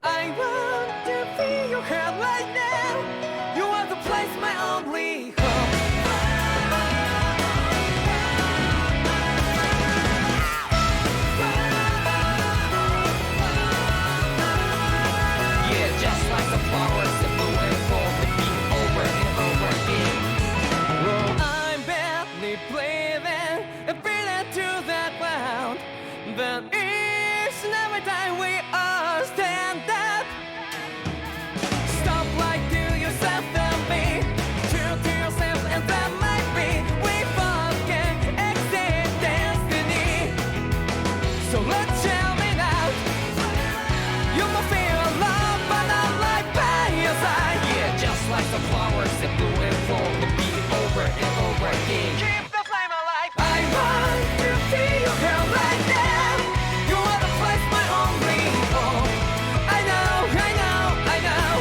I want to feel your heart right now. You are the place, my only home. Yeah, just like the flowers that bloom and fall, repeat over and over again. Oh, I'm badly breathing and feeling to the ground, but each and every time we all stand up. Stop like to yourself and me, true to yourself, and that might be we forget exist destiny. So let's tell me now, you must feel love, but I'm right by your side. Yeah, just like the flowers that bloom and fall, repeat over and over again. Keep the flame alive. I want to feel your heart right now. You are the place, my only home. I know, I know, I know.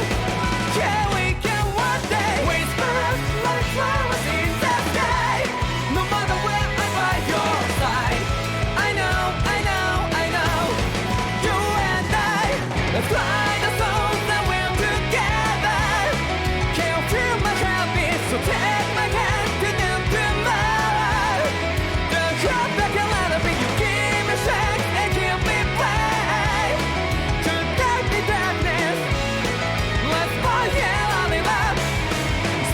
Yeah, we can one day whisper like flowers in the sky. No matter where I'm by your side. I know, I know, I know. You and I, let's fly the souls that we're together. Can't feel my heartbeat, so take my hand to the tomorrow. The heart that can let it be, you give me strength and give me play. To dark the darkness, let's fall yeah, in love.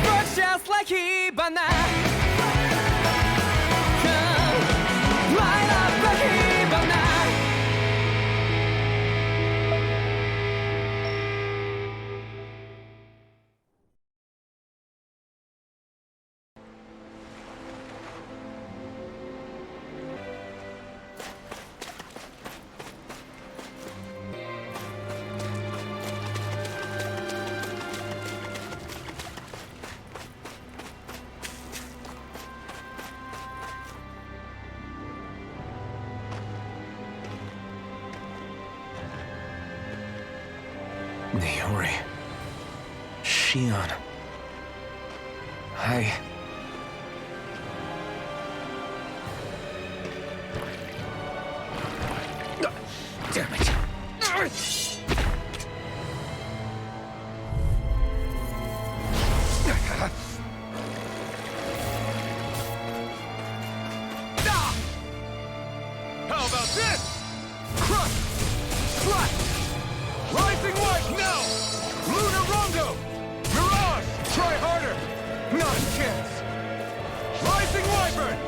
Spark just like Hibana. Come, light up the Hibana. Naori. Shion. Damn it. How about this? Crush! Slash! Rising White now! Lunar Rondo! Mirage! Try harder! Not a chance! Rising Wyvern!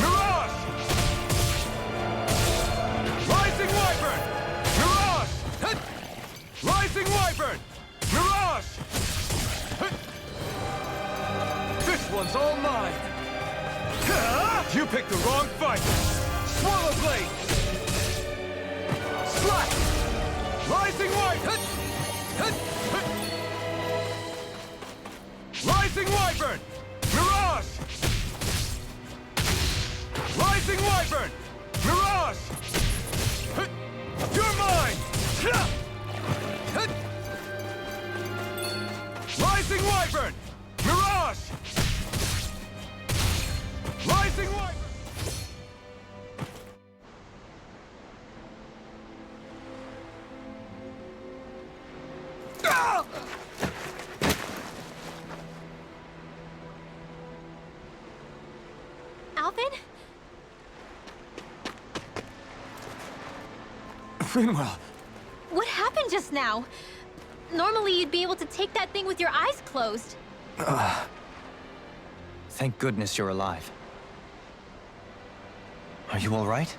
Mirage! Rising Wyvern! Mirage! Hit! Rising Wyvern! Mirage! Hit! This one's all mine! You picked the wrong fight! Swallow Blade! Slash! Rising White! Hit! Hit! Hit! Rising Wyvern! Mirage! Rising Wyvern! Mirage! Hit! You're mine! Hit! Rising Wyvern! Mirage! Rising Wyvern! Alvin? Rinwell. What happened just now? Normally you'd be able to take that thing with your eyes closed. Thank goodness you're alive. Are you all right?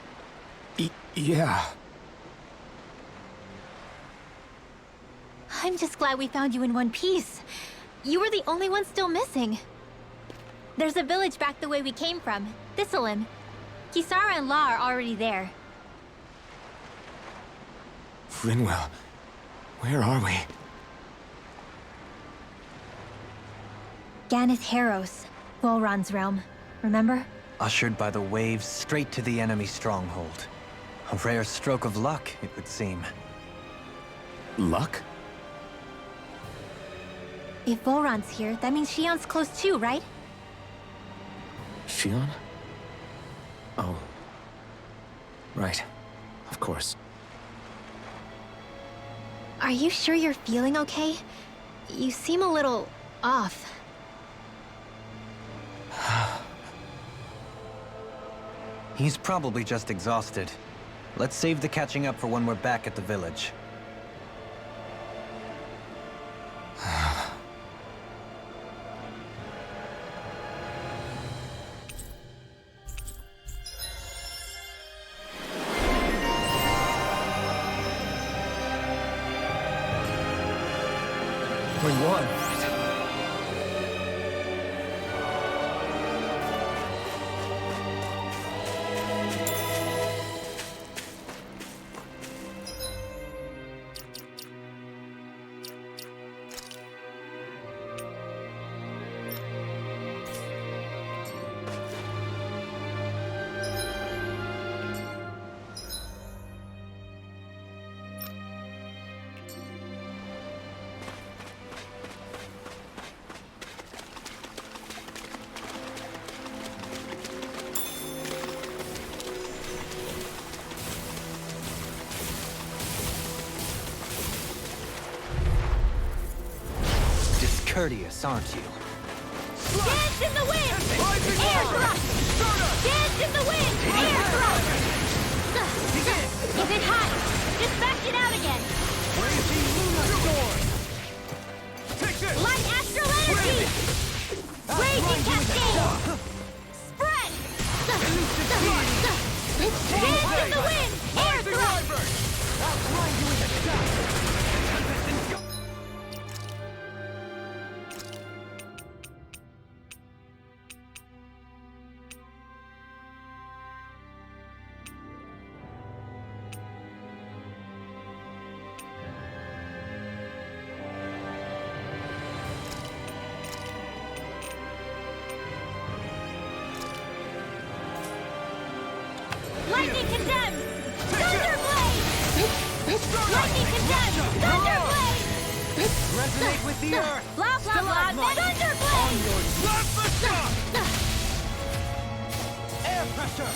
Yeah. I'm just glad we found you in one piece. You were the only one still missing. There's a village back the way we came from, THISLYM. Kisara and La are already there. Rinwell. Where are we? Ganith-Heros, VHOLRAN's realm. Remember? Ushered by the waves straight to the enemy stronghold. A rare stroke of luck, it would seem. Luck? If VHOLRAN's here, that means Shionne's close too, right? Shion? Oh. Right. Of course. Are you sure you're feeling okay? You seem a little off. He's probably just exhausted. Let's save the catching up for when we're back at the village. We won. Discourteous, aren't you? Dance in the wind! Air thrust! Dance in the wind! Air thrust! If it hot, just back it out again! Take this! Light astral energy! Raging cascade! Spread! Dance in the wind! Air thrust! Lightning condemned! Thunderblade! Lightning condemned! Thunderblade! Resonate with the earth! Blah blah blah! Thunderblade! Let the shot! Air pressure!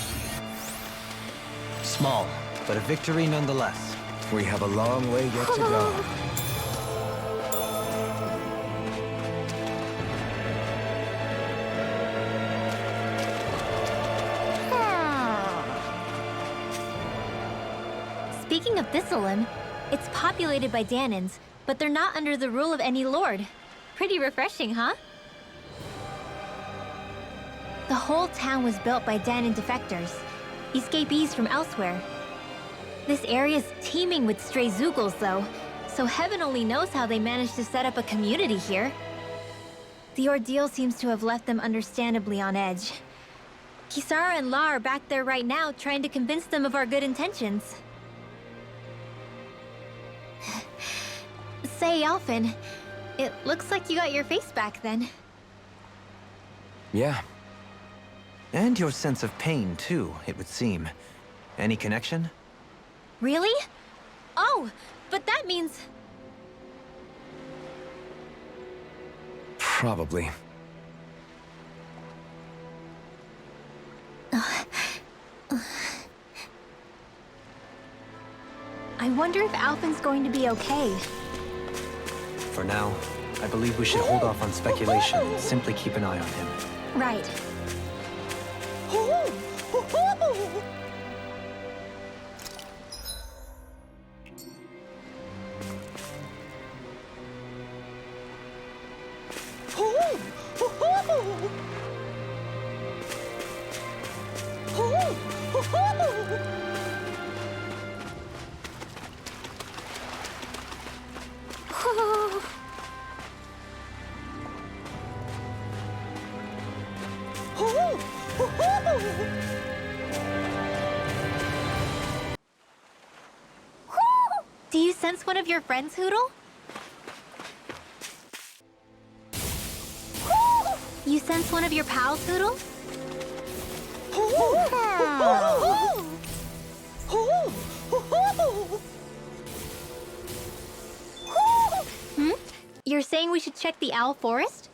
Small, but a victory nonetheless. We have a long way yet to go. Speaking of THISLYM, it's populated by Dahnans, but they're not under the rule of any lord. Pretty refreshing, huh? The whole town was built by Dahnan defectors, escapees from elsewhere. This area's teeming with stray Zeugles, though, so heaven only knows how they managed to set up a community here. The ordeal seems to have left them understandably on edge. Kisara and La are back there right now trying to convince them of our good intentions. Say, Alphen, it looks like you got your face back then. Yeah. And your sense of pain, too, it would seem. Any connection? Really? Oh, but that means... Probably. I wonder if Alphen's going to be okay. For now, I believe we should hold off on speculation and simply keep an eye on him. Right. Do you sense one of your friends, Hootle? You sense one of your pals, Hootle? Hmm? You're saying we should check the owl forest?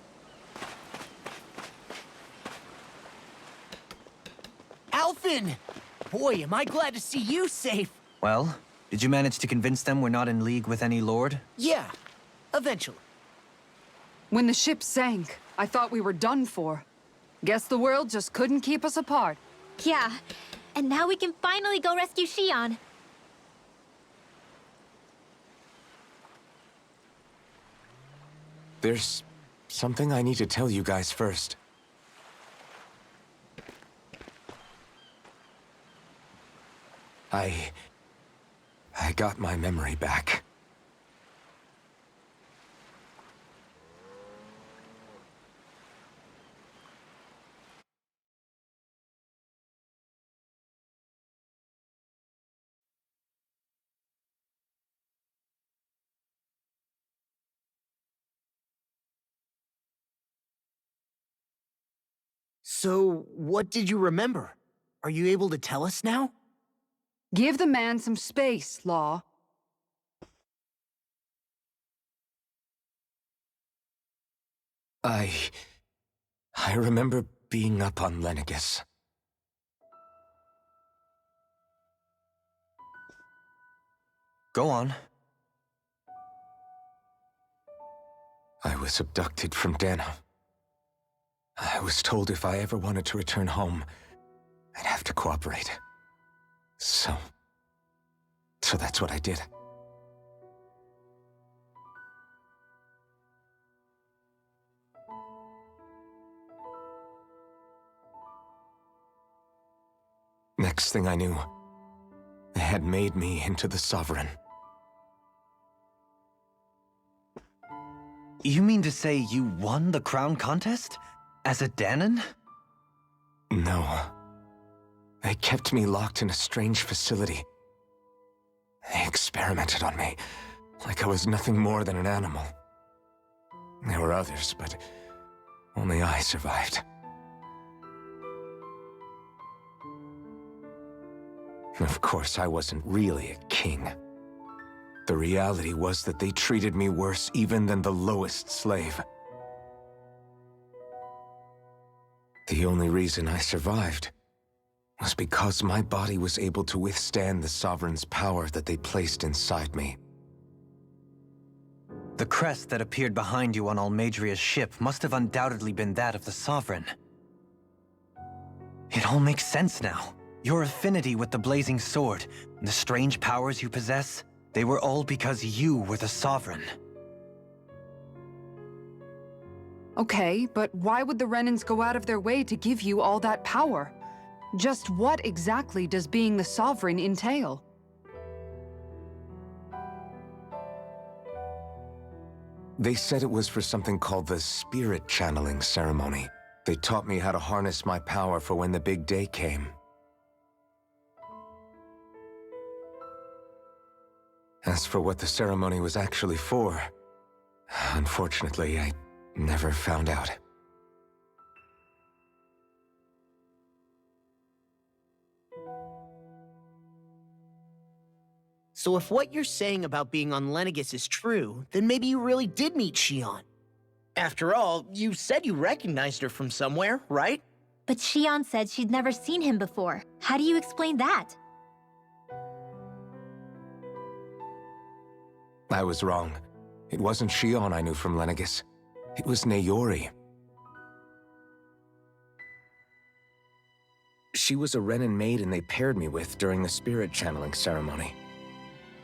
Alphen! Boy, am I glad to see you safe. Well, Did you manage to convince them we're not in league with any lord? Yeah, eventually. When the ship sank, I thought we were done for. Guess the world just couldn't keep us apart. Yeah, and now we can finally go rescue Shion. There's something I need to tell you guys first. I got my memory back. So, what did you remember? Are you able to tell us now? Give the man some space, Law. I remember being up on Lenegus. Go on. I was abducted from DAHNA. I was told if I ever wanted to return home, I'd have to cooperate. So that's what I did. Next thing I knew, they had made me into the Sovereign. You mean to say you won the crown contest? As a Dahnan? No. They kept me locked in a strange facility. They experimented on me, like I was nothing more than an animal. There were others, but only I survived. Of course, I wasn't really a king. The reality was that they treated me worse even than the lowest slave. The only reason I survived was because my body was able to withstand the Sovereign's power that they placed inside me. The crest that appeared behind you on Almadria's ship must have undoubtedly been that of the Sovereign. It all makes sense now. Your affinity with the Blazing Sword, and the strange powers you possess, they were all because you were the Sovereign. Okay, but why would the Renans go out of their way to give you all that power? Just what exactly does being the Sovereign entail? They said it was for something called the Spirit Channeling Ceremony. They taught me how to harness my power for when the big day came. As for what the ceremony was actually for, unfortunately, I never found out. So if what you're saying about being on Lenegus is true, then maybe you really did meet Shion. After all, you said you recognized her from somewhere, right? But Shion said she'd never seen him before. How do you explain that? I was wrong. It wasn't Shion I knew from Lenegus. It was Naori. She was a Renan maiden they paired me with during the spirit channeling ceremony.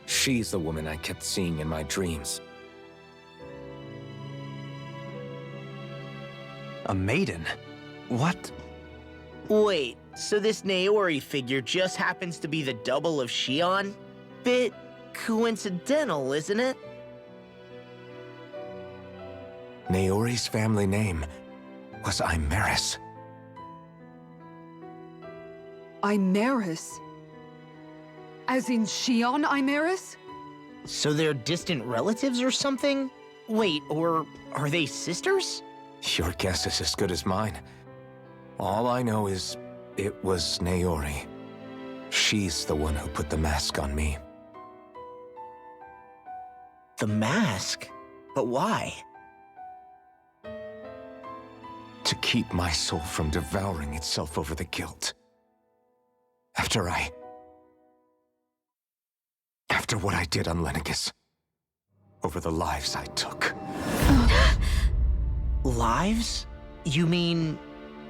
She's the woman I kept seeing in my dreams. A maiden? What? Wait, so this Naori figure just happens to be the double of Shion? Bit coincidental, isn't it? Naori's family name was Imeris. Imeris? As in Shion Imeris? So they're distant relatives or something? Wait, or are they sisters? Your guess is as good as mine. All I know is it was Naori. She's the one who put the mask on me. The mask? But why? To keep my soul from devouring itself over the guilt. After After what I did on Lenegis. Over the lives I took. Lives? You mean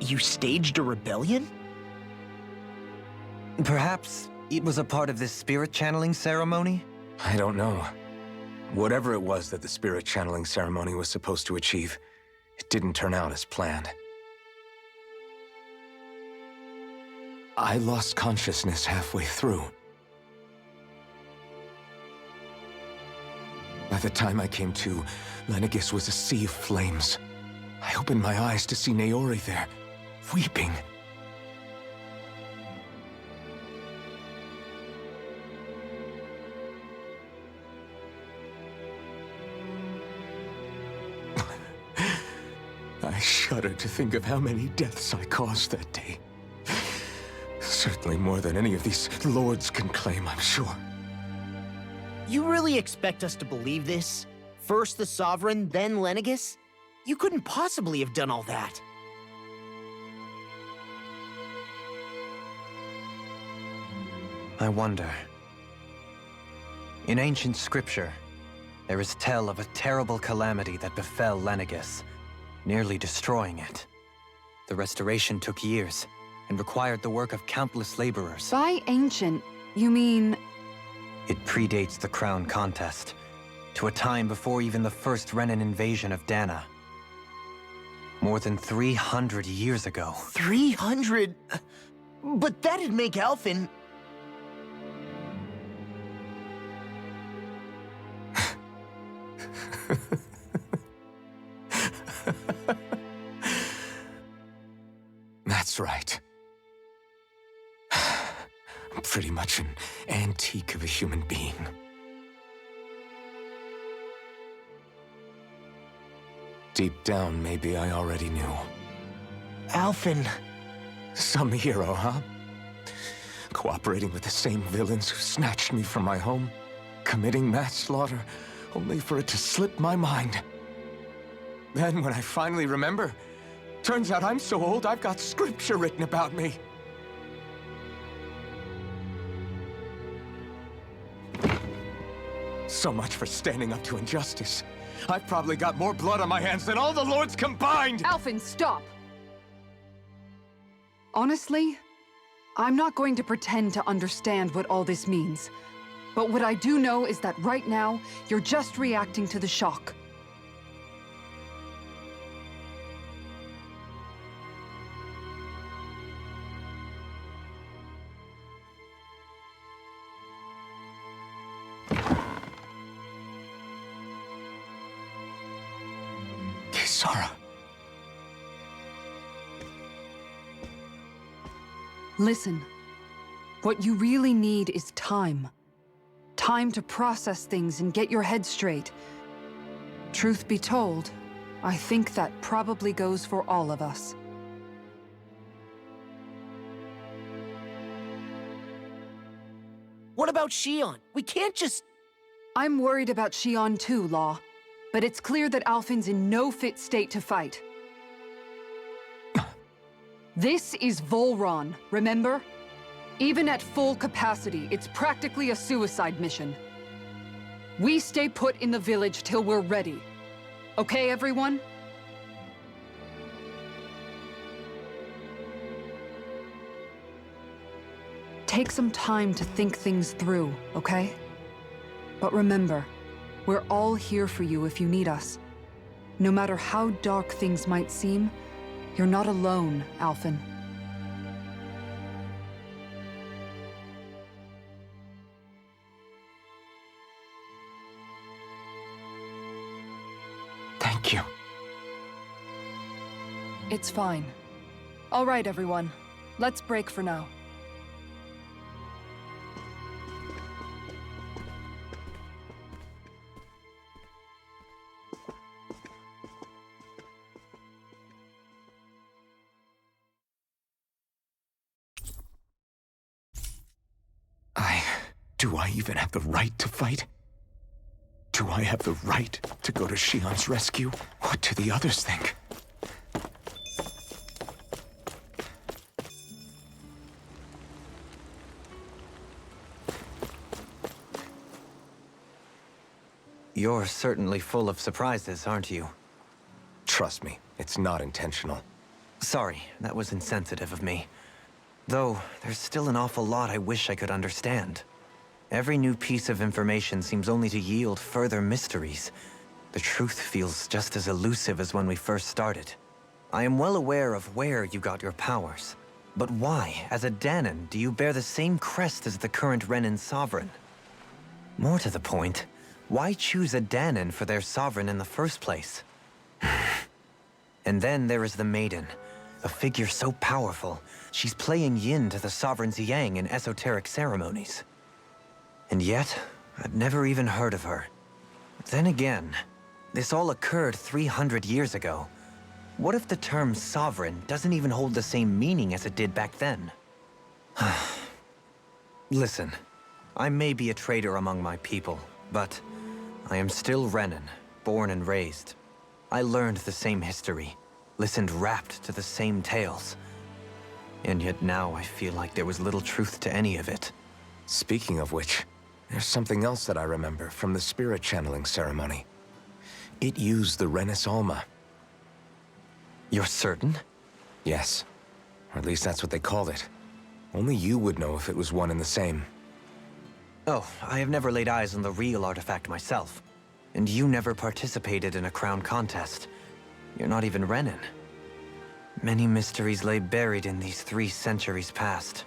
you staged a rebellion? Perhaps it was a part of this spirit channeling ceremony? I don't know. Whatever it was that the spirit channeling ceremony was supposed to achieve, it didn't turn out as planned. I lost consciousness halfway through. By the time I came to, Lenegis was a sea of flames. I opened my eyes to see Naori there, weeping. I shudder to think of how many deaths I caused that day. Certainly more than any of these lords can claim, I'm sure. You really expect us to believe this? First the Sovereign, then Lenegis? You couldn't possibly have done all that. I wonder. In ancient scripture, there is tell of a terrible calamity that befell Lenegis, nearly destroying it. The restoration took years, and required the work of countless laborers. By ancient, you mean... It predates the crown contest, to a time before even the first Renin invasion of DAHNA. More than 300 years ago. 300? But that'd make Alphen... That's right. I'm pretty much an antique of a human being. Deep down, maybe I already knew. Alphen... Some hero, huh? Cooperating with the same villains who snatched me from my home, committing mass slaughter, only for it to slip my mind. Then, when I finally remember, turns out I'm so old I've got scripture written about me. So much for standing up to injustice. I've probably got more blood on my hands than all the lords combined! Alphen, stop! Honestly, I'm not going to pretend to understand what all this means. But what I do know is that right now, you're just reacting to the shock. Kisara. Listen, what you really need is time. Time to process things and get your head straight. Truth be told, I think that probably goes for all of us. What about Shion? We can't just... I'm worried about Shion too, Law. But it's clear that Alphen's in no fit state to fight. This is VHOLRAN, remember? Even at full capacity, it's practically a suicide mission. We stay put in the village till we're ready. Okay, everyone? Take some time to think things through, okay? But remember, we're all here for you if you need us. No matter how dark things might seem, you're not alone, Alphen. Thank you. It's fine. All right, everyone. Let's break for now. Do I even have the right to fight? Do I have the right to go to Shion's rescue? What do the others think? You're certainly full of surprises, aren't you? Trust me, it's not intentional. Sorry, that was insensitive of me. Though, there's still an awful lot I wish I could understand. Every new piece of information seems only to yield further mysteries. The truth feels just as elusive as when we first started. I am well aware of where you got your powers. But why, as a Dahnan, do you bear the same crest as the current Renan sovereign? More to the point, why choose a Dahnan for their sovereign in the first place? And then there is the Maiden, a figure so powerful, she's playing yin to the sovereign's yang in esoteric ceremonies. And yet, I've never even heard of her. Then again, this all occurred 300 years ago. What if the term sovereign doesn't even hold the same meaning as it did back then? Listen, I may be a traitor among my people, but I am still Renan, born and raised. I learned the same history, listened rapt to the same tales. And yet now I feel like there was little truth to any of it. Speaking of which, there's something else that I remember from the spirit channeling ceremony. It used the Renis Alma. You're certain? Yes. Or at least that's what they called it. Only you would know if it was one and the same. Oh, I have never laid eyes on the real artifact myself. And you never participated in a crown contest. You're not even Renan. Many mysteries lay buried in these 3 centuries past.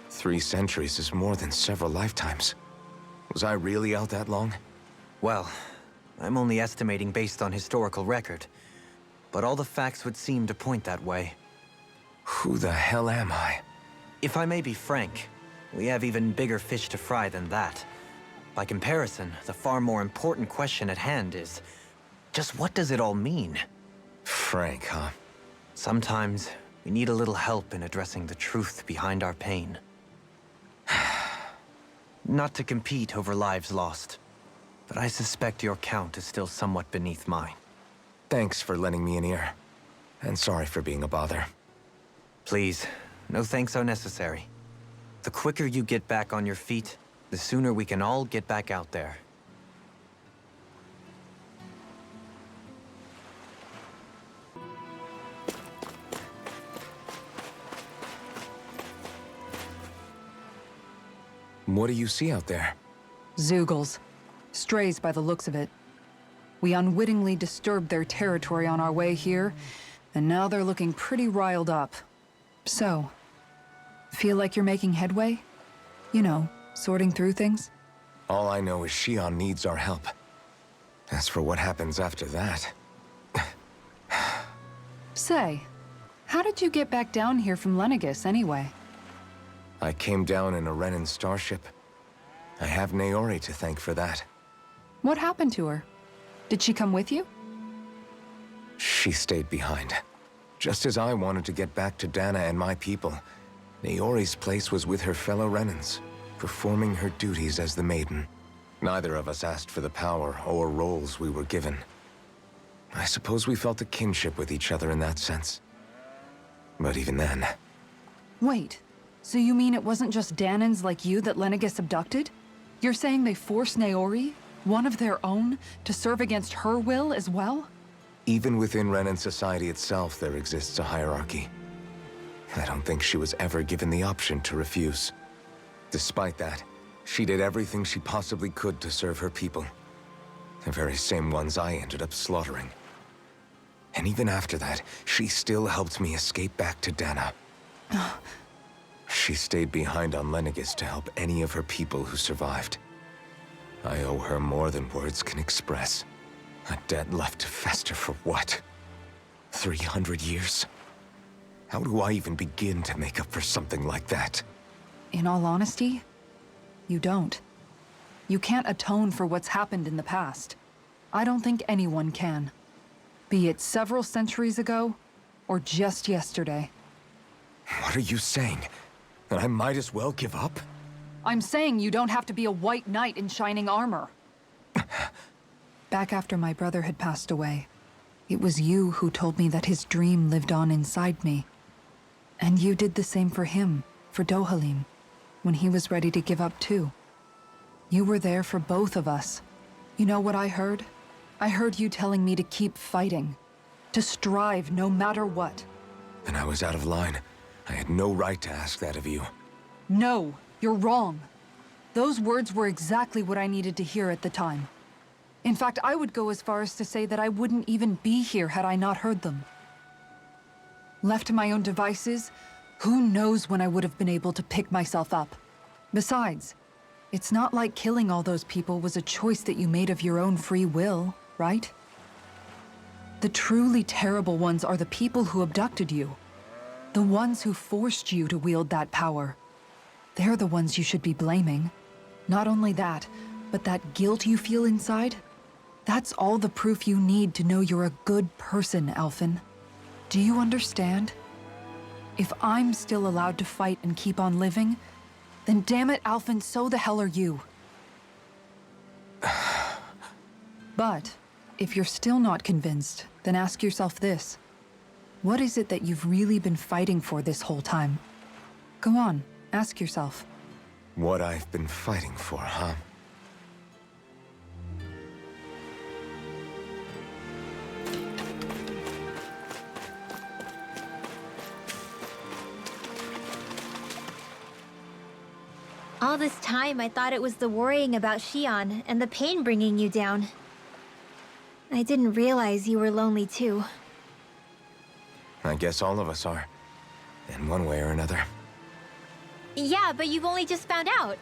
3 centuries is more than several lifetimes. Was I really out that long? Well, I'm only estimating based on historical record. But all the facts would seem to point that way. Who the hell am I? If I may be frank, we have even bigger fish to fry than that. By comparison, the far more important question at hand is, just what does it all mean? Frank, huh? Sometimes, we need a little help in addressing the truth behind our pain. Not to compete over lives lost, but I suspect your count is still somewhat beneath mine. Thanks for lending me an ear. And sorry for being a bother. Please, no thanks are necessary. The quicker you get back on your feet, the sooner we can all get back out there. What do you see out there? Zeugles. Strays by the looks of it. We unwittingly disturbed their territory on our way here, and now they're looking pretty riled up. So, feel like you're making headway? You know, sorting through things? All I know is Shion needs our help. As for what happens after that... Say, how did you get back down here from Lenegis anyway? I came down in a Renan starship. I have Naori to thank for that. What happened to her? Did she come with you? She stayed behind. Just as I wanted to get back to Dahna and my people, Naori's place was with her fellow Renans, performing her duties as the Maiden. Neither of us asked for the power or roles we were given. I suppose we felt a kinship with each other in that sense. But even then... Wait, so you mean it wasn't just Dahnans like you that Lenegis abducted? You're saying they forced Naori, one of their own, to serve against her will as well? Even within Renan society itself, there exists a hierarchy. I don't think she was ever given the option to refuse. Despite that, she did everything she possibly could to serve her people. The very same ones I ended up slaughtering. And even after that, she still helped me escape back to Dahna. She stayed behind on Lenegis to help any of her people who survived. I owe her more than words can express. A debt left to fester for what? 300 years? How do I even begin to make up for something like that? In all honesty, you don't. You can't atone for what's happened in the past. I don't think anyone can. Be it several centuries ago, or just yesterday. What are you saying? That I might as well give up? I'm saying you don't have to be a white knight in shining armor. Back after my brother had passed away, it was you who told me that his dream lived on inside me. And you did the same for him, for DOHALIM, when he was ready to give up too. You were there for both of us. You know what I heard? I heard you telling me to keep fighting. To strive no matter what. And I was out of line. I had no right to ask that of you. No, you're wrong. Those words were exactly what I needed to hear at the time. In fact, I would go as far as to say that I wouldn't even be here had I not heard them. Left to my own devices, who knows when I would have been able to pick myself up. Besides, it's not like killing all those people was a choice that you made of your own free will, right? The truly terrible ones are the people who abducted you. The ones who forced you to wield that power. They're the ones you should be blaming. Not only that, but that guilt you feel inside, that's all the proof you need to know you're a good person, Alphen. Do you understand? If I'm still allowed to fight and keep on living, then damn it, Alphen, so the hell are you. But if you're still not convinced, then ask yourself this. What is it that you've really been fighting for this whole time? Go on, ask yourself. What I've been fighting for, huh? All this time, I thought it was the worrying about Shion and the pain bringing you down. I didn't realize you were lonely too. I guess all of us are. In one way or another. Yeah, but you've only just found out.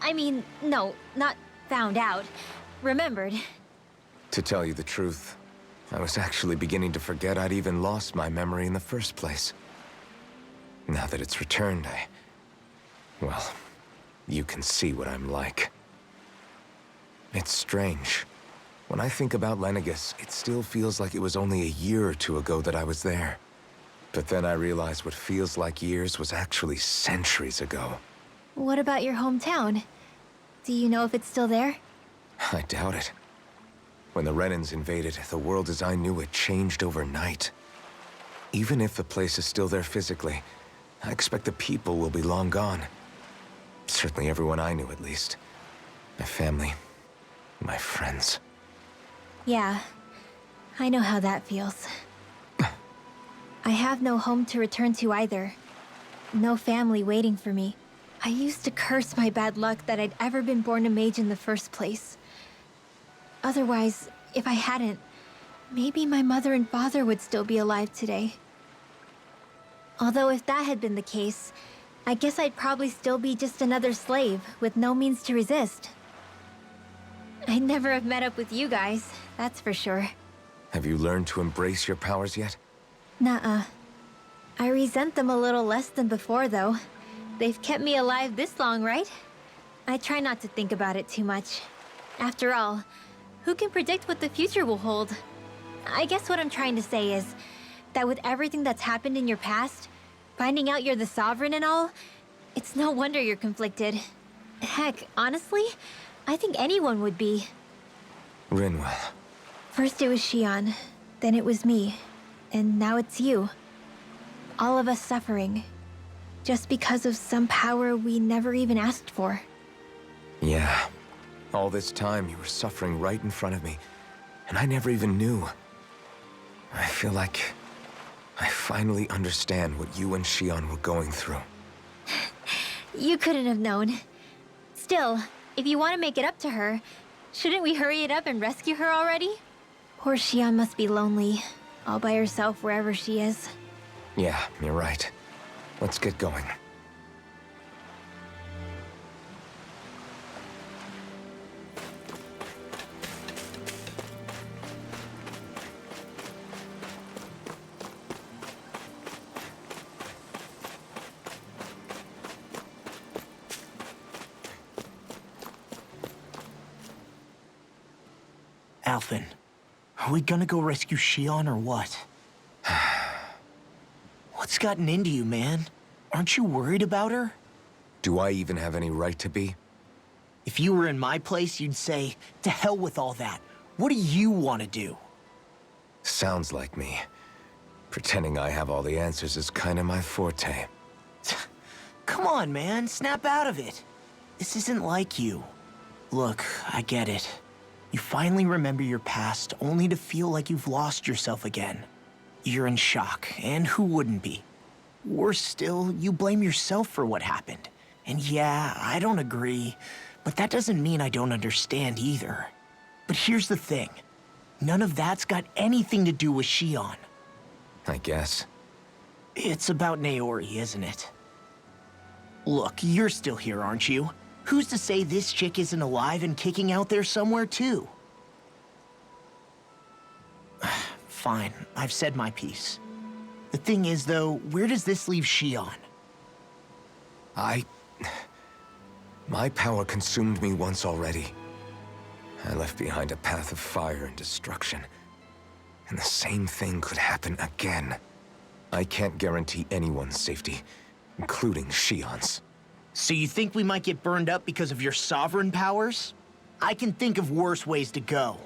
I mean, no, not found out. Remembered. To tell you the truth, I was actually beginning to forget I'd even lost my memory in the first place. Now that it's returned, well, you can see what I'm like. It's strange. When I think about Lenegis, it still feels like it was only a year or two ago that I was there. But then I realized what feels like years was actually centuries ago. What about your hometown? Do you know if it's still there? I doubt it. When the Renans invaded, the world as I knew it changed overnight. Even if the place is still there physically, I expect the people will be long gone. Certainly everyone I knew, at least. My family, my friends. Yeah, I know how that feels. I have no home to return to either. No family waiting for me. I used to curse my bad luck that I'd ever been born a mage in the first place. Otherwise, if I hadn't, maybe my mother and father would still be alive today. Although if that had been the case, I guess I'd probably still be just another slave with no means to resist. I'd never have met up with you guys, that's for sure. Have you learned to embrace your powers yet? Nuh-uh. I resent them a little less than before, though. They've kept me alive this long, right? I try not to think about it too much. After all, who can predict what the future will hold? I guess what I'm trying to say is that with everything that's happened in your past, finding out you're the Sovereign and all, it's no wonder you're conflicted. Heck, honestly, I think anyone would be. RINWELL. First it was Shion, then it was me, and now it's you. All of us suffering, just because of some power we never even asked for. Yeah. All this time you were suffering right in front of me, and I never even knew. I feel like I finally understand what you and Shion were going through. You couldn't have known. Still, if you want to make it up to her, shouldn't we hurry it up and rescue her already? Poor Shion must be lonely, all by herself wherever she is. Yeah, you're right. Let's get going. Alphen, are we gonna go rescue Shion or what? What's gotten into you, man? Aren't you worried about her? Do I even have any right to be? If you were in my place, you'd say, to hell with all that. What do you want to do? Sounds like me. Pretending I have all the answers is kinda my forte. Come on, man, snap out of it. This isn't like you. Look, I get it. You finally remember your past, only to feel like you've lost yourself again. You're in shock, and who wouldn't be? Worse still, you blame yourself for what happened. And yeah, I don't agree, but that doesn't mean I don't understand either. But here's the thing. None of that's got anything to do with Shion. I guess. It's about Naori, isn't it? Look, you're still here, aren't you? Who's to say this chick isn't alive and kicking out there somewhere, too? Fine, I've said my piece. The thing is, though, where does this leave Shion? My power consumed me once already. I left behind a path of fire and destruction. And the same thing could happen again. I can't guarantee anyone's safety, including Shion's. So you think we might get burned up because of your sovereign powers? I can think of worse ways to go.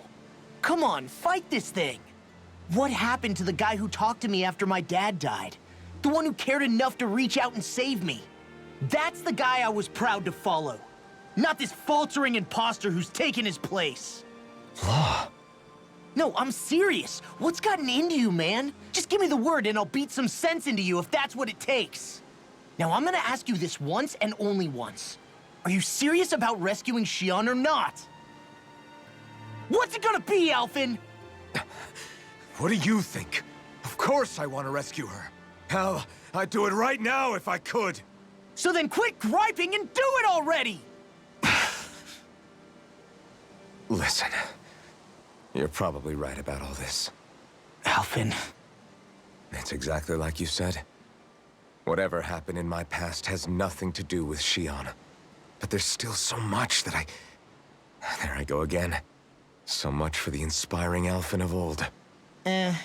Come on, fight this thing! What happened to the guy who talked to me after my dad died? The one who cared enough to reach out and save me? That's the guy I was proud to follow. Not this faltering imposter who's taken his place. Law. No, I'm serious. What's gotten into you, man? Just give me the word and I'll beat some sense into you if that's what it takes. Now, I'm gonna ask you this once and only once. Are you serious about rescuing Shion or not? What's it gonna be, Alphen? What do you think? Of course I want to rescue her. Hell, I'd do it right now if I could. So then quit griping and do it already! Listen, you're probably right about all this. Alphen. It's exactly like you said. Whatever happened in my past has nothing to do with Shion. But there's still so much that There I go again. So much for the inspiring Alphen of old.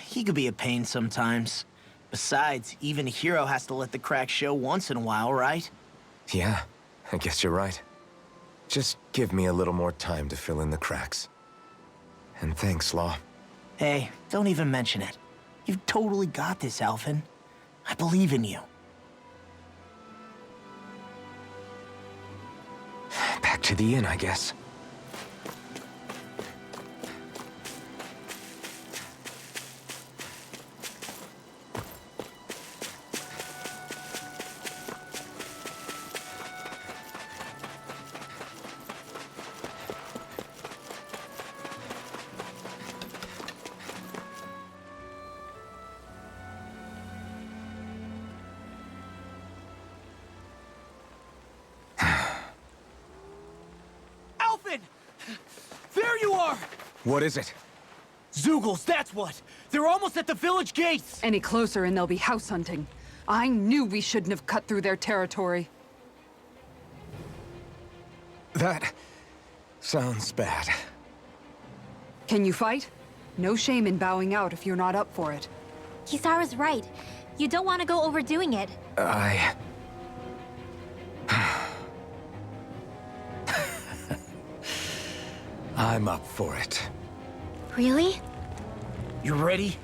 He could be a pain sometimes. Besides, even a hero has to let the cracks show once in a while, right? Yeah, I guess you're right. Just give me a little more time to fill in the cracks. And thanks, Law. Hey, don't even mention it. You've totally got this, Alphen. I believe in you. Back to the inn, I guess. There you are! What is it? Zeugles, that's what! They're almost at the village gates! Any closer and they'll be house hunting. I knew we shouldn't have cut through their territory. That sounds bad. Can you fight? No shame in bowing out if you're not up for it. Kisara's right. You don't want to go overdoing it. I'm up for it. Really? You ready?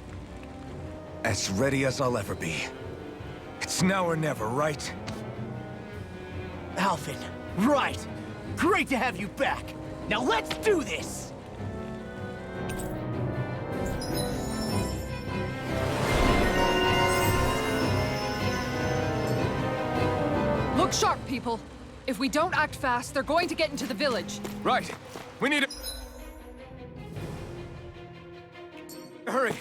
As ready as I'll ever be. It's now or never, right? Alphen, right! Great to have you back! Now let's do this! Look sharp, people. If we don't act fast, they're going to get into the village. Right. We need to... Hurry.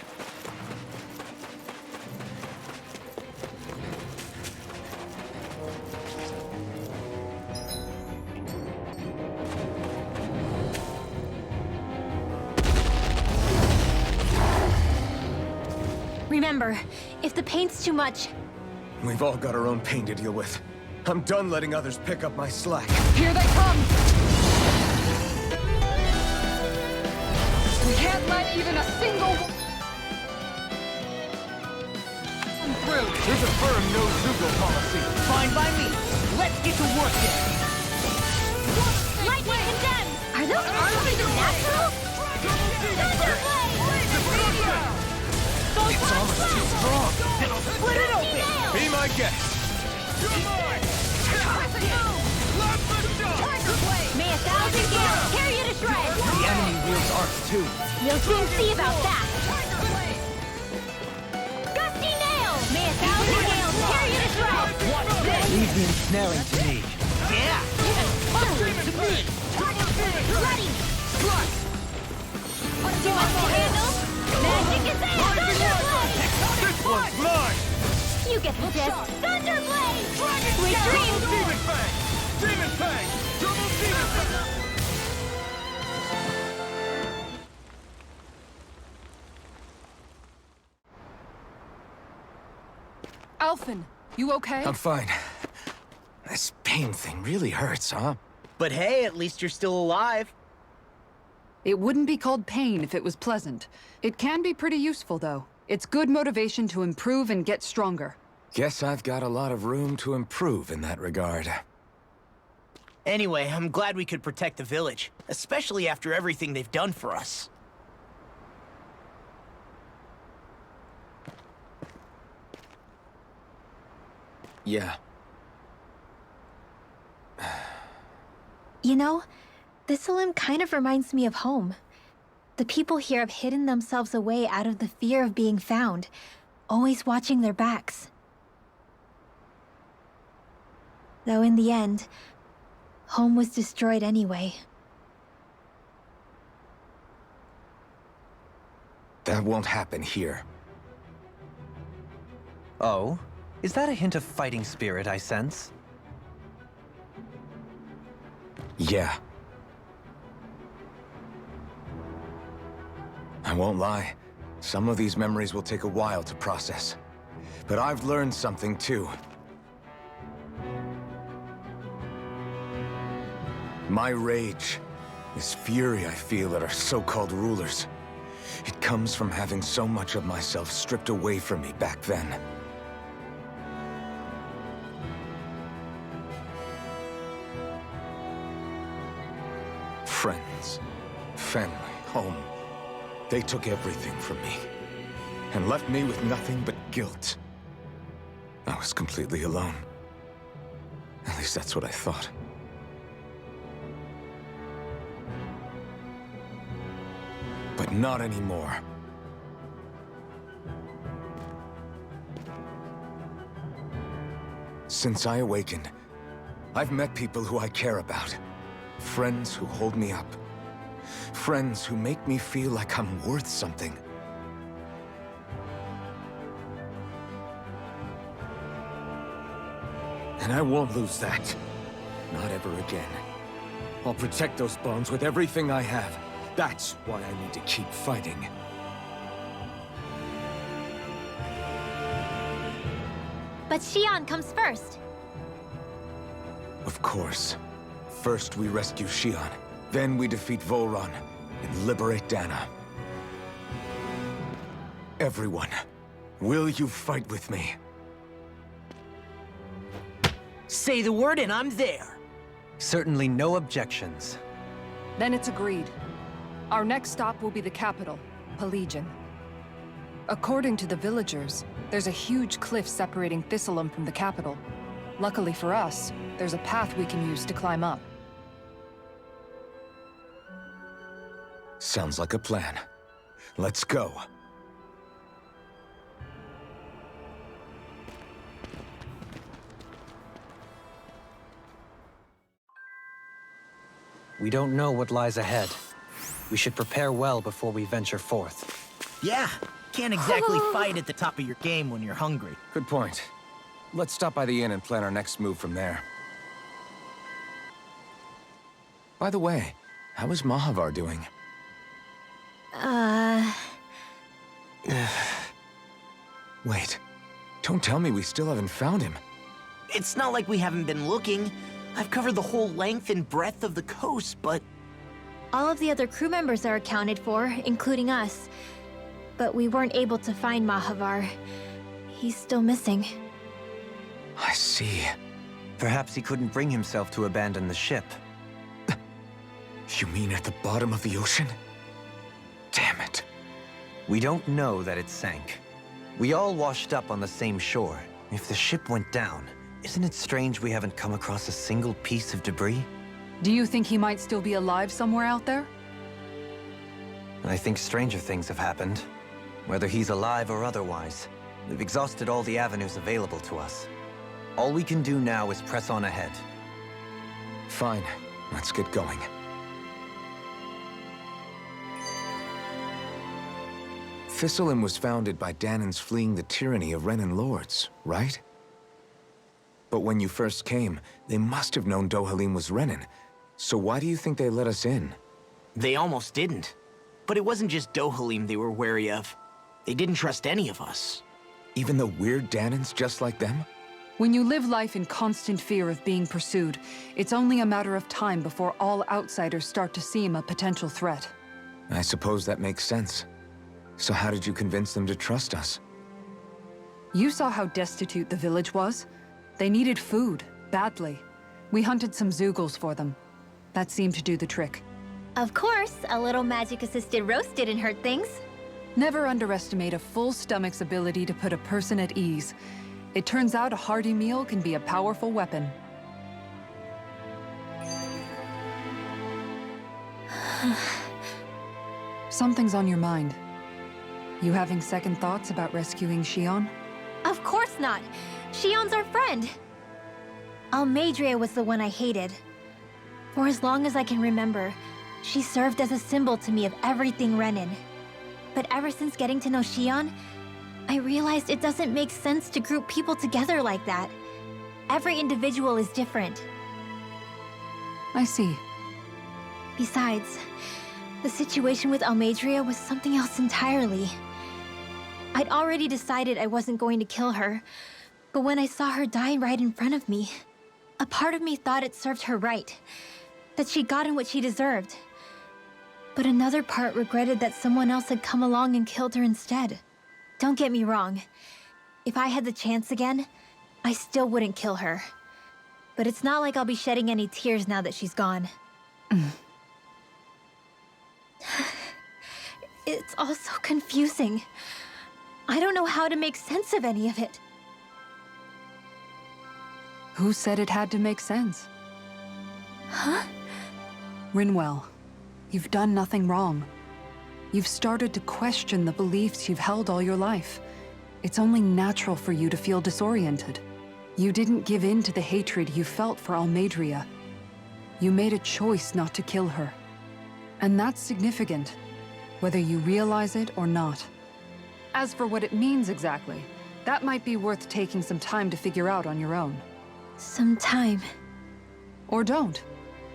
Remember, if the pain's too much... We've all got our own pain to deal with. I'm done letting others pick up my slack. Here they come! We can't let even a single one through. There's a firm no-Zeugle policy. Fine by me. Let's get to work then. Lightning condemned! Are those arrows natural? It's almost too strong. Then I'll split it open! Be my guest. May 1,000 gales carry you to shreds! The enemy wields marks too. We'll soon see about that! Gusty nail! May 1,000 nails tear you to shreds! Watch this! Leave the ensnaring to me. Yeah! And finally to me! Bloody! Too much to handle? Magic is in! Thunderblade! This one's mine! You get the gist! Thunderblade! Sweet dreams! Demon Fang! Demon Fang! Double Demon Fang! Alphen, you okay? I'm fine. This pain thing really hurts, huh? But hey, at least you're still alive. It wouldn't be called pain if it was pleasant. It can be pretty useful, though. It's good motivation to improve and get stronger. Guess I've got a lot of room to improve in that regard. Anyway, I'm glad we could protect the village, especially after everything they've done for us. Yeah. You know, THISLYM kind of reminds me of home. The people here have hidden themselves away out of the fear of being found, always watching their backs. Though in the end, home was destroyed anyway. That won't happen here. Oh? Is that a hint of fighting spirit I sense? Yeah. I won't lie. Some of these memories will take a while to process. But I've learned something too. My rage, this fury I feel at our so-called rulers, it comes from having so much of myself stripped away from me back then. Friends, family, home. They took everything from me, and left me with nothing but guilt. I was completely alone. At least that's what I thought. But not anymore. Since I awakened, I've met people who I care about. Friends who hold me up. Friends who make me feel like I'm worth something. And I won't lose that. Not ever again. I'll protect those bones with everything I have. That's why I need to keep fighting. But Shion comes first. Of course. First we rescue Shion, then we defeat VHOLRAN and liberate DAHNA. Everyone, will you fight with me? Say the word and I'm there. Certainly no objections. Then it's agreed. Our next stop will be the capital, PELEGION. According to the villagers, there's a huge cliff separating THISLYM from the capital. Luckily for us, there's a path we can use to climb up. Sounds like a plan. Let's go. We don't know what lies ahead. We should prepare well before we venture forth. Yeah, can't exactly fight at the top of your game when you're hungry. Good point. Let's stop by the inn and plan our next move from there. By the way, how is MAHAVAR doing? Wait. Don't tell me we still haven't found him. It's not like we haven't been looking. I've covered the whole length and breadth of the coast, but... All of the other crew members are accounted for, including us. But we weren't able to find MAHAVAR. He's still missing. I see. Perhaps he couldn't bring himself to abandon the ship. You mean at the bottom of the ocean? Damn it. We don't know that it sank. We all washed up on the same shore. If the ship went down, isn't it strange we haven't come across a single piece of debris? Do you think he might still be alive somewhere out there? I think stranger things have happened. Whether he's alive or otherwise, we've exhausted all the avenues available to us. All we can do now is press on ahead. Fine, let's get going. THISLYM was founded by Dahnans fleeing the tyranny of Renan lords, right? But when you first came, they must have known DOHALIM was Renan. So why do you think they let us in? They almost didn't. But it wasn't just DOHALIM they were wary of. They didn't trust any of us. Even the weird Dahnans just like them? When you live life in constant fear of being pursued, it's only a matter of time before all outsiders start to seem a potential threat. I suppose that makes sense. So how did you convince them to trust us? You saw how destitute the village was. They needed food, badly. We hunted some Zeugles for them. That seemed to do the trick. Of course, a little magic-assisted roast didn't hurt things. Never underestimate a full stomach's ability to put a person at ease. It turns out a hearty meal can be a powerful weapon. Something's on your mind. You having second thoughts about rescuing Shion? Of course not. Shion's our friend. Almeidrea was the one I hated. For as long as I can remember, she served as a symbol to me of everything Renan. But ever since getting to know Shion, I realized it doesn't make sense to group people together like that. Every individual is different. I see. Besides, the situation with Almeidrea was something else entirely. I'd already decided I wasn't going to kill her, but when I saw her die right in front of me, a part of me thought it served her right, that she'd gotten what she deserved. But another part regretted that someone else had come along and killed her instead. Don't get me wrong. If I had the chance again, I still wouldn't kill her. But it's not like I'll be shedding any tears now that she's gone. It's all so confusing. I don't know how to make sense of any of it. Who said it had to make sense? Huh? RINWELL, you've done nothing wrong. You've started to question the beliefs you've held all your life. It's only natural for you to feel disoriented. You didn't give in to the hatred you felt for Almeidrea. You made a choice not to kill her. And that's significant, whether you realize it or not. As for what it means exactly, that might be worth taking some time to figure out on your own. Some time. Or don't,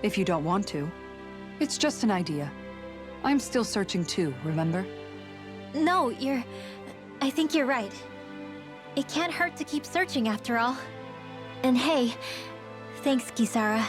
if you don't want to. It's just an idea. I'm still searching too, remember? No, I think you're right. It can't hurt to keep searching after all. And hey, thanks, Kisara.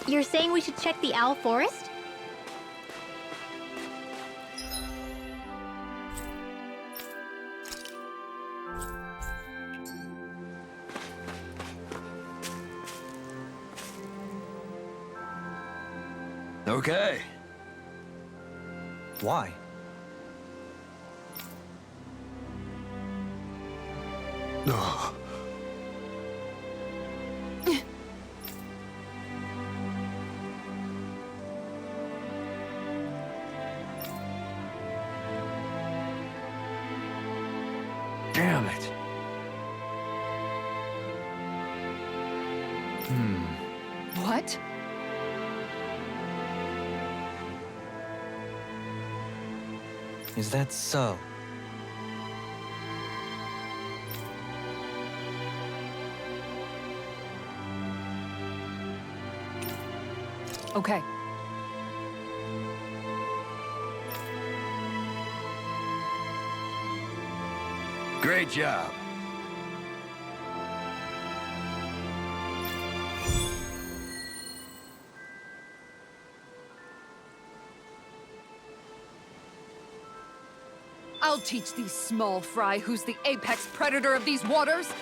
You're saying we should check the Owl Forest? Okay. Why? Ugh. Damn it. What? Is that so? Okay. Great job. I'll teach these small fry who's the apex predator of these waters.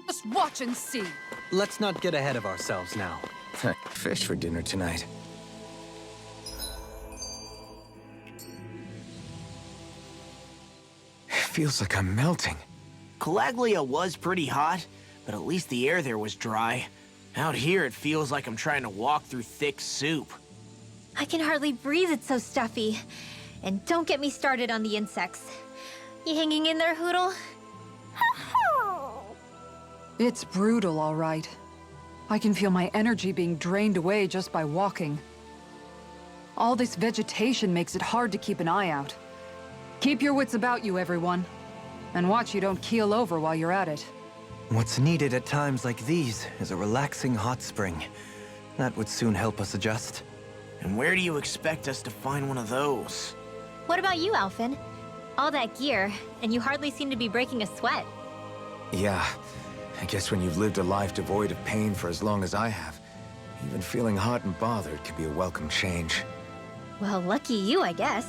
Just watch and see. Let's not get ahead of ourselves now. Fish for dinner tonight. Feels like I'm melting. Calaglia was pretty hot, but at least the air there was dry. Out here, it feels like I'm trying to walk through thick soup. I can hardly breathe, it's so stuffy. And don't get me started on the insects. You hanging in there, Hoodle? It's brutal, all right. I can feel my energy being drained away just by walking. All this vegetation makes it hard to keep an eye out. Keep your wits about you, everyone. And watch you don't keel over while you're at it. What's needed at times like these is a relaxing hot spring. That would soon help us adjust. And where do you expect us to find one of those? What about you, Alphen? All that gear, and you hardly seem to be breaking a sweat. Yeah, I guess when you've lived a life devoid of pain for as long as I have, even feeling hot and bothered can be a welcome change. Well, lucky you, I guess.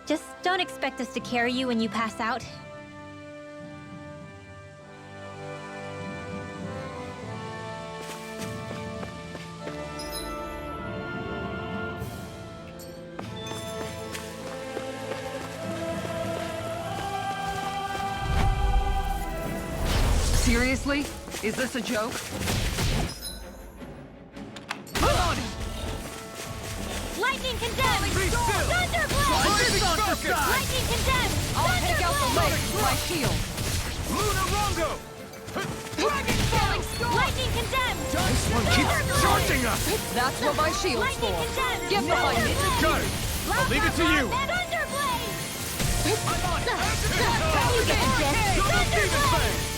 Just don't expect us to carry you when you pass out. Seriously? Is this a joke? Lightning condemned! Thunderblade! Lightning condemned! I'll take out the legs with my shield. Lunarongo! Lightning condemned! This one keeps charging us! That's what my shield's Lightning for. condemned! Get behind me. Got it! I'll leave it to you! Thunderblade! I'm on it! You get the gist! Thunderblade!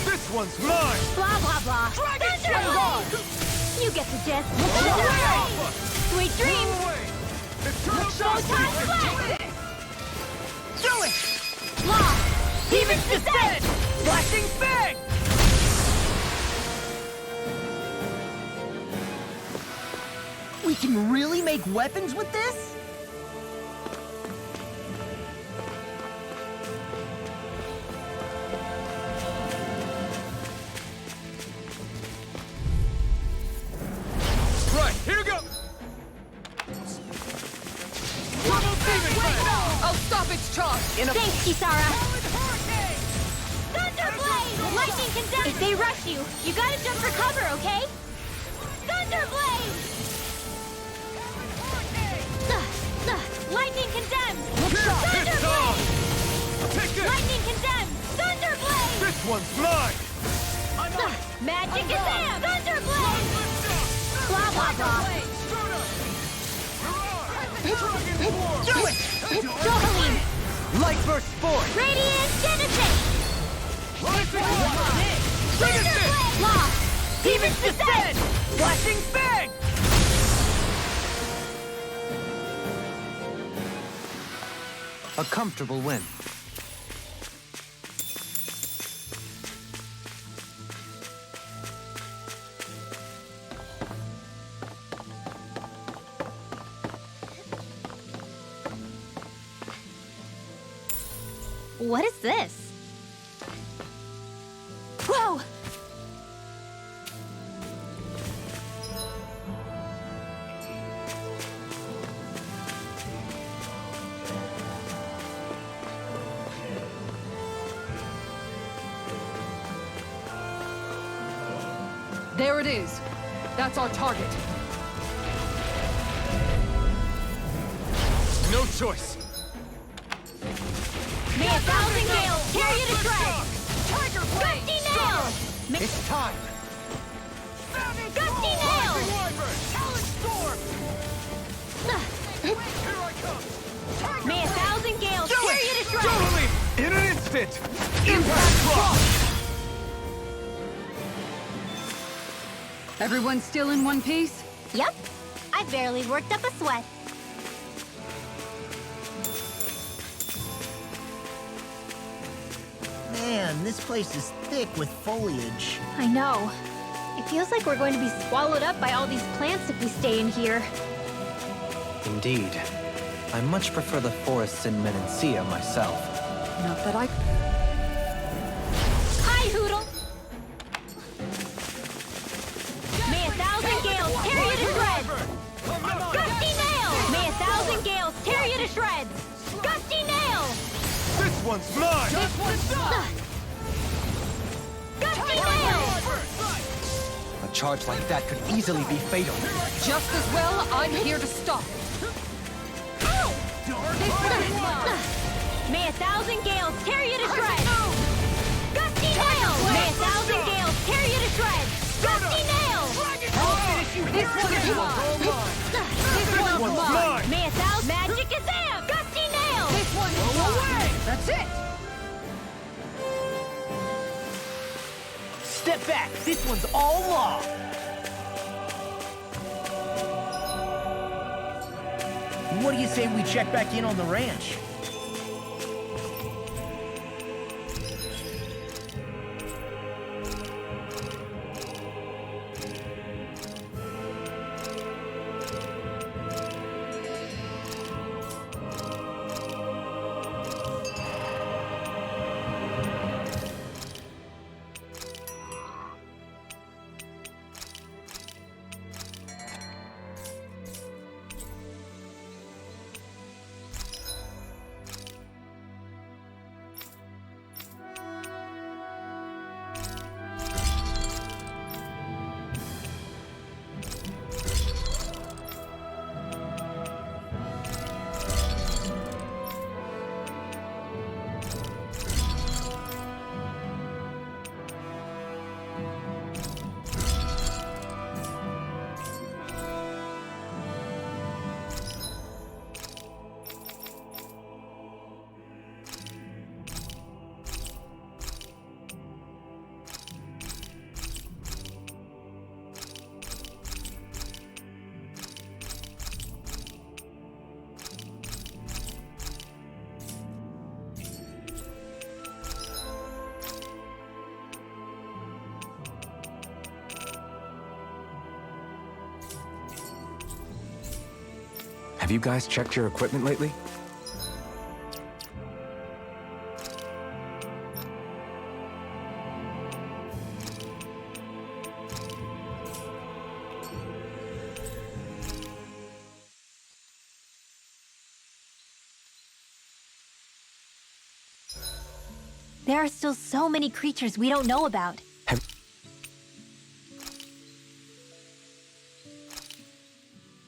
This one's mine! Blah, blah, blah. Thunderblade! You get the gist. Thunderblade! Sweet dreams! Photon flare! Do it! Law! Demon's descent! Flashing fang! We can really make weapons with this? Right, here we go! I'll stop its charge. Thanks, Kisara! Thunderblade! Lightning condemned! If they rush you, you gotta jump for cover, okay? Thunderblade! Lightning condemned! Thunderblade! Take this! Lightning condemned! Thunderblade! This one's mine! Magic is there! Thunderblade! Blah, blah, blah. Do it! DOHALIM! Light burst forth! Radiant Genesis! Thunderblade! Law! Demon's descent! Flashing fang! A comfortable win. What is this? Whoa! There it is. That's our target. No choice! May 1,000 gales carry you to shreds! Tiger blade! Gusty nail! It's time! Gusty nail! Talon storm! Here I come! May 1,000 gales carry you to shreds! Totally! In an instant! Impact drop! Everyone still in one piece? Yep. I barely worked up a sweat. Man, this place is thick with foliage. I know. It feels like we're going to be swallowed up by all these plants if we stay in here. Indeed. I much prefer the forests in Menancia myself. Not that I... Hi, Hoodle! May 1,000 gales tear you to shreds! Gusty nail! May 1,000 gales tear you to shreds! Gusty nail! This one's mine! Gusty nail! A charge like that could easily be fatal. Just as well, I'm here to stop it. May 1,000 gales tear you to shreds! Gusty nail! May 1,000 gales tear you to shreds! Gusty nail! This one's mine! This one's mine! May 1,000 magic is amped! Gusty nail! This one's mine! That's it! Step back, this one's all law. What do you say we check back in on the ranch? Have you guys checked your equipment lately? There are still so many creatures we don't know about.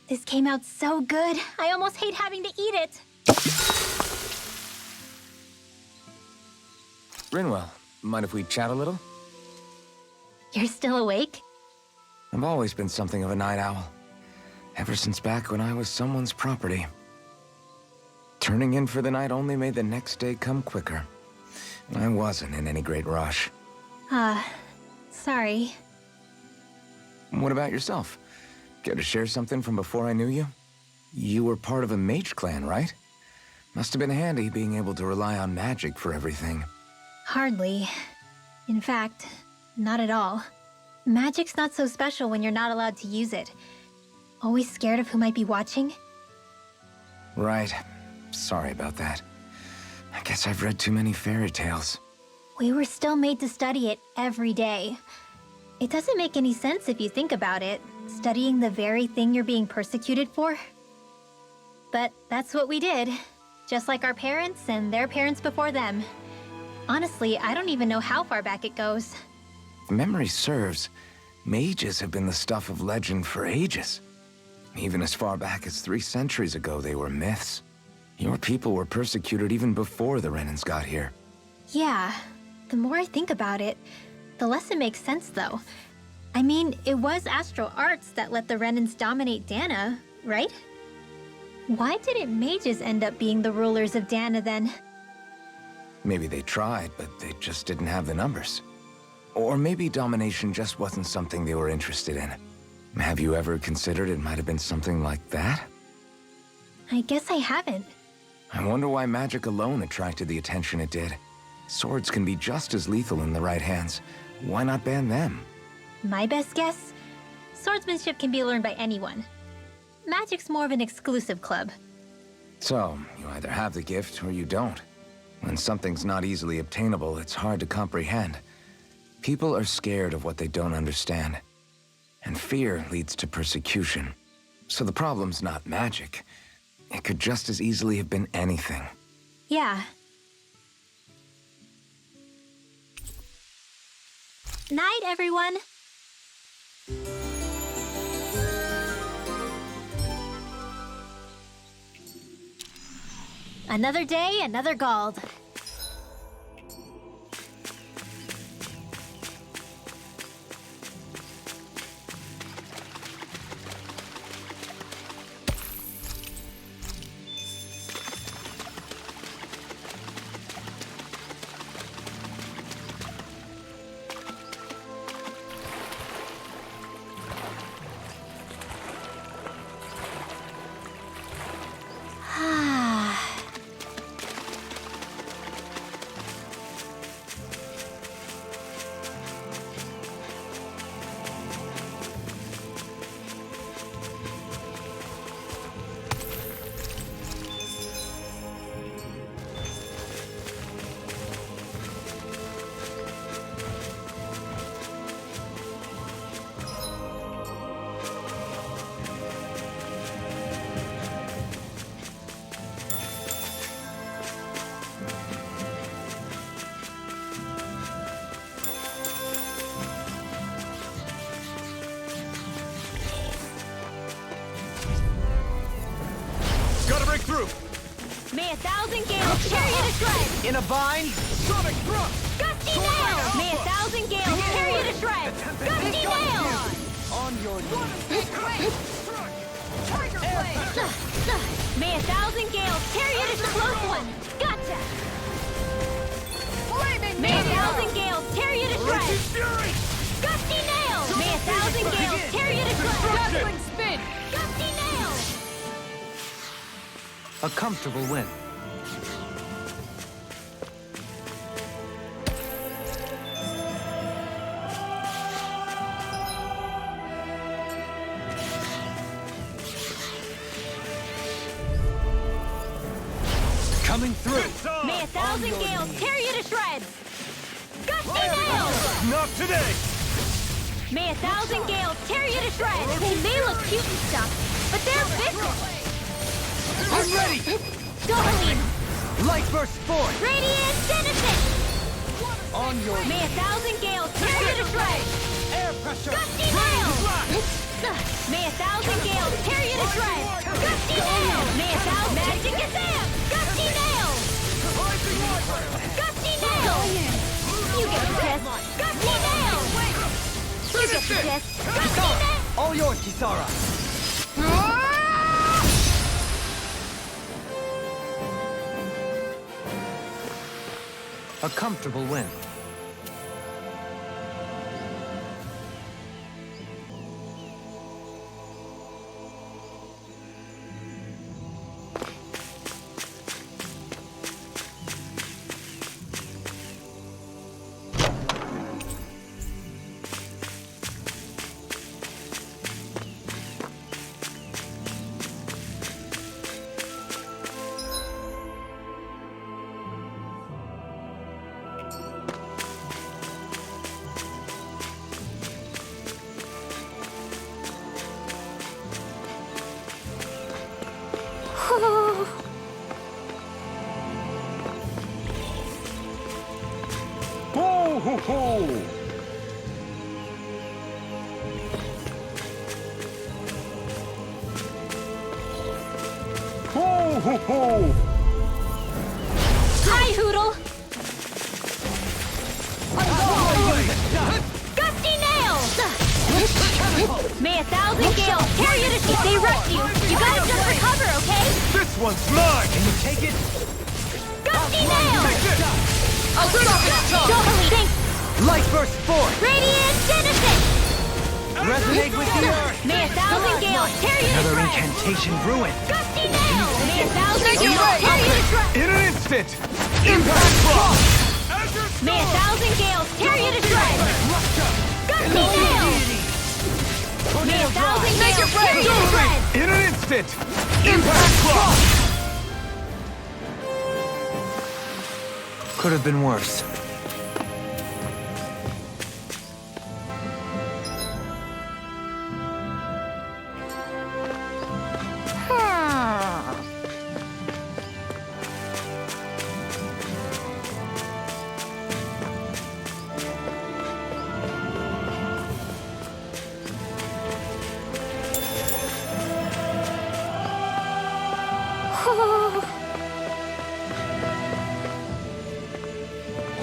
This came out so good. I almost hate having to eat it. Rinwell, mind if we chat a little? You're still awake? I've always been something of a night owl. Ever since back when I was someone's property. Turning in for the night only made the next day come quicker. I wasn't in any great rush. Sorry. What about yourself? Care to share something from before I knew you? You were part of a mage clan, right? Must have been handy being able to rely on magic for everything. Hardly. In fact, not at all. Magic's not so special when you're not allowed to use it. Always scared of who might be watching? Right. Sorry about that. I guess I've read too many fairy tales. We were still made to study it every day. It doesn't make any sense if you think about it, studying the very thing you're being persecuted for. But that's what we did, just like our parents and their parents before them. Honestly, I don't even know how far back it goes. If memory serves, mages have been the stuff of legend for ages. Even as far back as 3 centuries ago, they were myths. Your people were persecuted even before the Renans got here. Yeah, the more I think about it, the less it makes sense though. I mean, it was astral arts that let the Renans dominate DAHNA, right? Why didn't mages end up being the rulers of DAHNA then? Maybe they tried, but they just didn't have the numbers. Or maybe domination just wasn't something they were interested in. Have you ever considered it might have been something like that? I guess I haven't. I wonder why magic alone attracted the attention it did. Swords can be just as lethal in the right hands. Why not ban them? My best guess? Swordsmanship can be learned by anyone. Magic's more of an exclusive club. So, you either have the gift or you don't. When something's not easily obtainable, it's hard to comprehend. People are scared of what they don't understand. And fear leads to persecution. So the problem's not magic. It could just as easily have been anything. Yeah. Night, everyone. Another day, another Gald. Gotta break through! May 1,000 gales carry you to shreds! In a bind? Sonic thrust! Gusty nail! May 1,000 gales carry you to shreds! Gusty nail! On your knees. Tiger blade! May 1,000 gales carry you to the close one! Gotcha! May 1,000 gales carry you to shreds! Fury! Gusty nail! May 1,000 gales carry you to shreds! Destruction! Spin! Gusty nail! A comfortable win. Coming through. May 1,000 gales carry you to shreds! Gusty nail! Not today! May 1,000 gales tear you to shreds! They may look cute and stuff, but they're vicious! I'm ready! DOHALIM! Light burst forth. Radiant Denison! On your May 1,000 gales tear you to shreds! air pressure! Gusty nail! May 1,000 gales tear you to shreds! Gusty nail! May 1,000 magic Gazam! Gusty nail! Gusty nail! You get the gist! Gusty nail! You get the gist! Gusty nail! All yours, Kisara. A comfortable win. Ho ho ho! Ho ho ho! Hi, Hoodle! Gusty nail! May 1,000 gales tear you to if they rush you, you gotta just recover, okay? This one's mine! Can you take it? Gusty nail! Take this! I'll stop it! DOHALIM! Light burst forth. Radiant Denison! Resonate with the earth. May 1,000 gales tear you to Another shreds! incantation ruin. Gusty nail! May 1,000 gales tear you to shreds! In an instant! Impact block! May 1,000 gales tear you to shreds! Gusty nail! May 1,000 gales tear you to shreds! In an instant! Impact Cross! Could have been worse.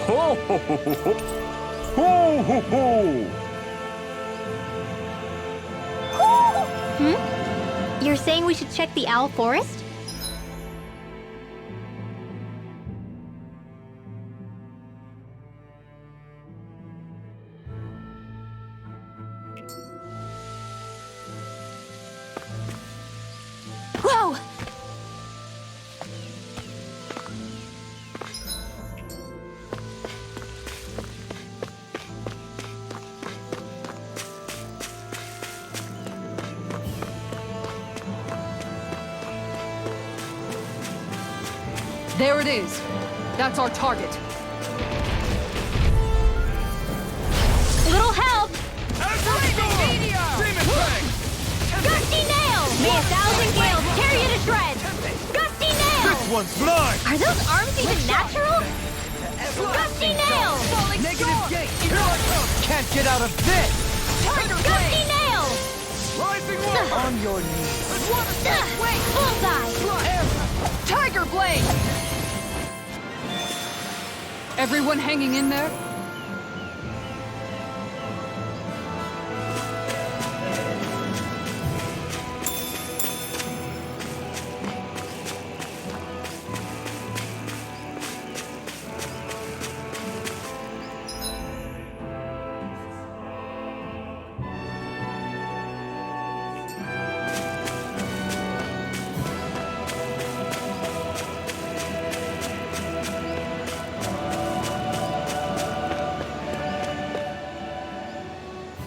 Ho ho ho ho ho! Ho ho ho! You're saying we should check the owl forest? Whoa! There it is. That's our target. Little help! Demon Fang! Gusty nail! May 1,000 gales tear you to shreds! Gusty nail! This one's mine! Are those arms even natural? Gusty nail! Negative gate! Can't get out of this! Gusty nail! Rising Water! On your knees. Bullseye! Tiger blade! Everyone hanging in there?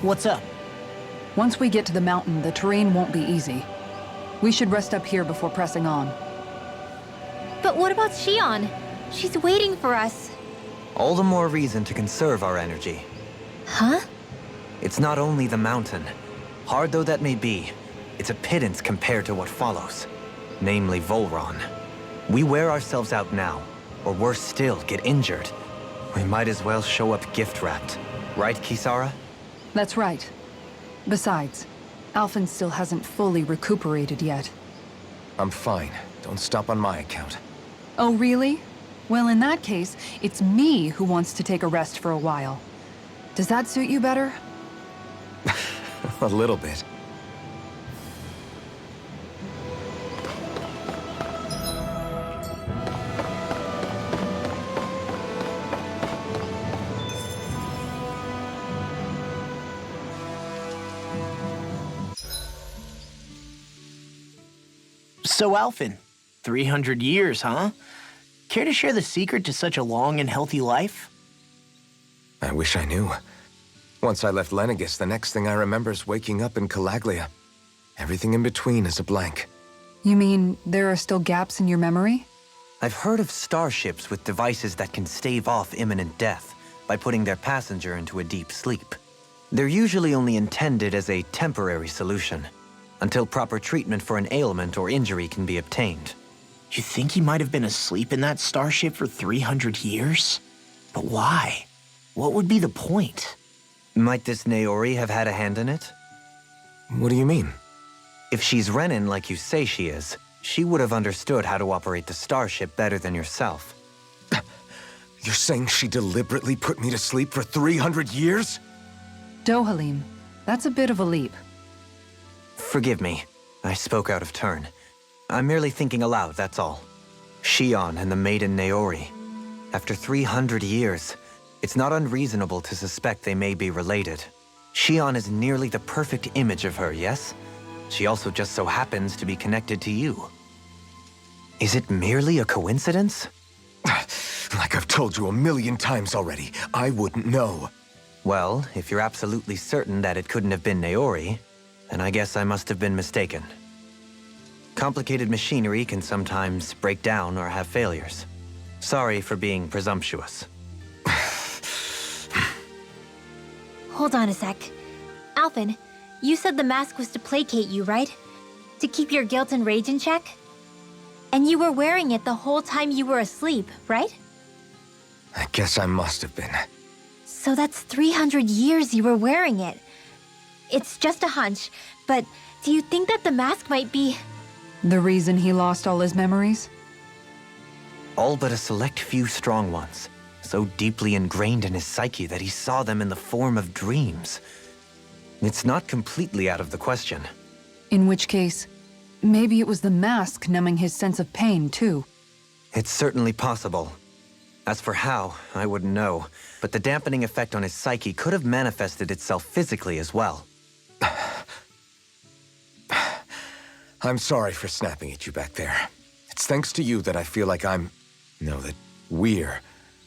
What's up? Once we get to the mountain, the terrain won't be easy. We should rest up here before pressing on. But what about Shion? She's waiting for us. All the more reason to conserve our energy. Huh? It's not only the mountain. Hard though that may be, it's a pittance compared to what follows. Namely VHOLRAN. We wear ourselves out now, or worse still, get injured. We might as well show up gift-wrapped. Right, Kisara? That's right. Besides, Alphen still hasn't fully recuperated yet. I'm fine. Don't stop on my account. Oh, really? Well, in that case, it's me who wants to take a rest for a while. Does that suit you better? A little bit. So, Alphen, 300 years, huh? Care to share the secret to such a long and healthy life? I wish I knew. Once I left Lenegis, the next thing I remember is waking up in Calaglia. Everything in between is a blank. You mean there are still gaps in your memory? I've heard of starships with devices that can stave off imminent death by putting their passenger into a deep sleep. They're usually only intended as a temporary solution, until proper treatment for an ailment or injury can be obtained. You think he might have been asleep in that starship for 300 years? But why? What would be the point? Might this Naori have had a hand in it? What do you mean? If she's Renin like you say she is, she would have understood how to operate the starship better than yourself. You're saying she deliberately put me to sleep for 300 years? DOHALIM, that's a bit of a leap. Forgive me, I spoke out of turn. I'm merely thinking aloud, that's all. Shion and the maiden Naori. After 300 years, it's not unreasonable to suspect they may be related. Shion is nearly the perfect image of her, yes? She also just so happens to be connected to you. Is it merely a coincidence? Like I've told you a million times already, I wouldn't know. Well, if you're absolutely certain that it couldn't have been Naori, then I guess I must have been mistaken. Complicated machinery can sometimes break down or have failures. Sorry for being presumptuous. Hold on a sec. Alphen, you said the mask was to placate you, right? To keep your guilt and rage in check? And you were wearing it the whole time you were asleep, right? I guess I must have been. So that's 300 years you were wearing it. It's just a hunch, but do you think that the mask might be... The reason he lost all his memories? All but a select few strong ones, so deeply ingrained in his psyche that he saw them in the form of dreams. It's not completely out of the question. In which case, maybe it was the mask numbing his sense of pain, too. It's certainly possible. As for how, I wouldn't know, but the dampening effect on his psyche could have manifested itself physically as well. I'm sorry for snapping at you back there. It's thanks to you that I feel like that we're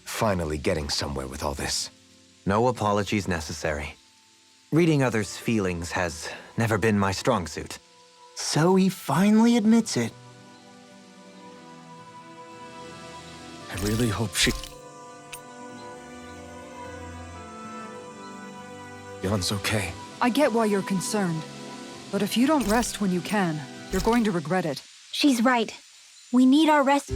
finally getting somewhere with all this. No apologies necessary. Reading others' feelings has never been my strong suit. So he finally admits it. I really hope Yon's okay. I get why you're concerned. But if you don't rest when you can, you're going to regret it. She's right. We need our rest...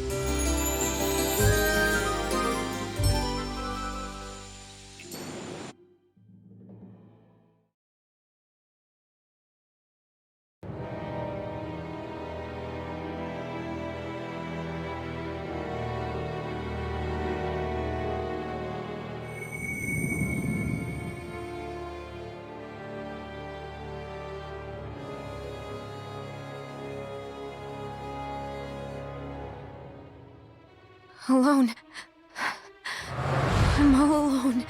Alone. I'm all alone.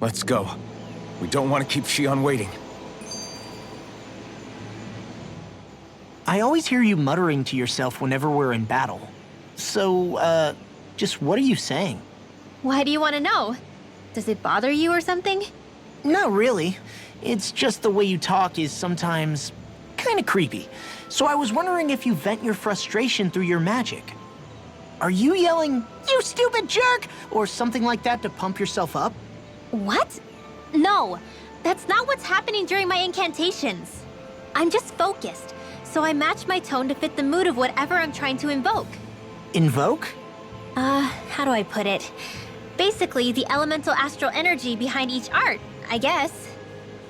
Let's go. We don't want to keep Shion waiting. I always hear you muttering to yourself whenever we're in battle. So, just what are you saying? Why do you want to know? Does it bother you or something? Not really. It's just the way you talk is sometimes kind of creepy. So I was wondering if you vent your frustration through your magic. Are you yelling, "You stupid jerk," or something like that to pump yourself up? What? No, that's not what's happening during my incantations. I'm just focused, so I match my tone to fit the mood of whatever I'm trying to invoke. Invoke? How do I put it? Basically, the elemental astral energy behind each art, I guess.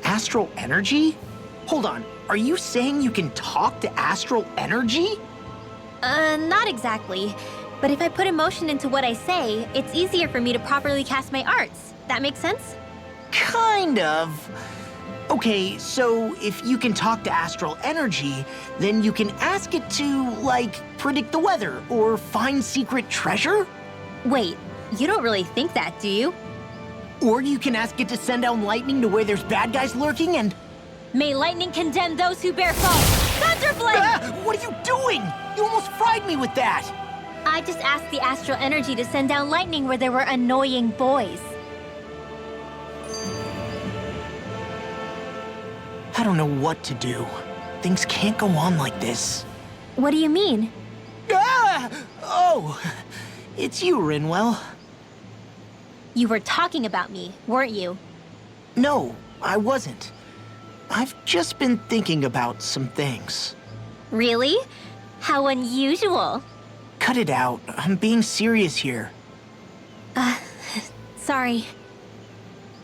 Astral energy? Hold on, are you saying you can talk to astral energy? Not exactly. But if I put emotion into what I say, it's easier for me to properly cast my arts. That makes sense? Kind of. Okay, so if you can talk to astral energy, then you can ask it to, like, predict the weather or find secret treasure? Wait, you don't really think that, do you? Or you can ask it to send down lightning to where there's bad guys lurking and... May lightning condemn those who bear false! Thunderflame! Ah, what are you doing? You almost fried me with that! I just asked the astral energy to send down lightning where there were annoying boys. I don't know what to do. Things can't go on like this. What do you mean? Ah! Oh, it's you, Rinwell. You were talking about me, weren't you? No, I wasn't. I've just been thinking about some things. Really? How unusual. Cut it out. I'm being serious here. Sorry.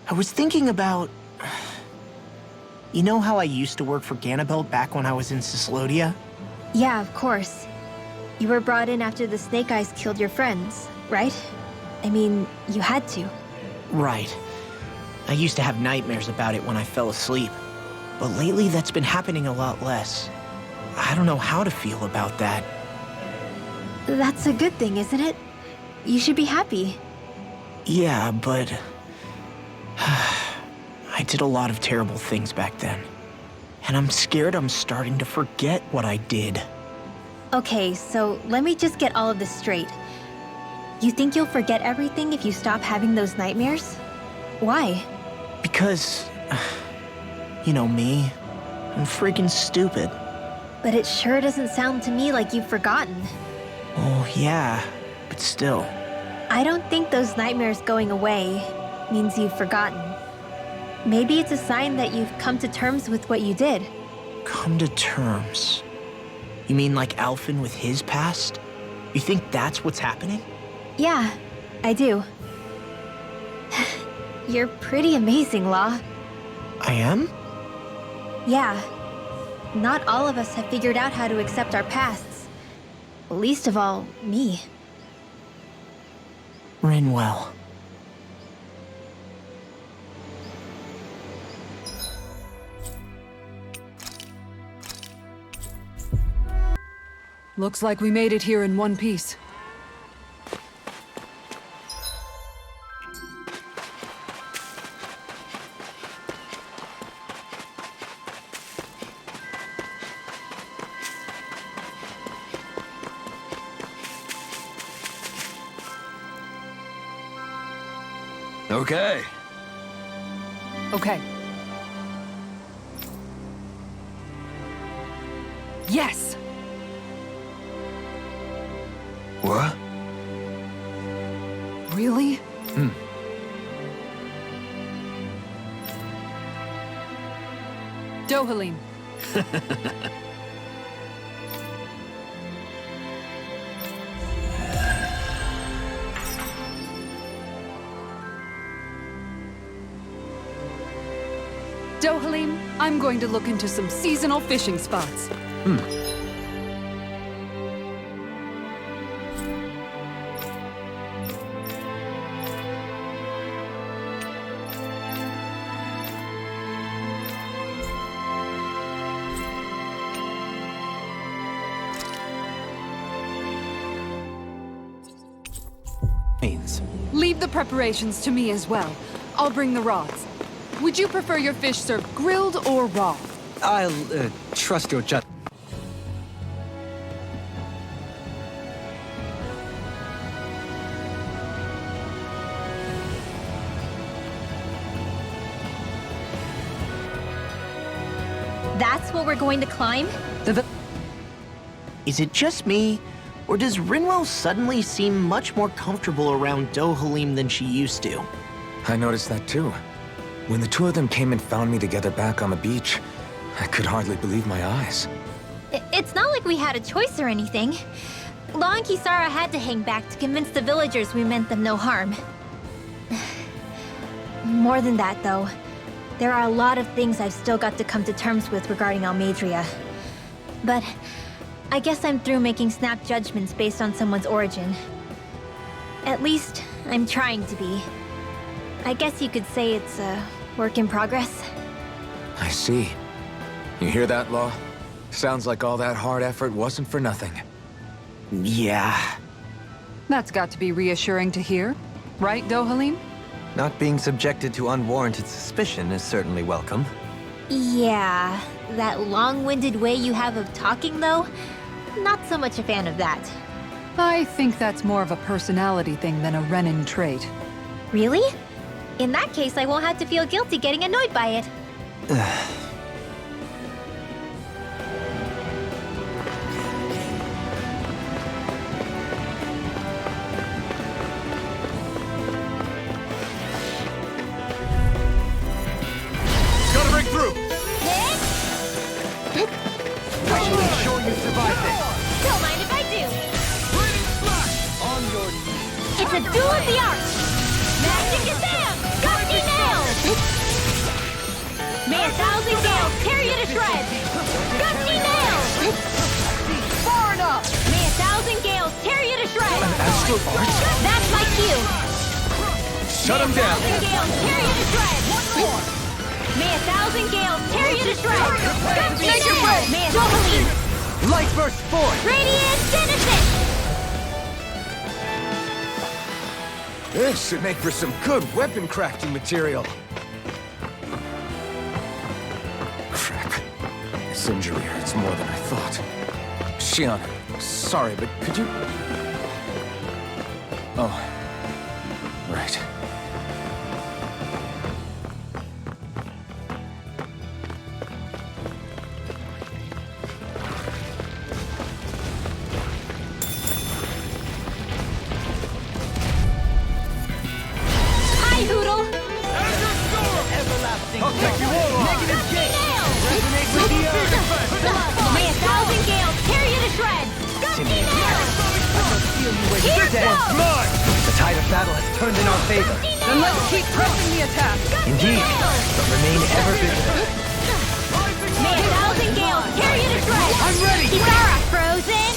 I was thinking about... You know how I used to work for Ganabelt back when I was in Cyslodia? Yeah, of course. You were brought in after the Snake Eyes killed your friends, right? I mean, you had to. Right. I used to have nightmares about it when I fell asleep. But lately, that's been happening a lot less. I don't know how to feel about that. That's a good thing, isn't it? You should be happy. Yeah, but... I did a lot of terrible things back then. And I'm scared I'm starting to forget what I did. Okay, so let me just get all of this straight. You think you'll forget everything if you stop having those nightmares? Why? Because, you know me, I'm freaking stupid. But it sure doesn't sound to me like you've forgotten. Oh, yeah, but still. I don't think those nightmares going away means you've forgotten. Maybe it's a sign that you've come to terms with what you did. Come to terms? You mean like Alphen with his past? You think that's what's happening? Yeah, I do. You're pretty amazing, Law. I am? Yeah. Not all of us have figured out how to accept our pasts. Least of all, me. RINWELL. Looks like we made it here in one piece. Okay. Okay. Yes! What? Really? DOHALIM. DOHALIM, I'm going to look into some seasonal fishing spots. Leave the preparations to me as well. I'll bring the rods. Would you prefer your fish served grilled or raw? I'll trust your judgment. That's what we're going to climb? Is it just me, or does RINWELL suddenly seem much more comfortable around DOHALIM than she used to? I noticed that too. When the two of them came and found me together back on the beach, I could hardly believe my eyes. It's not like we had a choice or anything. Law and Kisara had to hang back to convince the villagers we meant them no harm. More than that, though. There are a lot of things I've still got to come to terms with regarding Almadria. But I guess I'm through making snap judgments based on someone's origin. At least, I'm trying to be. I guess you could say it's a work in progress. I see. You hear that, Law? Sounds like all that hard effort wasn't for nothing. Yeah. That's got to be reassuring to hear. Right, DOHALIM? Not being subjected to unwarranted suspicion is certainly welcome. Yeah, that long-winded way you have of talking, though, not so much a fan of that. I think that's more of a personality thing than a Renin trait. Really? In that case, I won't have to feel guilty getting annoyed by it. Gotta break through! Sure you survived it. Don't mind if I do. On your knees. It's a duel of the arts. Magic is Sam! Gusty nails! May 1,000 gales tear you to shreds! Gusty nails! Far enough! May 1,000 gales tear you to shreds! Astral Arch? That's my cue! Shut him down! 1,000 gales tear you to shreds! May 1,000 gales tear you to shreds! Gusty nails! May 1,000... Light burst forth! Radiant Genesis! This should make for some good weapon crafting material. This injury hurts more than I thought. Shion, sorry, but could you... Oh, right. Hi, Hoodle! I'll take you all on. Negative J! Nail! Resonate with the May 1,000 gales tear you to shreds! Gusty nail! Here goes! Mine! The tide of battle has turned in our favor. Then let's keep pressing the attack. Indeed, but remain ever vigilant. May 1,000 gales tear you to shreds! I'm ready. Kisara, frozen!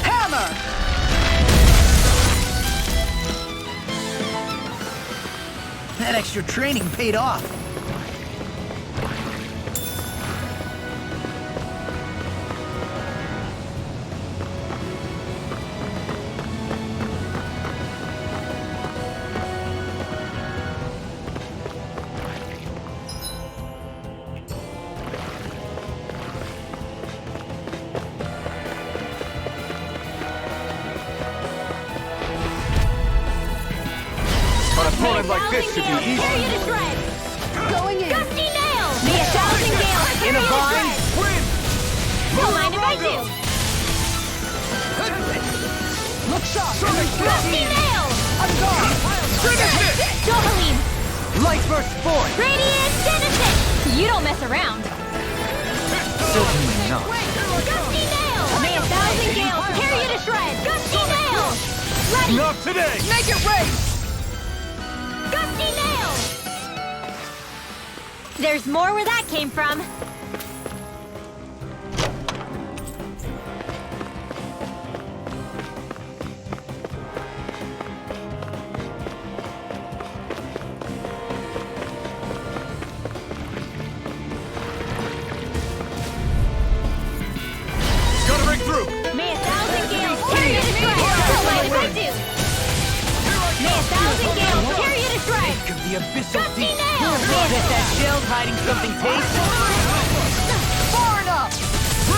Hammer! That extra training paid off. An opponent like this should be easy. Tear you to shreds! Going in. Gusty nail! May 1,000 gales tear you to shreds! Win! Don't mind if I do! Look sharp. Gusty nail! I'm gone. DOHALIM! Light burst forth! Radiant Genesis! You don't mess around! Certainly not. Gusty nail! May 1,000 gales tear you to shreds! Gusty nail! Ready! Not today! Make it race. Gusty nail! There's more where that came from. Gotta break through! May 1,000 gales tear you to shreds! Don't mind if I do! May 1,000 gales tear you to shreds! Think of the abyssal Gusty deep. nail! Bet that shell's hiding something tasty. Far enough.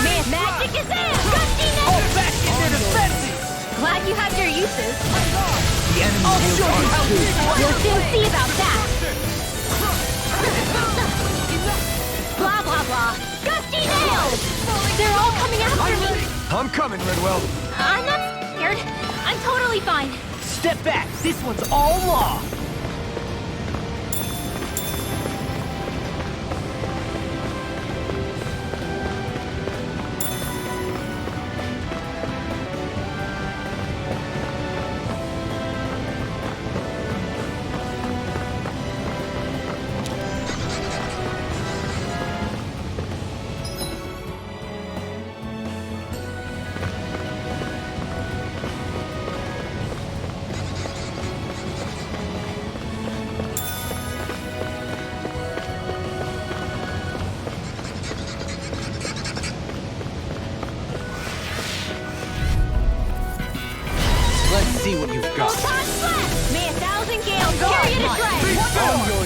May magic is in! Gusty nail! All back in their defenses! Glad you have your uses. The enemy is ours too. You'll soon see about that. Blah, blah, blah. Gusty nail! They're all coming after me. I'm coming, Rinwell. I'm not scared. I'm totally fine. Step back. This one's all law. Let's see what you've got. Photon blast! May 1,000 gales tear you to shreds!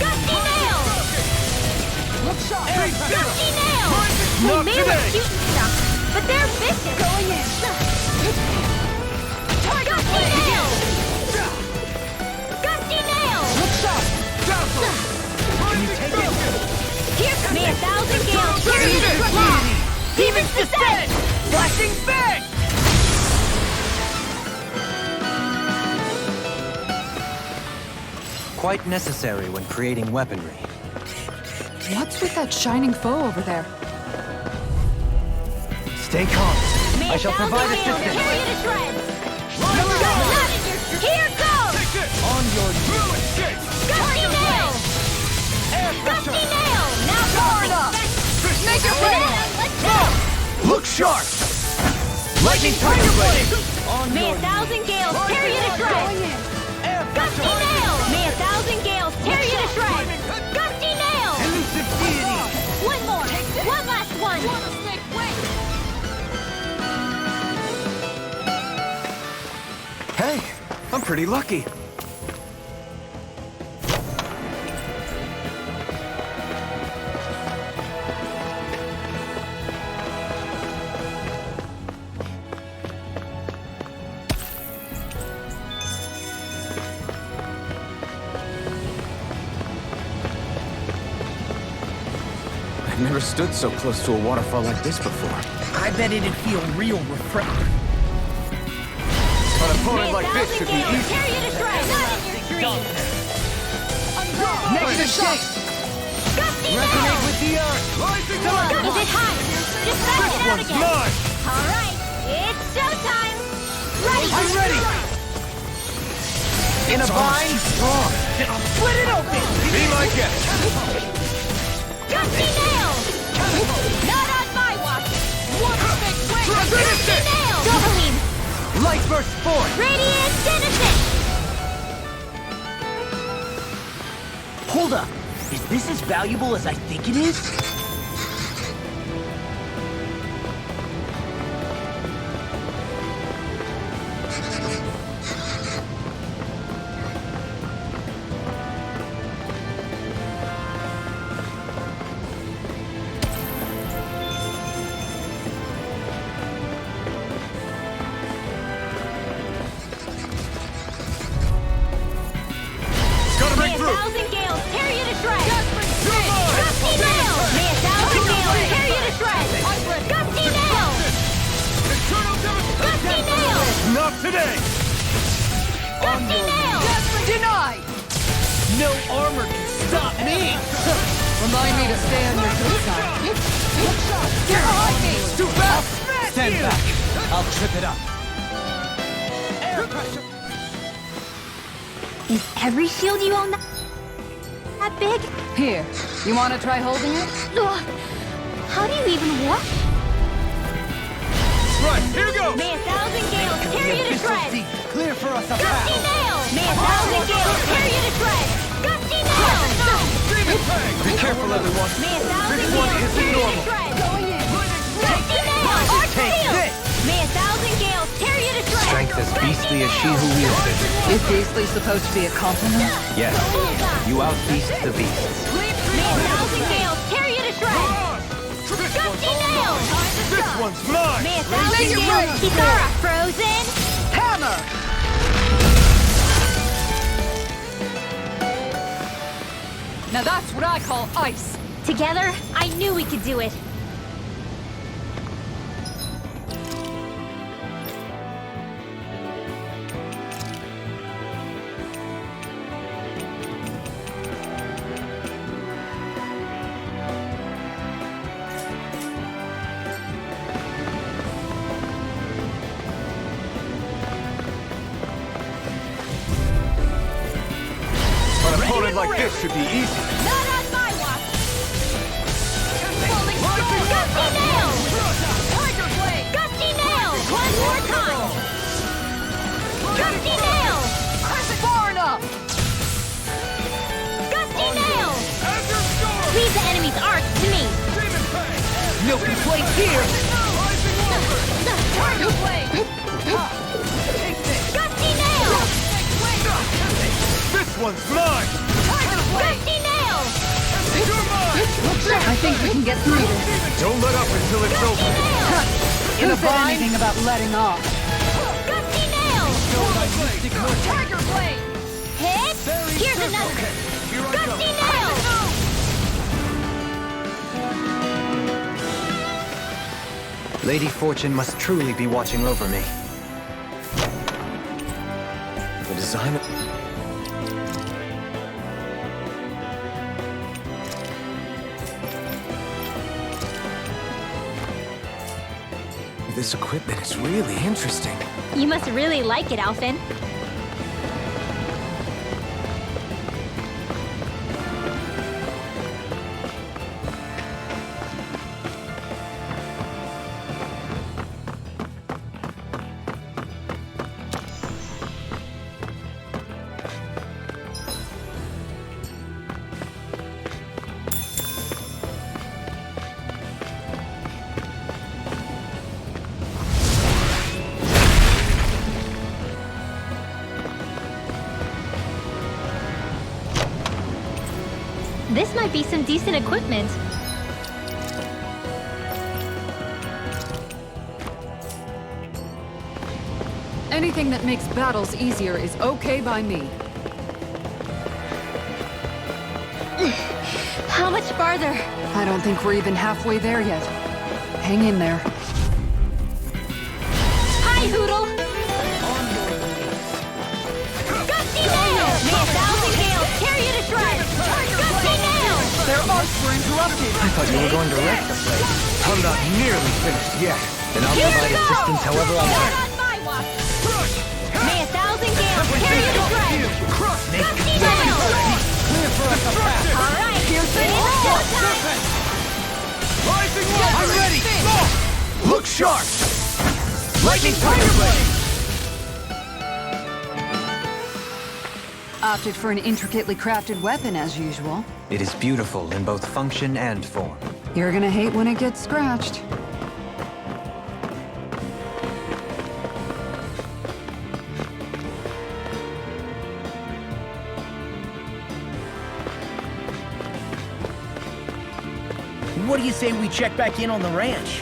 Gusty nail! Look sharp. Gusty nail! Not We may look today. cute and stuff, but they're vicious! Going in. Gusty nail! Gusty nail! Look sharp. Here comes May 1,000 gales tear you to shreds! Demon's descent! Flashing bang! Quite necessary when creating weaponry. What's with that shining foe over there? Stay calm. May I shall 1,000 provide gales assistance. tear you to shreds! Here goes! On your Blue escape! Gusty nail! Gusty nail! Now far enough! Make it rain. Let's go! Look sharp! lightning tiger blade. May 1,000 gales tear you to shreds! Gusty nail! May 1,000 gales tear you to shreds! Gusty nail! Elusive deity! One more! One last one! Hey, I'm pretty lucky. I've never stood so close to a waterfall like this before. I bet it'd feel real refreshing. An opponent like this should be easy. Tear you to shreds! Not in your dreams! Negative shot! Gusty Resonate nail! with the earth! Rising Come on, is it hot? Just back it out again! Mine! Alright, it's showtime! Ready! I'm ready! In a bind? Strong. Split it open! Be my guest. Gusty nail! Not on my watch! One big swing! Gusty nail! DOHALIM! Light burst forth! Radiant Genesis! Hold up! Is this as valuable as I think it is? Gotta May break a through. thousand gales tear you to shreds! Gusty nail! May a thousand gales tear you to shreds! Gusty nail! Gusty nail! Not today. Gusty nail! Denied! No armor can stop me! Remind me to stay on your good side. Get behind me! Too fast! Stand back! I'll trip it up. Air pressure! Is every shield you own that big? Here, you want to try holding it? Ugh. How do you even walk? Right, here goes. May a thousand gales tear you to shreds! Clear for us a Gusty path! nail! May a thousand gales tear you to shreds! Gusty nail! Be careful, everyone. May a thousand This one gales isn't tear you to normal. shreds! Gusty nail! Arch Take shield! this! May a thousand gales tear you to shreds! Strength as beastly as she who wields it. Is beastly supposed to be a compliment? Yes, Bullseye! you outbeast the beasts. May a thousand gales tear you to shreds! Gusty nail! This one's mine. May a thousand your gales right. Kisara frozen! Hammer! Now that's what I call ice. Together, I knew we could do it. An opponent like this should be easy. Not on my watch! Falling storm! Gusty nail! Tiger blade! Gusty nail! One more time! Gusty nail! Far enough! Gusty nail! Leave the enemy's arch to me! No complaints here! Tiger blade! Gusty nail! This one's mine. Gusty nail! I think we can get through this. Don't let up until it's over. Who said anything about letting off? Gusty nail! Tiger blade! Hit! Here's another! Gusty nail! Lady Fortune must truly be watching over me. The design of... This equipment is really interesting. You must really like it, Alphen. This might be some decent equipment. Anything that makes battles easier is okay by me. How much farther? I don't think we're even halfway there yet. Hang in there. Hi, Hoodle! Gusty nail! May 1,000 gales tear you to shreds! Gusty nail! Their arcs were interrupted. I thought you were going to wreck the place. I'm not nearly finished yet. Then I'll provide assistance however I can. On my watch! May 1,000 gales tear you to shreds! Gusty nail! Alright, it's showtime! I'm ready! Look sharp! Lightning Tiger Blade! Opted for an intricately crafted weapon as usual. It is beautiful in both function and form. You're gonna hate when it gets scratched. What do you say we check back in on the ranch?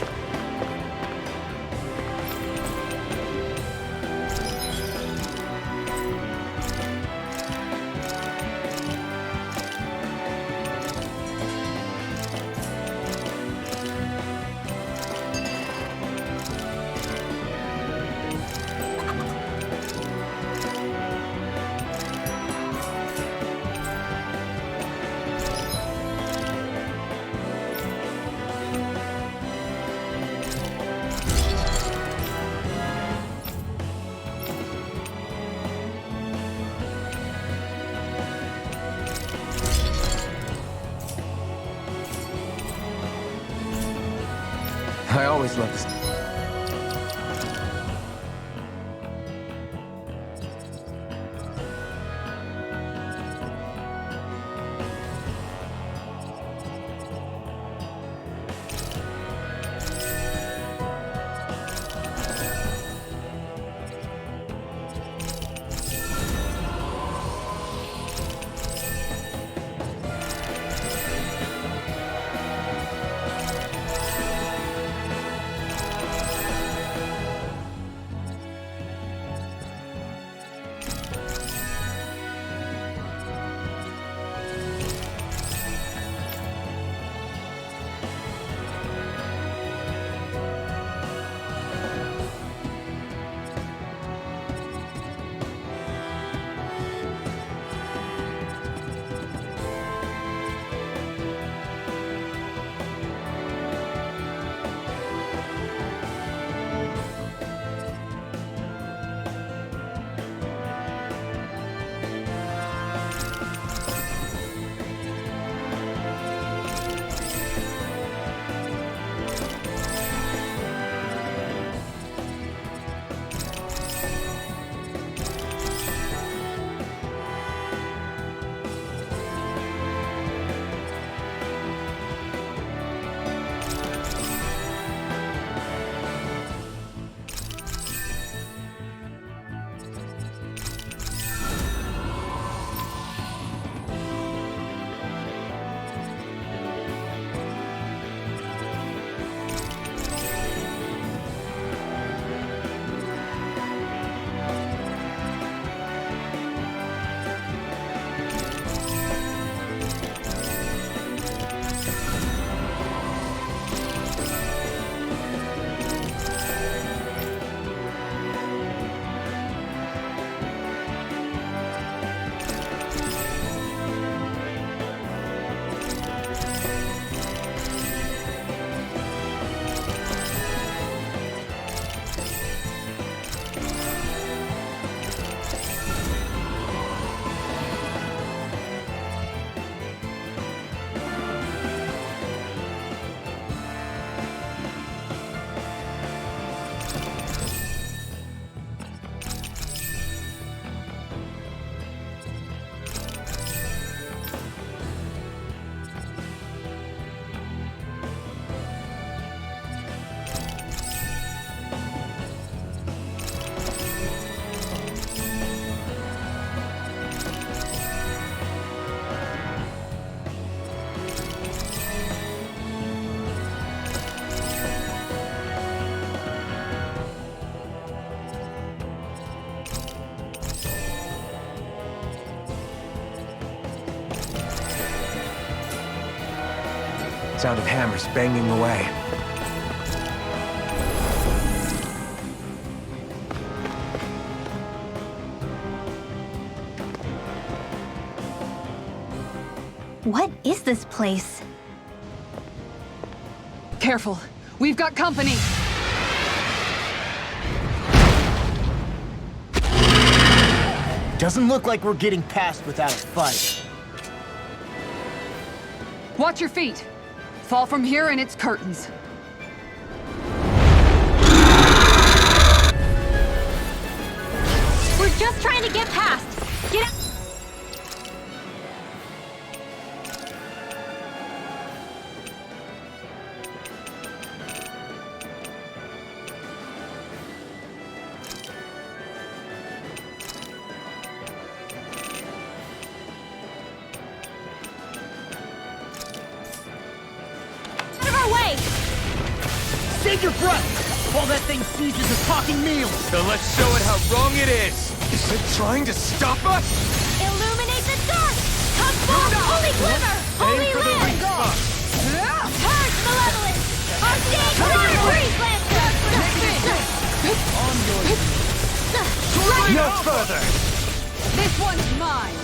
I always love this. Sound of hammers banging away. What is this place? Careful. We've got company. Doesn't look like we're getting past without a fight. Watch your feet. Fall from here and it's curtains. We're just trying to get past. Get out. Out of our way! Save your breath while that thing seizes a talking meal. So let's show it how wrong it is! Is it trying to stop us? Illuminate the dark! Come forth, holy glimmer! Holy land! Purge malevolence! Archaic fire! Freeze lancer! No further! This one's mine.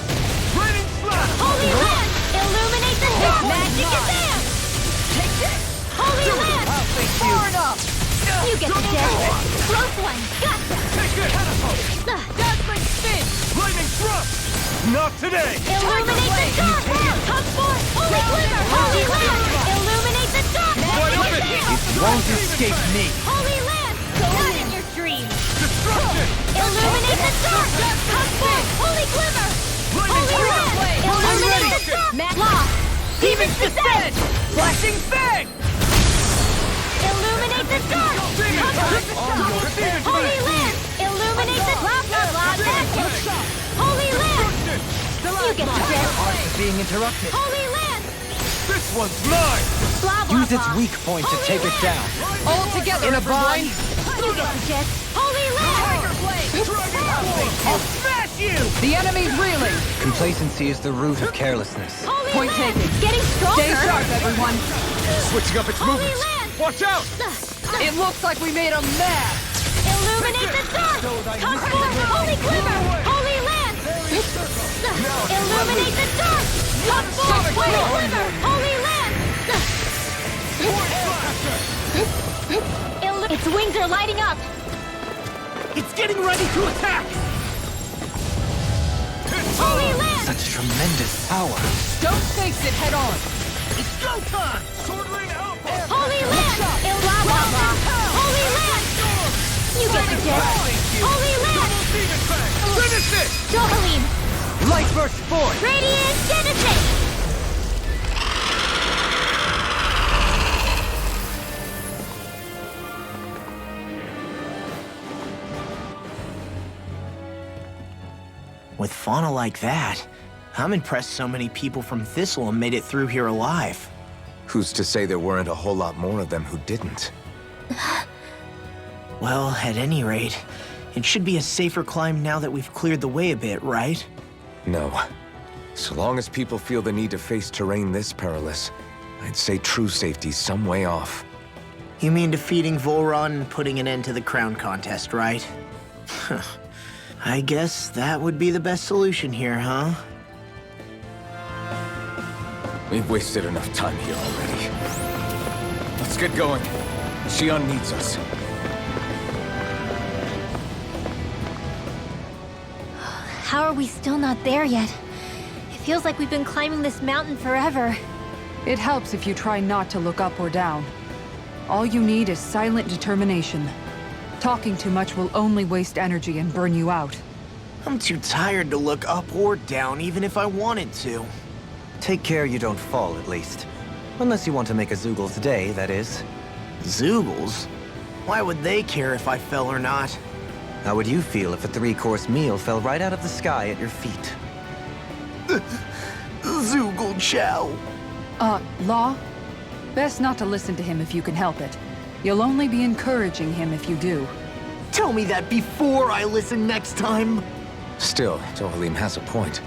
Raining slash! Holy land! Illuminate the dark! Magic Kazam! Take this! Holy land! Far enough. You get the gist. Close one! Gotcha! Take it! Dazzling spin! Lightning thrust! Not today! Illuminate the dark! Come forth! Holy glimmer! Holy land! Illuminate the dark! Wide open! It won't escape me. Holy land! Not in your dreams! Destruction! Illuminate the dark! Come forth! Holy glimmer! Holy land! Illuminate the dark! Lost! Demons descend! Flashing fang! Illuminate the dark! Come forth! Holy land! Illuminate the blah blah blah magic! Holy land! You get the gist! Being interrupted. Holy land! This one's mine! Blah blah Use its blah. weak point to take it down. All together, In a everyone. bind. You get the gist! Holy land! I'll smash you! The enemy's reeling. Complacency is the root of carelessness. Holy Point land! taken. Getting stronger! Stay sharp, everyone. Switching up its Holy movements! land! Watch out! It looks like we made 'em mad. Illuminate the dark! Come forth! Holy glimmer! Holy land! Illuminate the dark! Come forth! Holy glimmer! Holy land! Its wings are lighting up! It's getting ready to attack! Holy land! Such tremendous power. Don't face it head on. It's go time! Sword Ring Alpha! Holy land! Blah blah blah! Holy land! You get the gist! Holy land! Finish it! DOHALIM! Light burst forth! Radiant Genesis! With fauna like that, I'm impressed so many people from THISLYM made it through here alive. Who's to say there weren't a whole lot more of them who didn't? Well, at any rate, it should be a safer climb now that we've cleared the way a bit, right? No. So long as people feel the need to face terrain this perilous, I'd say true safety's some way off. You mean defeating VHOLRAN and putting an end to the crown contest, right? I guess that would be the best solution here, huh? We've wasted enough time here already. Let's get going. Shion needs us. How are we still not there yet? It feels like we've been climbing this mountain forever. It helps if you try not to look up or down. All you need is silent determination. Talking too much will only waste energy and burn you out. I'm too tired to look up or down, even if I wanted to. Take care you don't fall, at least. Unless you want to make a Zoogle today, that is. Zoogles? Why would they care if I fell or not? How would you feel if a 3-course meal fell right out of the sky at your feet? Zoogle chow. Law? Best not to listen to him if you can help it. You'll only be encouraging him if you do. Tell me that before I listen next time. Still, DOHALIM has a point.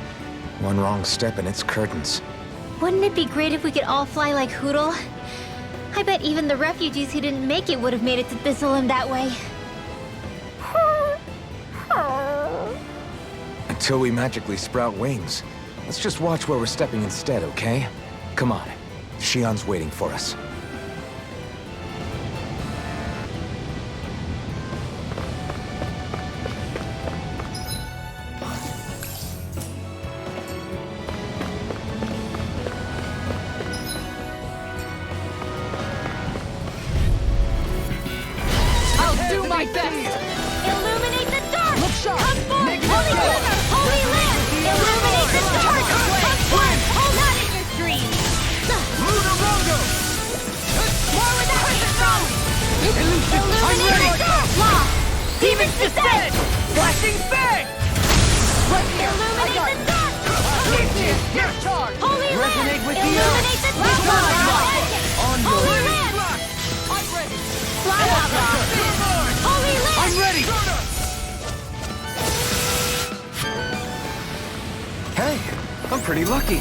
One wrong step and it's curtains. Wouldn't it be great if we could all fly like Hootle? I bet even the refugees who didn't make it would have made it to THISLYM that way. Until we magically sprout wings. Let's just watch where we're stepping instead, okay? Come on. Shionne's waiting for us. I'll do my best! Illuminate the dark! Look sharp! Come forth! Make it Holy go! Glimmer! Holy Land! Illuminate the dark! Come forth! Hold on in your dreams! More where that came from! Illuminate the dark! Law! Demons descend! Flashing bang! Illuminate the dark! Here, charge! Holy Resonate Land! with the Illuminate the dark! On your Holy way. Land! I'm ready! Blah, blah, blah. Holy Land! I'm ready! Hey, I'm pretty lucky.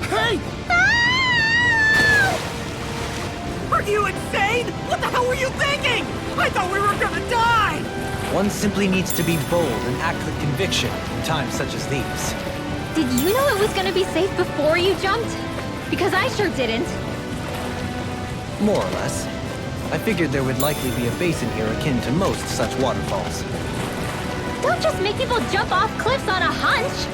Hey! Are you insane? What the hell were you thinking? I thought we were gonna die! One simply needs to be bold and act with conviction in times such as these. Did you know it was gonna be safe before you jumped? Because I sure didn't. More or less. I figured there would likely be a basin here akin to most such waterfalls. Don't just make people jump off cliffs on a hunch!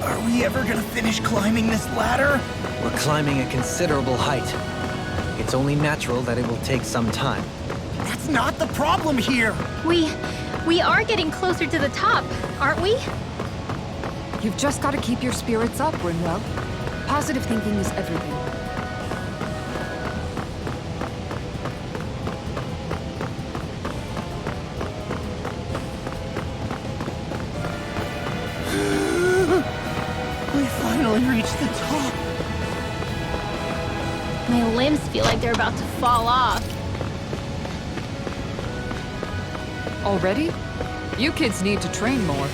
Are we ever gonna finish climbing this ladder? We're climbing a considerable height. It's only natural that it will take some time. That's not the problem here! We are getting closer to the top, aren't we? You've just got to keep your spirits up, RINWELL. Positive thinking is everything. We finally reached the top! My limbs feel like they're about to fall off. Already? You kids need to train more.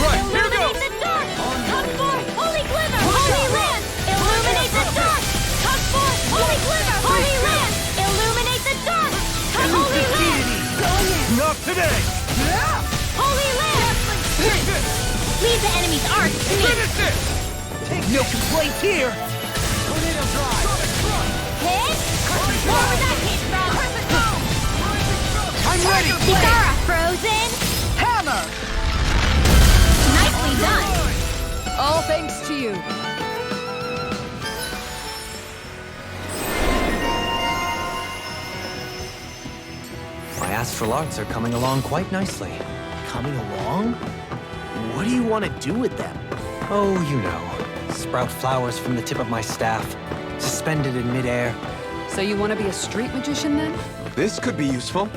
Illuminate the dark! Come forth, holy glimmer, holy land! Illuminate the dark! Come forth, holy glimmer, holy land! Illuminate the dark! Come, holy land! Not today! Holy land! Leave the enemy's arc to me! Finish it! No complaints here! Hit? More where that came from! I'm ready! Kisara, frozen! Hammer! Nicely done! All thanks to you. My astral arts are coming along quite nicely. Coming along? What do you want to do with them? Oh, you know. Sprout flowers from the tip of my staff, suspended in midair. So you want to be a street magician then? This could be useful.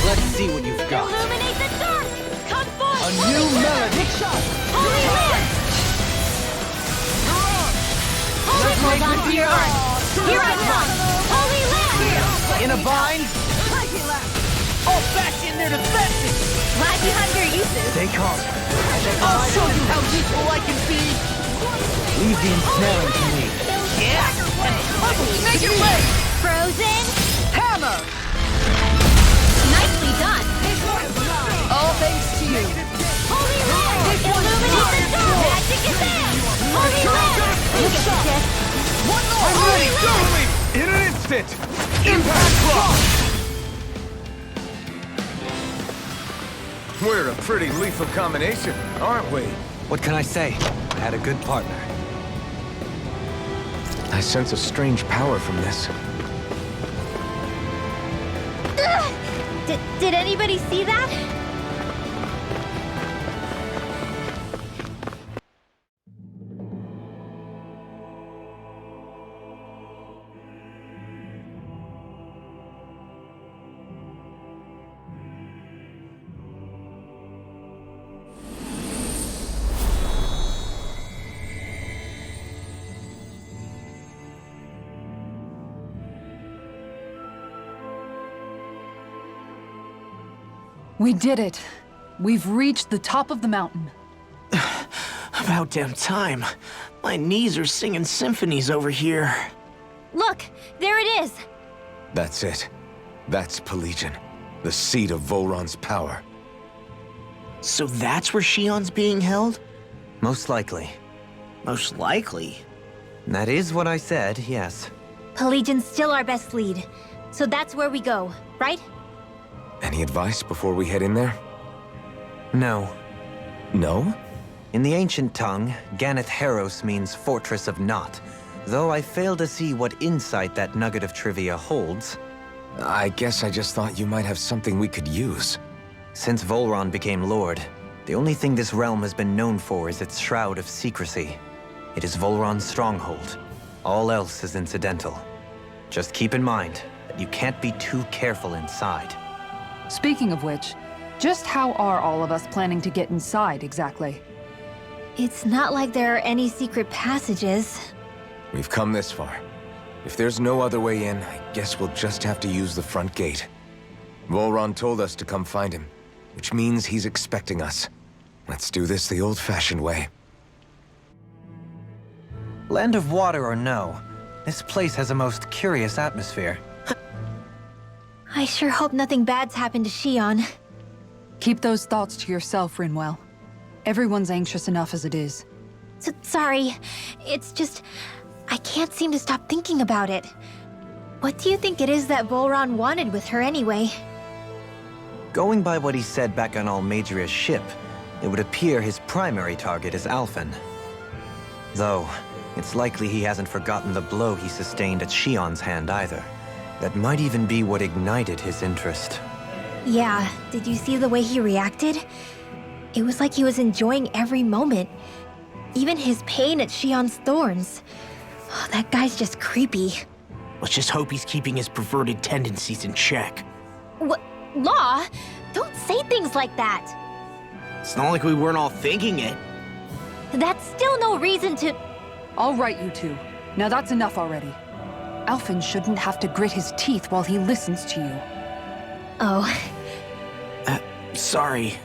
Let's see what you've got. Illuminate the dark! Come forth, A holy new glimmer! melody. Holy land! Hold on to your arc! Here I come! Holy land! In a bind? All back in their defenses! Glad you have your uses. Stay calm. I'll show you how useful I can be! Leave the ensnaring to me. Yeah! And make your way! Frozen! Hammer! Nicely done! I'm ready! Go! In an instant! Impact block! We're a pretty lethal combination, aren't we? What can I say? I had a good partner. I sense a strange power from this. Did anybody see that? We did it. We've reached the top of the mountain. About damn time. My knees are singing symphonies over here. Look, there it is. That's it. That's Pelegion, the seat of VHOLRAN's power. So that's where Shionne's being held? Most likely. Most likely. That is what I said, yes. Pelegion's still our best lead. So that's where we go, right? Any advice before we head in there? No. No? In the ancient tongue, Ganeth means Fortress of Naught, though I fail to see what insight that nugget of trivia holds. I guess I just thought you might have something we could use. Since VHOLRAN became Lord, the only thing this realm has been known for is its shroud of secrecy. It is VHOLRAN's stronghold. All else is incidental. Just keep in mind that you can't be too careful inside. Speaking of which, just how are all of us planning to get inside exactly? It's not like there are any secret passages. We've come this far. If there's no other way in, I guess we'll just have to use the front gate. VHOLRAN told us to come find him, which means he's expecting us. Let's do this the old-fashioned way. Land of water or no, this place has a most curious atmosphere. I sure hope nothing bad's happened to Shionne. Keep those thoughts to yourself, RINWELL. Everyone's anxious enough as it is. Sorry, it's just... I can't seem to stop thinking about it. What do you think it is that VHOLRAN wanted with her anyway? Going by what he said back on Almadria's ship, it would appear his primary target is Alphen. Though, it's likely he hasn't forgotten the blow he sustained at Shionne's hand either. That might even be what ignited his interest. Yeah, did you see the way he reacted? It was like he was enjoying every moment. Even his pain at Shionne's thorns. Oh, that guy's just creepy. Let's just hope he's keeping his perverted tendencies in check. What? Law? Don't say things like that. It's not like we weren't all thinking it. That's still no reason to... All right, you two. Now that's enough already. Alphen shouldn't have to grit his teeth while he listens to you. Oh. Sorry.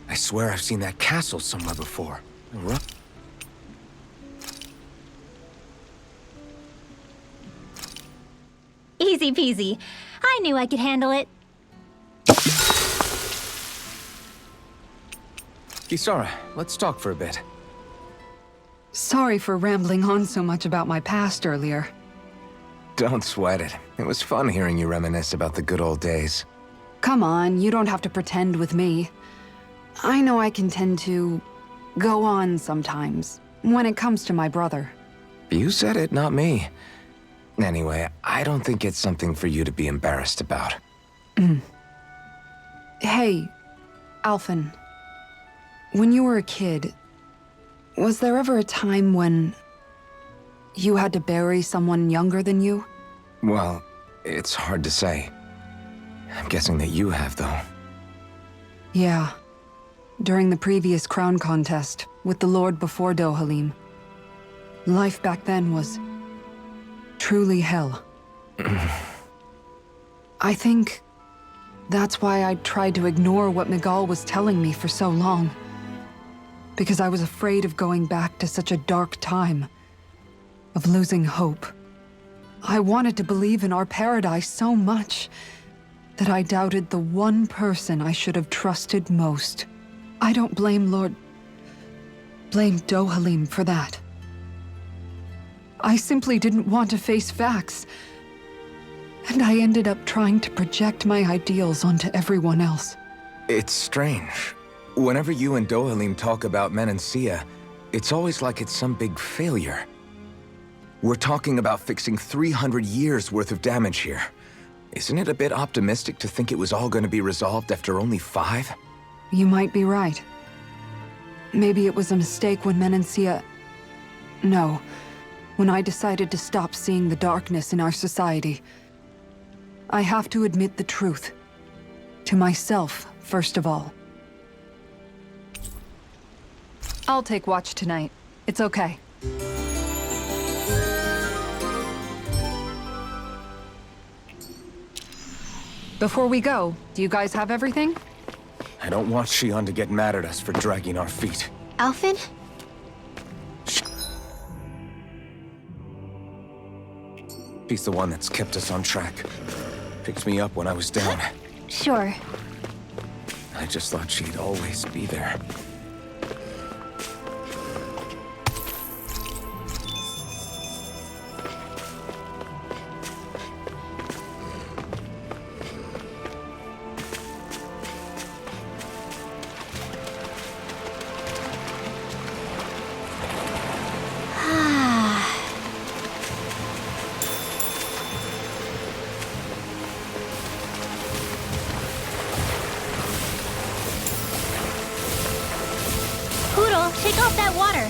I swear I've seen that castle somewhere before. Easy peasy. I knew I could handle it. Kisara, let's talk for a bit. Sorry for rambling on so much about my past earlier. Don't sweat it. It was fun hearing you reminisce about the good old days. Come on, you don't have to pretend with me. I know I can tend to go on sometimes, when it comes to my brother. You said it, not me. Anyway, I don't think it's something for you to be embarrassed about. Hey, Alphen. When you were a kid, was there ever a time when you had to bury someone younger than you? Well, it's hard to say. I'm guessing that you have, though. Yeah. During the previous crown contest, with the Lord before DOHALIM. Life back then was truly hell. I think that's why I tried to ignore what Miguel was telling me for so long. because I was afraid of going back to such a dark time, of losing hope. I wanted to believe in our paradise so much that I doubted the one person I should have trusted most. I don't blame blame DOHALIM for that. I simply didn't want to face facts, and I ended up trying to project my ideals onto everyone else. It's strange. Whenever you and DOHALIM talk about Menancia, it's always like it's some big failure. We're talking about fixing 300 years worth of damage here. Isn't it a bit optimistic to think it was all going to be resolved after only 5? You might be right. Maybe it was a mistake when Menancia... No, when I decided to stop seeing the darkness in our society. I have to admit the truth. To myself, first of all. I'll take watch tonight. It's okay. Before we go, do you guys have everything? I don't want Shion to get mad at us for dragging our feet. Alphen? She's the one that's kept us on track. Picked me up when I was down. Sure. I just thought she'd always be there. Shake off that water!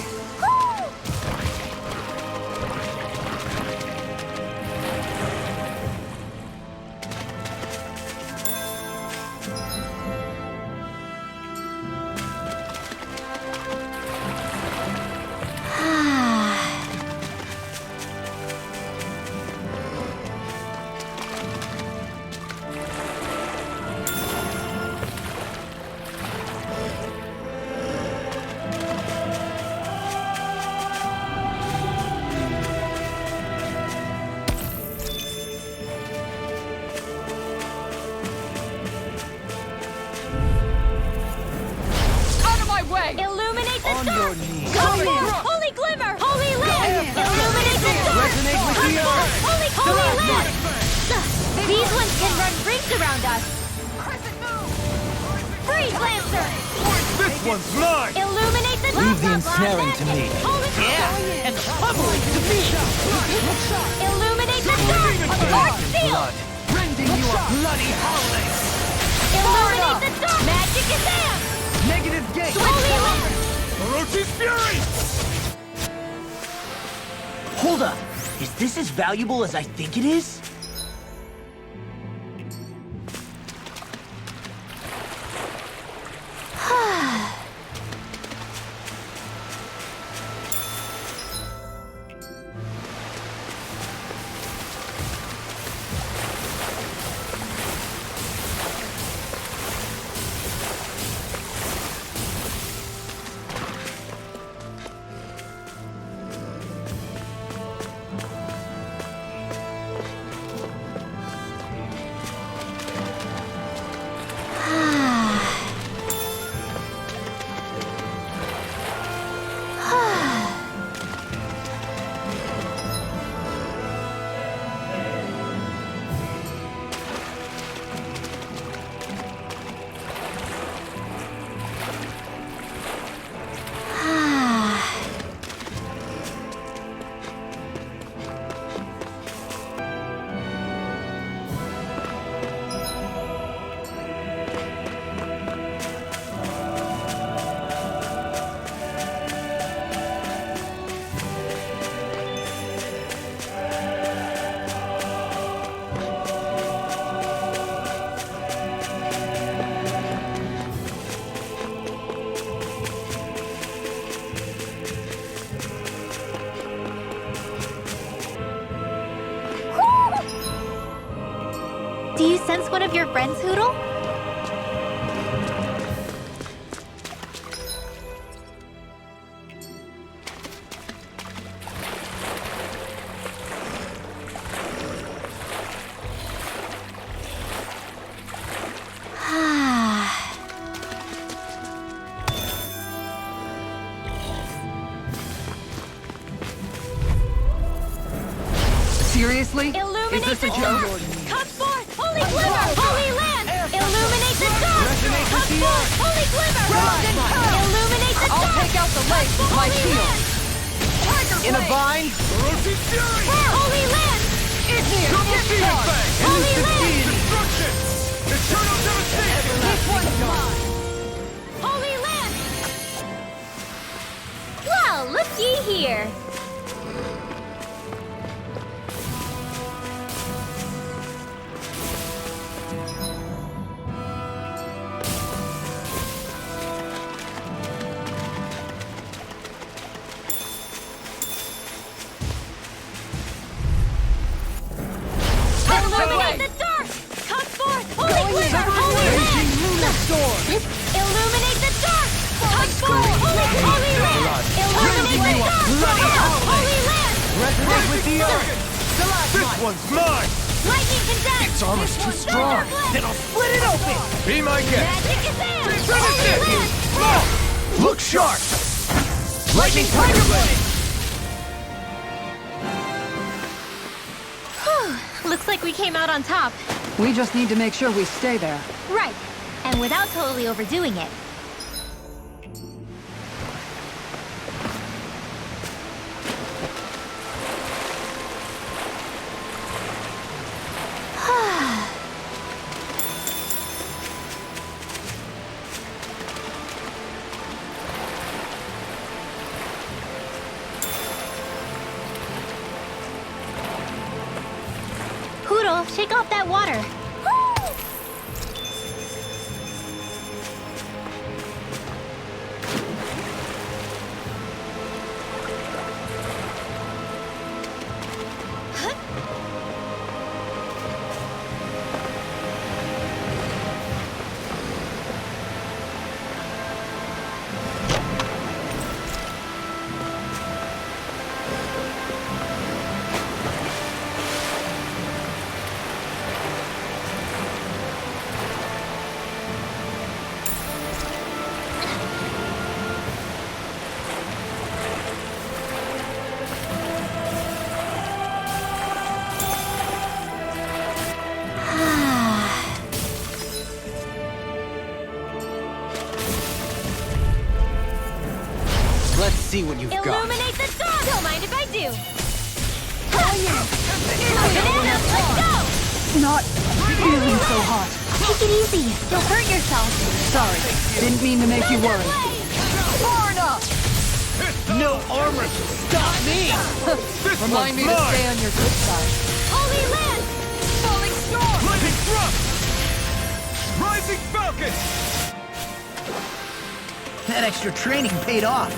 Illuminate the dark! Holy glimmer! Holy lamp! Illuminate the dark! Resonate with the earth! Holy lamp! These ones can run rings around us! Freeze, Lancer! This one's mine! Illuminate the dark! Leave the ensnaring to me. Yeah, and the pummeling to me! Illuminate the dark! Arch seal! Rending you a bloody howling! Illuminate the dark! Magic is there! Negative gate! Holy lamp! Orochi's fury! Hold up. Is this as valuable as I think it is? Do you sense one of your friends, Hoodle? Seriously? Illuminate Is this the a joke? dark! Come forth, holy glimmer! Holy land! Illuminate the dark! Come forth, holy glimmer! Illuminate the dark! I'll take out the legs with my shield. In a vine? Holy land! Holy land! This one's mine. Holy land! Well, look ye here! Illuminate the dark! Come forth, holy glimmer! Holy land! Illuminate the dark! Come forth, holy land! Illuminate the dark! Holy land! Resonate with the earth! This one's mine! Lightning condensed! Its armor's too strong! Then I'll split it open! Be my guest! Magic is in! Holy land! Look sharp! Lightning Tiger Blade! Looks like we came out on top. We just need to make sure we stay there. Right. And without totally overdoing it. Poodle, shake off that water. Let's see what you've got. Illuminate the dark! Don't mind if I do. Bananas, let's go! Not feeling so hot. Take it easy. Don't hurt yourself. Sorry. Didn't mean to make you worry. Far enough! No armor can stop me! Remind me to stay on your good side. Holy land! Falling storm! Lightning Thrust! Rising Falcon! That extra training paid off.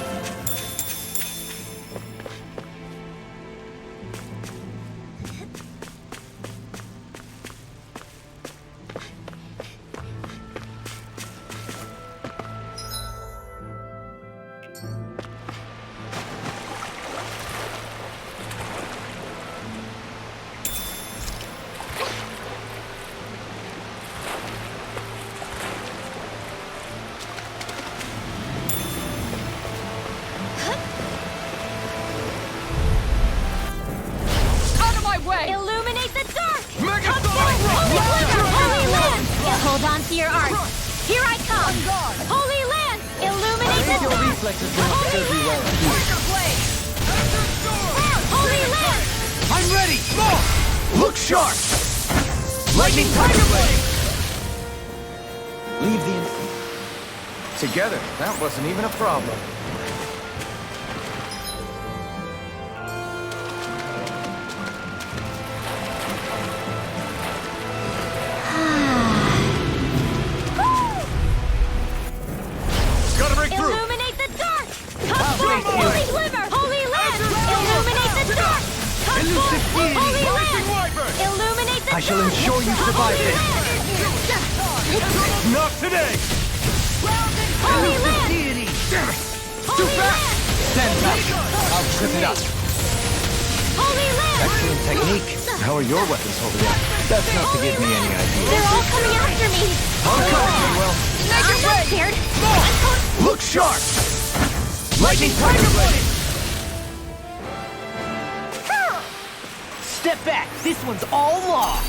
Illuminate the dark! Come forth, holy glimmer! Holy land! Hold on to your arts. Here I come! Holy land! Illuminate the dark! Reflexes will not serve you well. Holy land! I'm ready! Look sharp! Lightning Tiger Blade! Leave the... Together, that wasn't even a problem. Gotta break through! Illuminate the dark! Come forth, holy glimmer! Holy land! Illuminate the dark! Come forth, holy land! Illuminate the dark! I shall ensure you survive this. Not today! Holy land! Damn it! Holy land! Stand back. I'll trip it up. Holy land! Excellent technique. How are your weapons holding up? That's not to give me any idea. They're all coming after me! I'm coming, Rinwell! I'm not scared! Look sharp! Lightning Tiger Blade! Step back. This one's all law.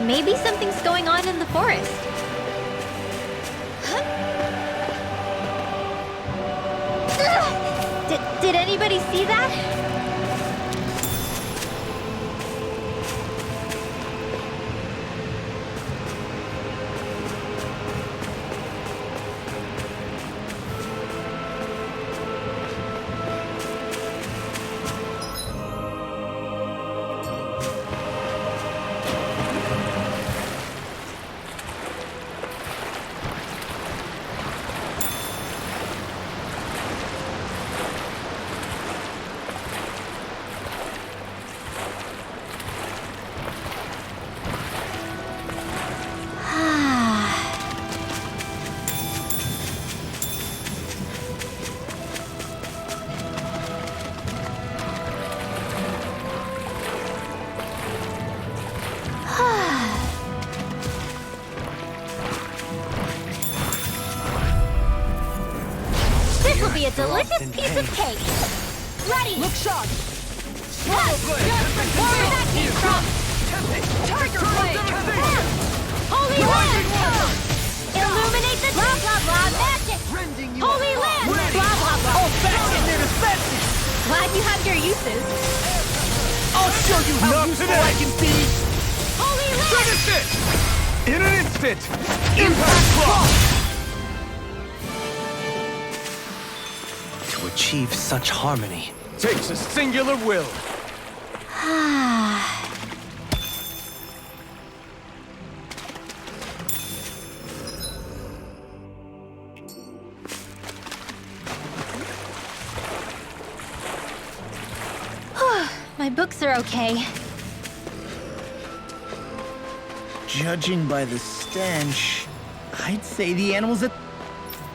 Maybe something's going on in the forest. Did anybody see that? This'll be a delicious piece of cake. Ready. Look sharp. Where that came from? Tiger blade! Holy Land! Illuminate the blah blah blah magic! Holy Land! Blah blah blah! All back in their defenses. Glad you have your uses. I'll show you how Not useful today. I can be. Holy Land! Finish it! In an instant! Impact block! To achieve such harmony, Takes a singular will. My books are okay. Judging by the stench, I'd say the animals at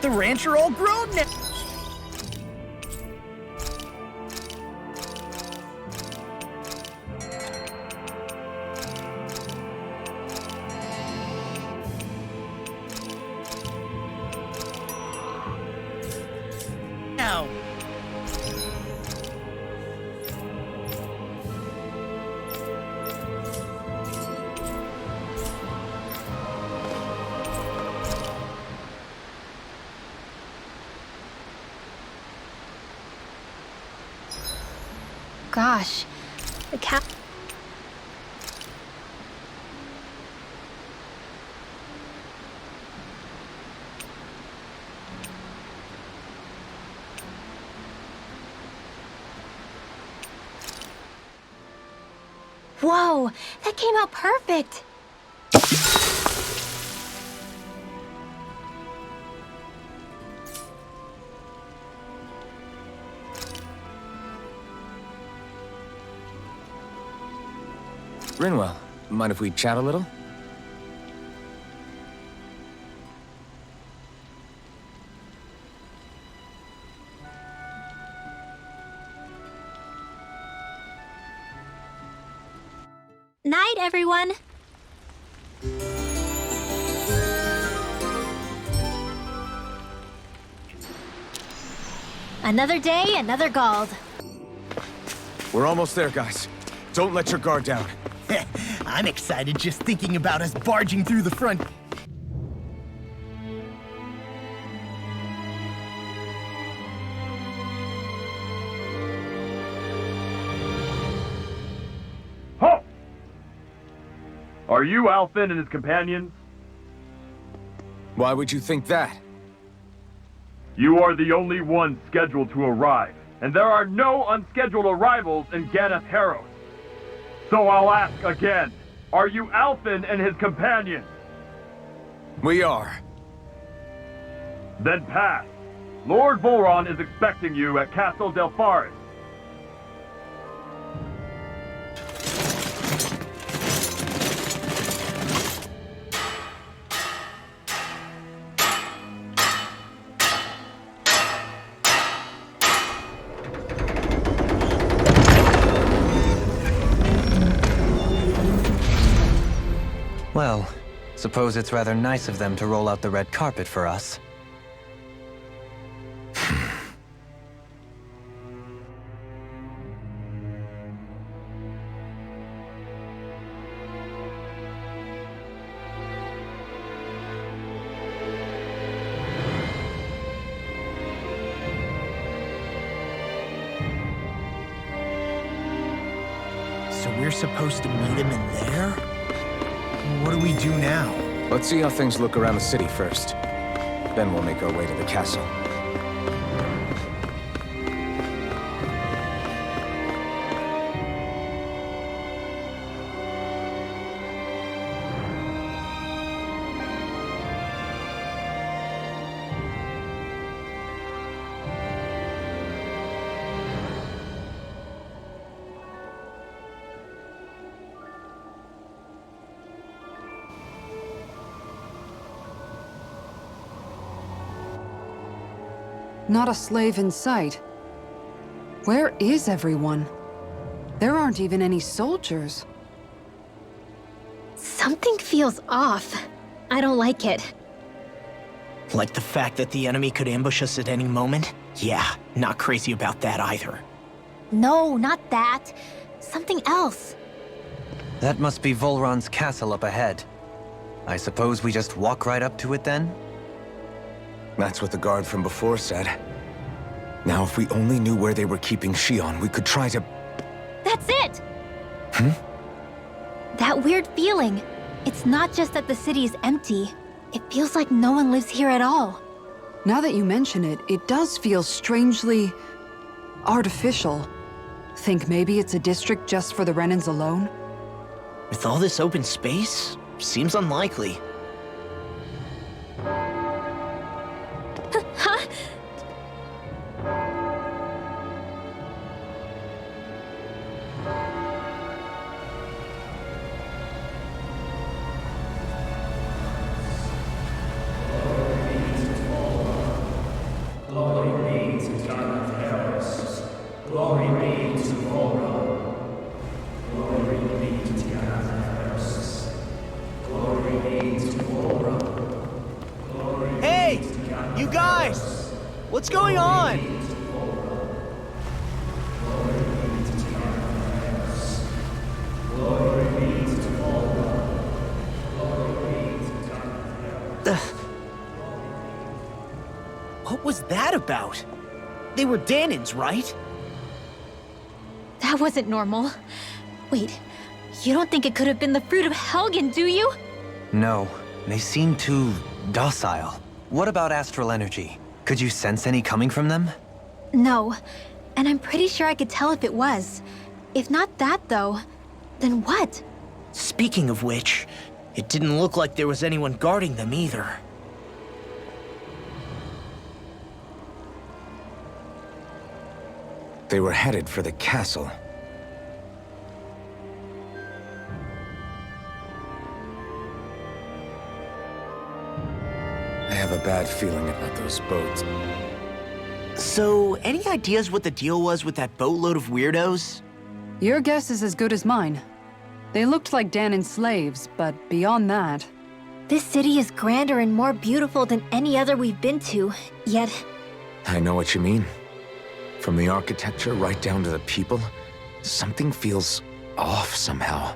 the ranch are all grown now. Now. Gosh, the cat. Whoa, that came out perfect. Rinwell, mind if we chat a little? Night, everyone. Another day, another Gald. We're almost there, guys. Don't let your guard down. I'm excited just thinking about us barging through the front. Halt! Are you Alphen and his companions? Why would you think that? You are the only ones scheduled to arrive, and there are no unscheduled arrivals in Ganath Haros. So I'll ask again, are you Alphen and his companions? We are. Then pass. Lord VHOLRAN is expecting you at Castle Del FHARIS. Well, suppose it's rather nice of them to roll out the red carpet for us. So we're supposed to meet him in there? What do we do now? Let's see how things look around the city first. Then we'll make our way to the castle. Not a slave in sight. Where is everyone? There aren't even any soldiers. Something feels off. I don't like it. Like the fact that the enemy could ambush us at any moment? Yeah, not crazy about that either. No, not that. Something else. That must be VHOLRAN's castle up ahead. I suppose we just walk right up to it then? That's what the guard from before said. Now, if we only knew where they were keeping Shion, we could try to... That's it! That weird feeling. It's not just that the city is empty. It feels like no one lives here at all. Now that you mention it, it does feel strangely... artificial. Think maybe it's a district just for the Renans alone? With all this open space? Seems unlikely. Huh? Glory be to FHARIS. Glory be to VHOLRAN. Glory be to FHARIS. Glory be to VHOLRAN. Glory Hey! be to You guys! What's going on? What was that about? They were Dahnans, right? That wasn't normal. Wait, you don't think it could have been the fruit of Helgen, do you? No, they seem too docile. What about astral energy? Could you sense any coming from them? No, and I'm pretty sure I could tell if it was. If not that, though, then what? Speaking of which, it didn't look like there was anyone guarding them either. They were headed for the castle. I have a bad feeling about those boats. So, any ideas what the deal was with that boatload of weirdos? Your guess is as good as mine. They looked like Dahnan slaves, but beyond that... This city is grander and more beautiful than any other we've been to, yet... I know what you mean. From the architecture right down to the people, something feels off somehow.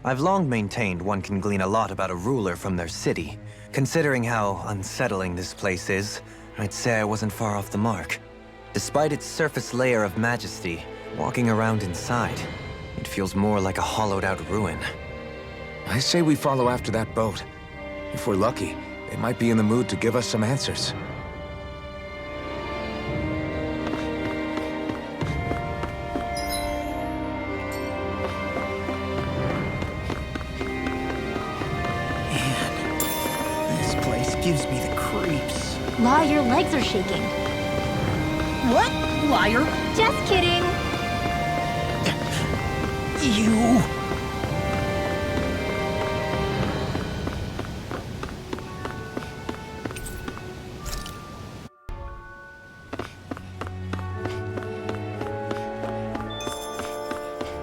I've long maintained one can glean a lot about a ruler from their city. Considering how unsettling this place is, I'd say I wasn't far off the mark. Despite its surface layer of majesty, walking around inside, it feels more like a hollowed-out ruin. I say we follow after that boat. If we're lucky, they might be in the mood to give us some answers. Gives me the creeps. La, your legs are shaking. What? Liar? Just kidding. You...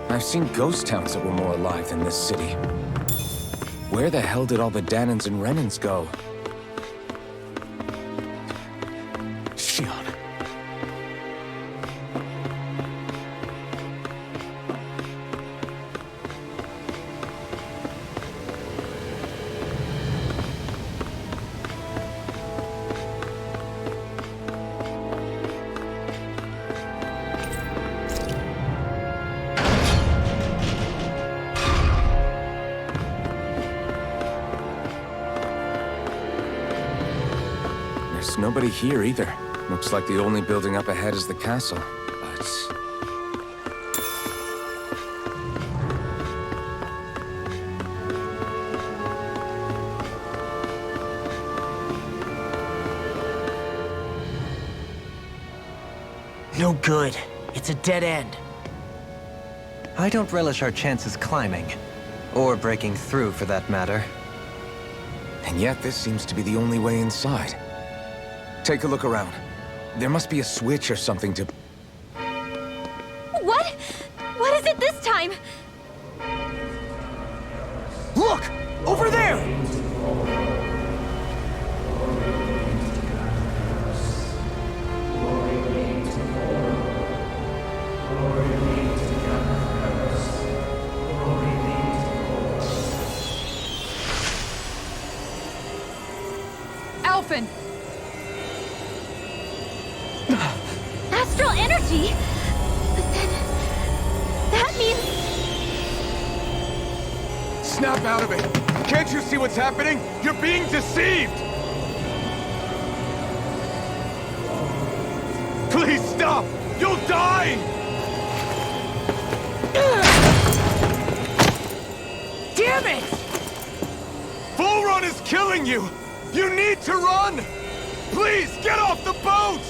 I've seen ghost towns that were more alive than this city. Where the hell did all the Dahnans and Renans go? Shion. There's nobody here either. Looks like the only building up ahead is the castle, but... No good. It's a dead end. I don't relish our chances climbing. Or breaking through, for that matter. And yet this seems to be the only way inside. Take a look around. There must be a switch or something to... What? What is it this time? Look! Over there! Alphen! Astral energy? But then... that means... Snap out of it! Can't you see what's happening? You're being deceived! Please stop! You'll die! Damn it! VHOLRAN is killing you! You need to run! Please, get off the boat!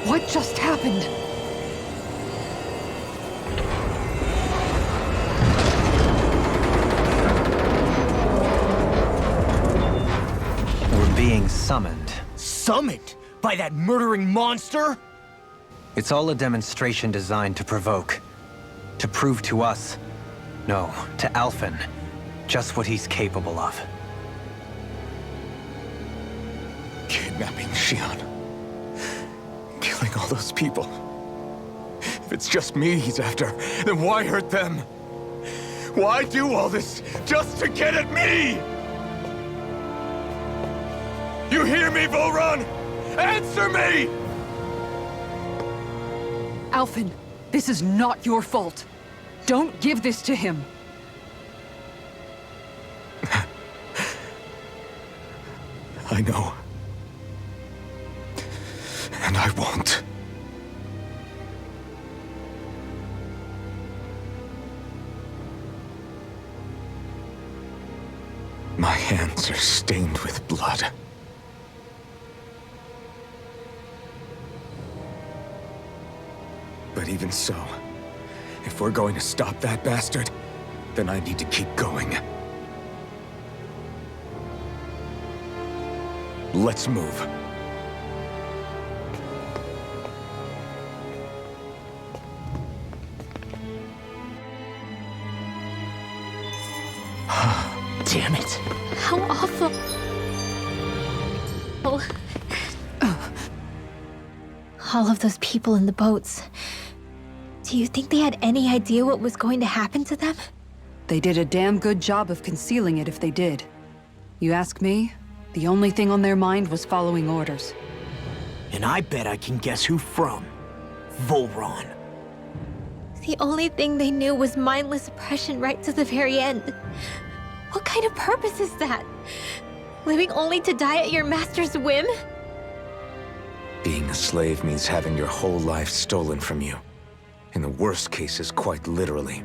What just happened? We're being summoned. Summoned? By that murdering monster? It's all a demonstration designed to provoke. To prove to us, no, to Alphen, just what he's capable of. Kidnapping Shion. Killing all those people. If it's just me he's after, then why hurt them? Why do all this just to get at me? You hear me, VHOLRAN? Answer me! Alphen, this is not your fault. Don't give this to him. I know. And I won't. My hands are stained with blood. But even so, if we're going to stop that bastard, then I need to keep going. Let's move. Damn it. How awful. Oh. All of those people in the boats. Do you think they had any idea what was going to happen to them? They did a damn good job of concealing it if they did. You ask me, the only thing on their mind was following orders. And I bet I can guess who from. VHOLRAN. The only thing they knew was mindless oppression right to the very end. What kind of purpose is that? Living only to die at your master's whim? Being a slave means having your whole life stolen from you. In the worst cases, quite literally.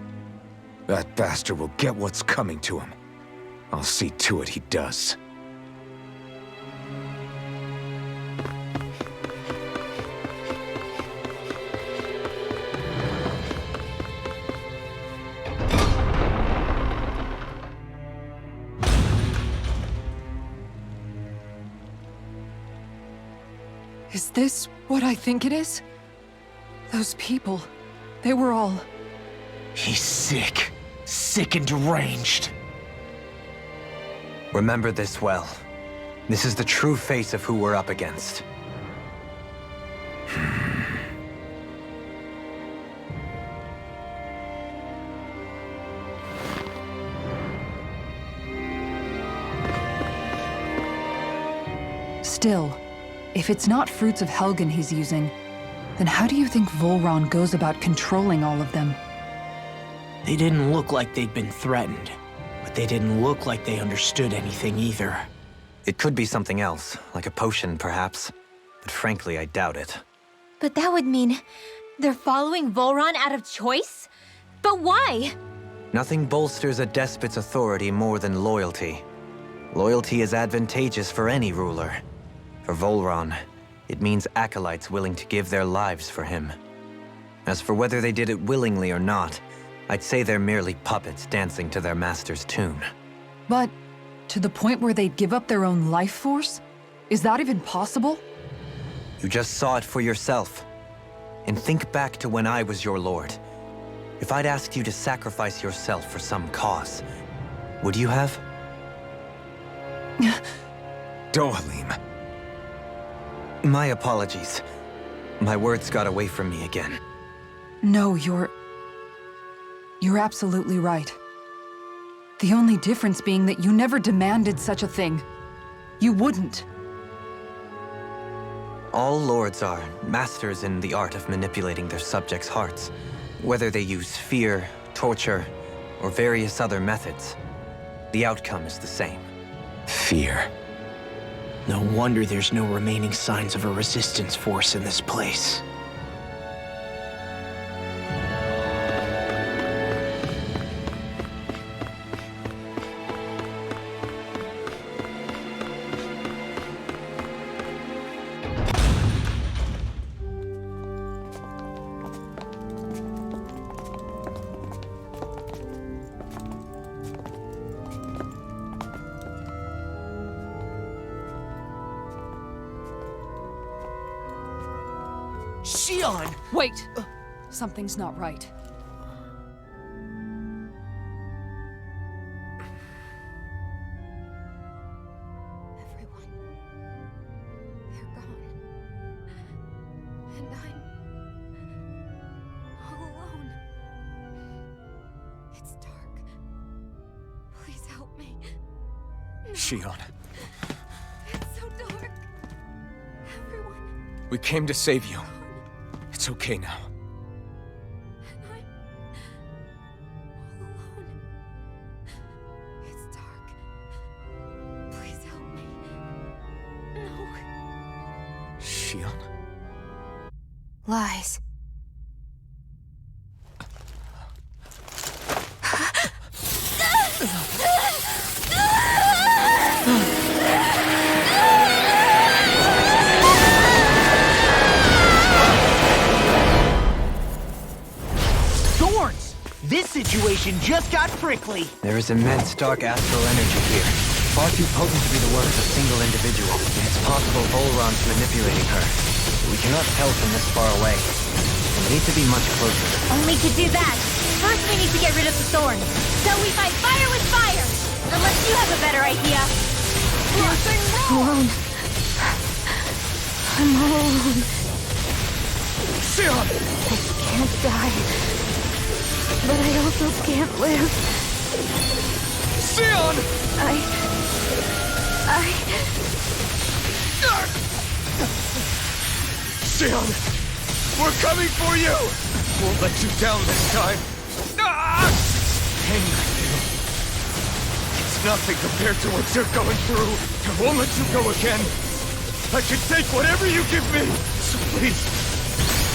That bastard will get what's coming to him. I'll see to it he does. Is this what I think it is? Those people, they were all... He's sick. Sick and deranged. Remember this well. This is the true face of who we're up against. Still, if it's not fruits of Helgen he's using, then how do you think VHOLRAN goes about controlling all of them? They didn't look like they'd been threatened, but they didn't look like they understood anything either. It could be something else, like a potion perhaps, but frankly I doubt it. But that would mean they're following VHOLRAN out of choice? But why? Nothing bolsters a despot's authority more than loyalty. Loyalty is advantageous for any ruler. For VHOLRAN, it means acolytes willing to give their lives for him. As for whether they did it willingly or not, I'd say they're merely puppets dancing to their master's tune. But to the point where they'd give up their own life force? Is that even possible? You just saw it for yourself. And think back to when I was your lord. If I'd asked you to sacrifice yourself for some cause, would you have? DOHALIM. My apologies. My words got away from me again. No, you're absolutely right. The only difference being that you never demanded such a thing. You wouldn't. All lords are masters in the art of manipulating their subjects' hearts. Whether they use fear, torture, or various other methods, the outcome is the same. Fear. No wonder there's no remaining signs of a resistance force in this place. Shion! Wait! Something's not right. Everyone. They're gone. And I'm all alone. It's dark. Please help me. Shion, It's so dark. Everyone. we came to save you. It's okay now. And I'm all alone. It's dark. Please help me. No. Shion? Lies. Thorns! This situation just got prickly. There is immense dark astral energy here. Far too potent to be the work of a single individual. It's possible VHOLRAN's manipulating her. We cannot tell from this far away. We need to be much closer. Only to do that, first we need to get rid of the thorns. So we fight fire with fire! Unless you have a better idea. Alone. I'm all alone. Shion! I can't die. But I also can't live. Shion! Shion! We're coming for you! Won't let you down this time. Pain I feel. It's nothing compared to what you're going through. I won't let you go again. I can take whatever you give me. So please,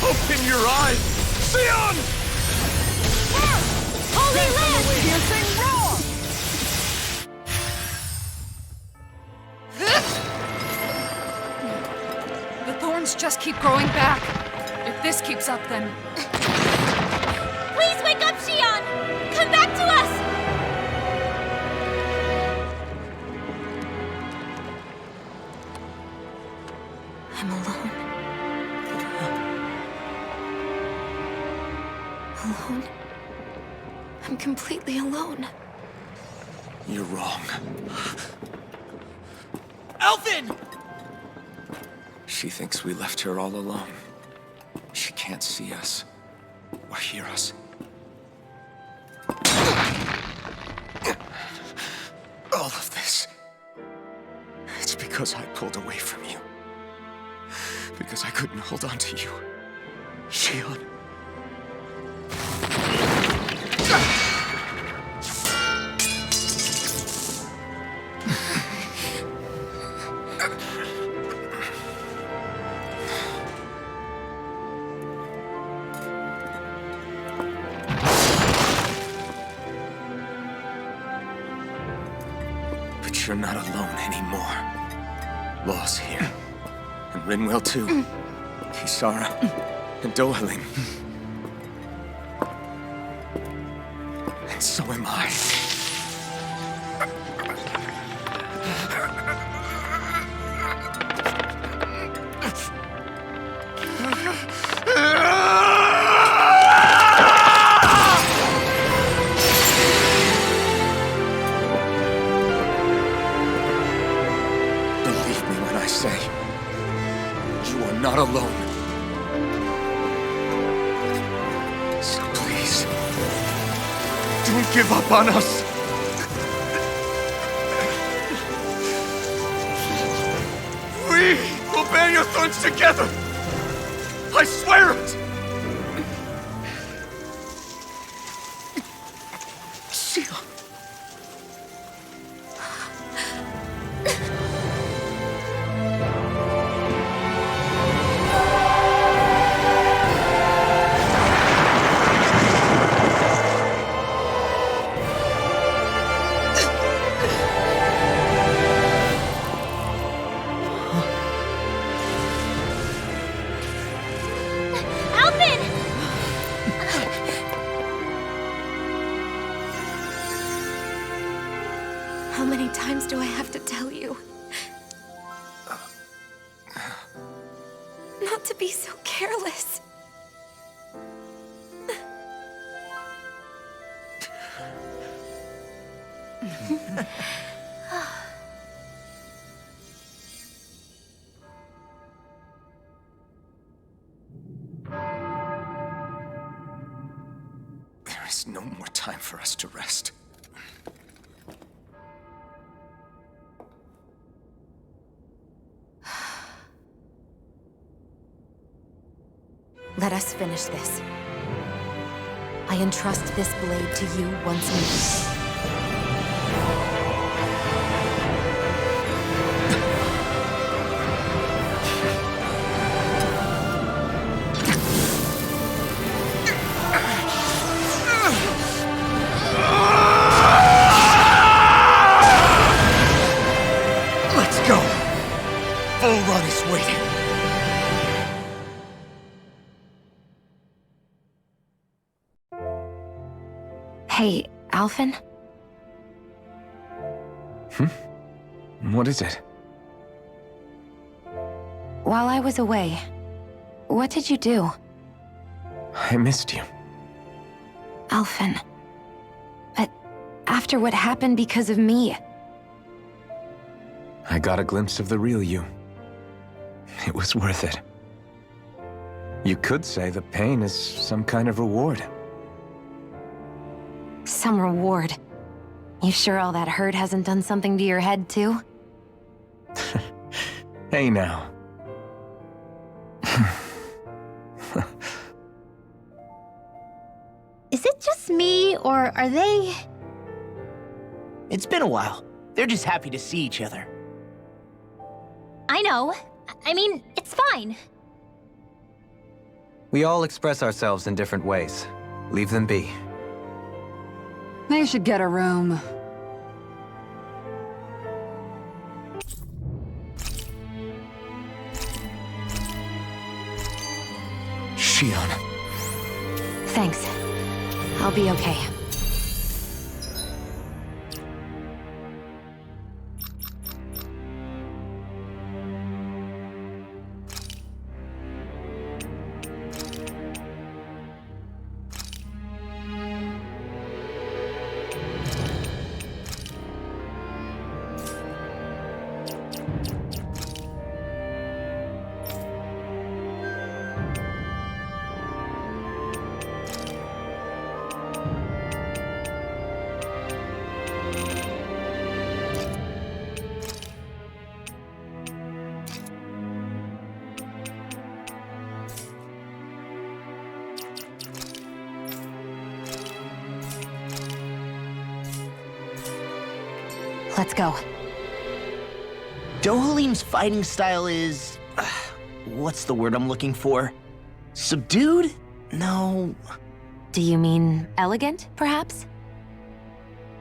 open your eyes. Shion! Holy Land! Piercing roar! The thorns just keep growing back. If this keeps up, then... Please wake up, Shion! Come back to us! I'm alone. alone. I'm completely alone. You're wrong. Alphen! She thinks we left her all alone. She can't see us or hear us. All of this. It's because I pulled away from you. Because I couldn't hold on to you. Shion. But you're not alone anymore. Law's here. And RINWELL too. KISARA and DOHALIM. And so am I. Believe me when I say, you are not alone. So please, don't give up on us. We will bear your thorns together. I swear it. Shion. How many times do I have to tell you? Not to be so careless. There is no more time for us to rest. Let us finish this. I entrust this blade to you once more. Let's go. VHOLRAN is waiting. Hey, Alphen? What is it? While I was away, what did you do? I missed you. Alphen. But after what happened because of me, I got a glimpse of the real you. It was worth it. You could say the pain is some kind of reward. some reward. You sure all that hurt hasn't done something to your head, too? Hey now. Is it just me, or are they... It's been a while. They're just happy to see each other. I know. I mean, it's fine. We all express ourselves in different ways. Leave them be. They should get a room. Shion. Thanks. I'll be okay. Let's go. DOHALIM's fighting style is... what's the word I'm looking for? Subdued? No... Do you mean elegant, perhaps?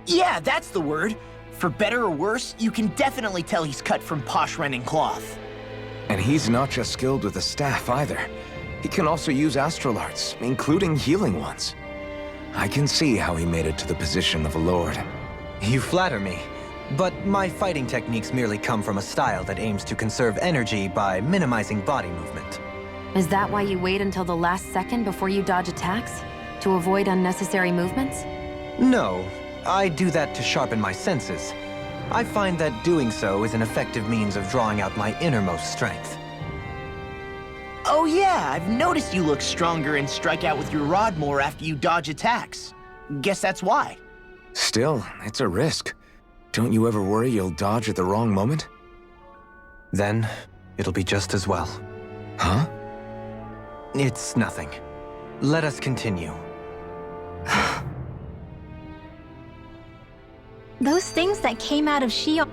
Yeah, that's the word. For better or worse, you can definitely tell he's cut from posh rending cloth. And he's not just skilled with the staff either. He can also use astral arts, including healing ones. I can see how he made it to the position of a lord. You flatter me, but my fighting techniques merely come from a style that aims to conserve energy by minimizing body movement. Is that why you wait until the last second before you dodge attacks? To avoid unnecessary movements? No, I do that to sharpen my senses. I find that doing so is an effective means of drawing out my innermost strength. Oh yeah, I've noticed you look stronger and strike out with your rod more after you dodge attacks. Guess that's why. Still, it's a risk. Don't you ever worry you'll dodge at the wrong moment? Then, it'll be just as well. Huh? It's nothing. Let us continue. Those things that came out of Shion...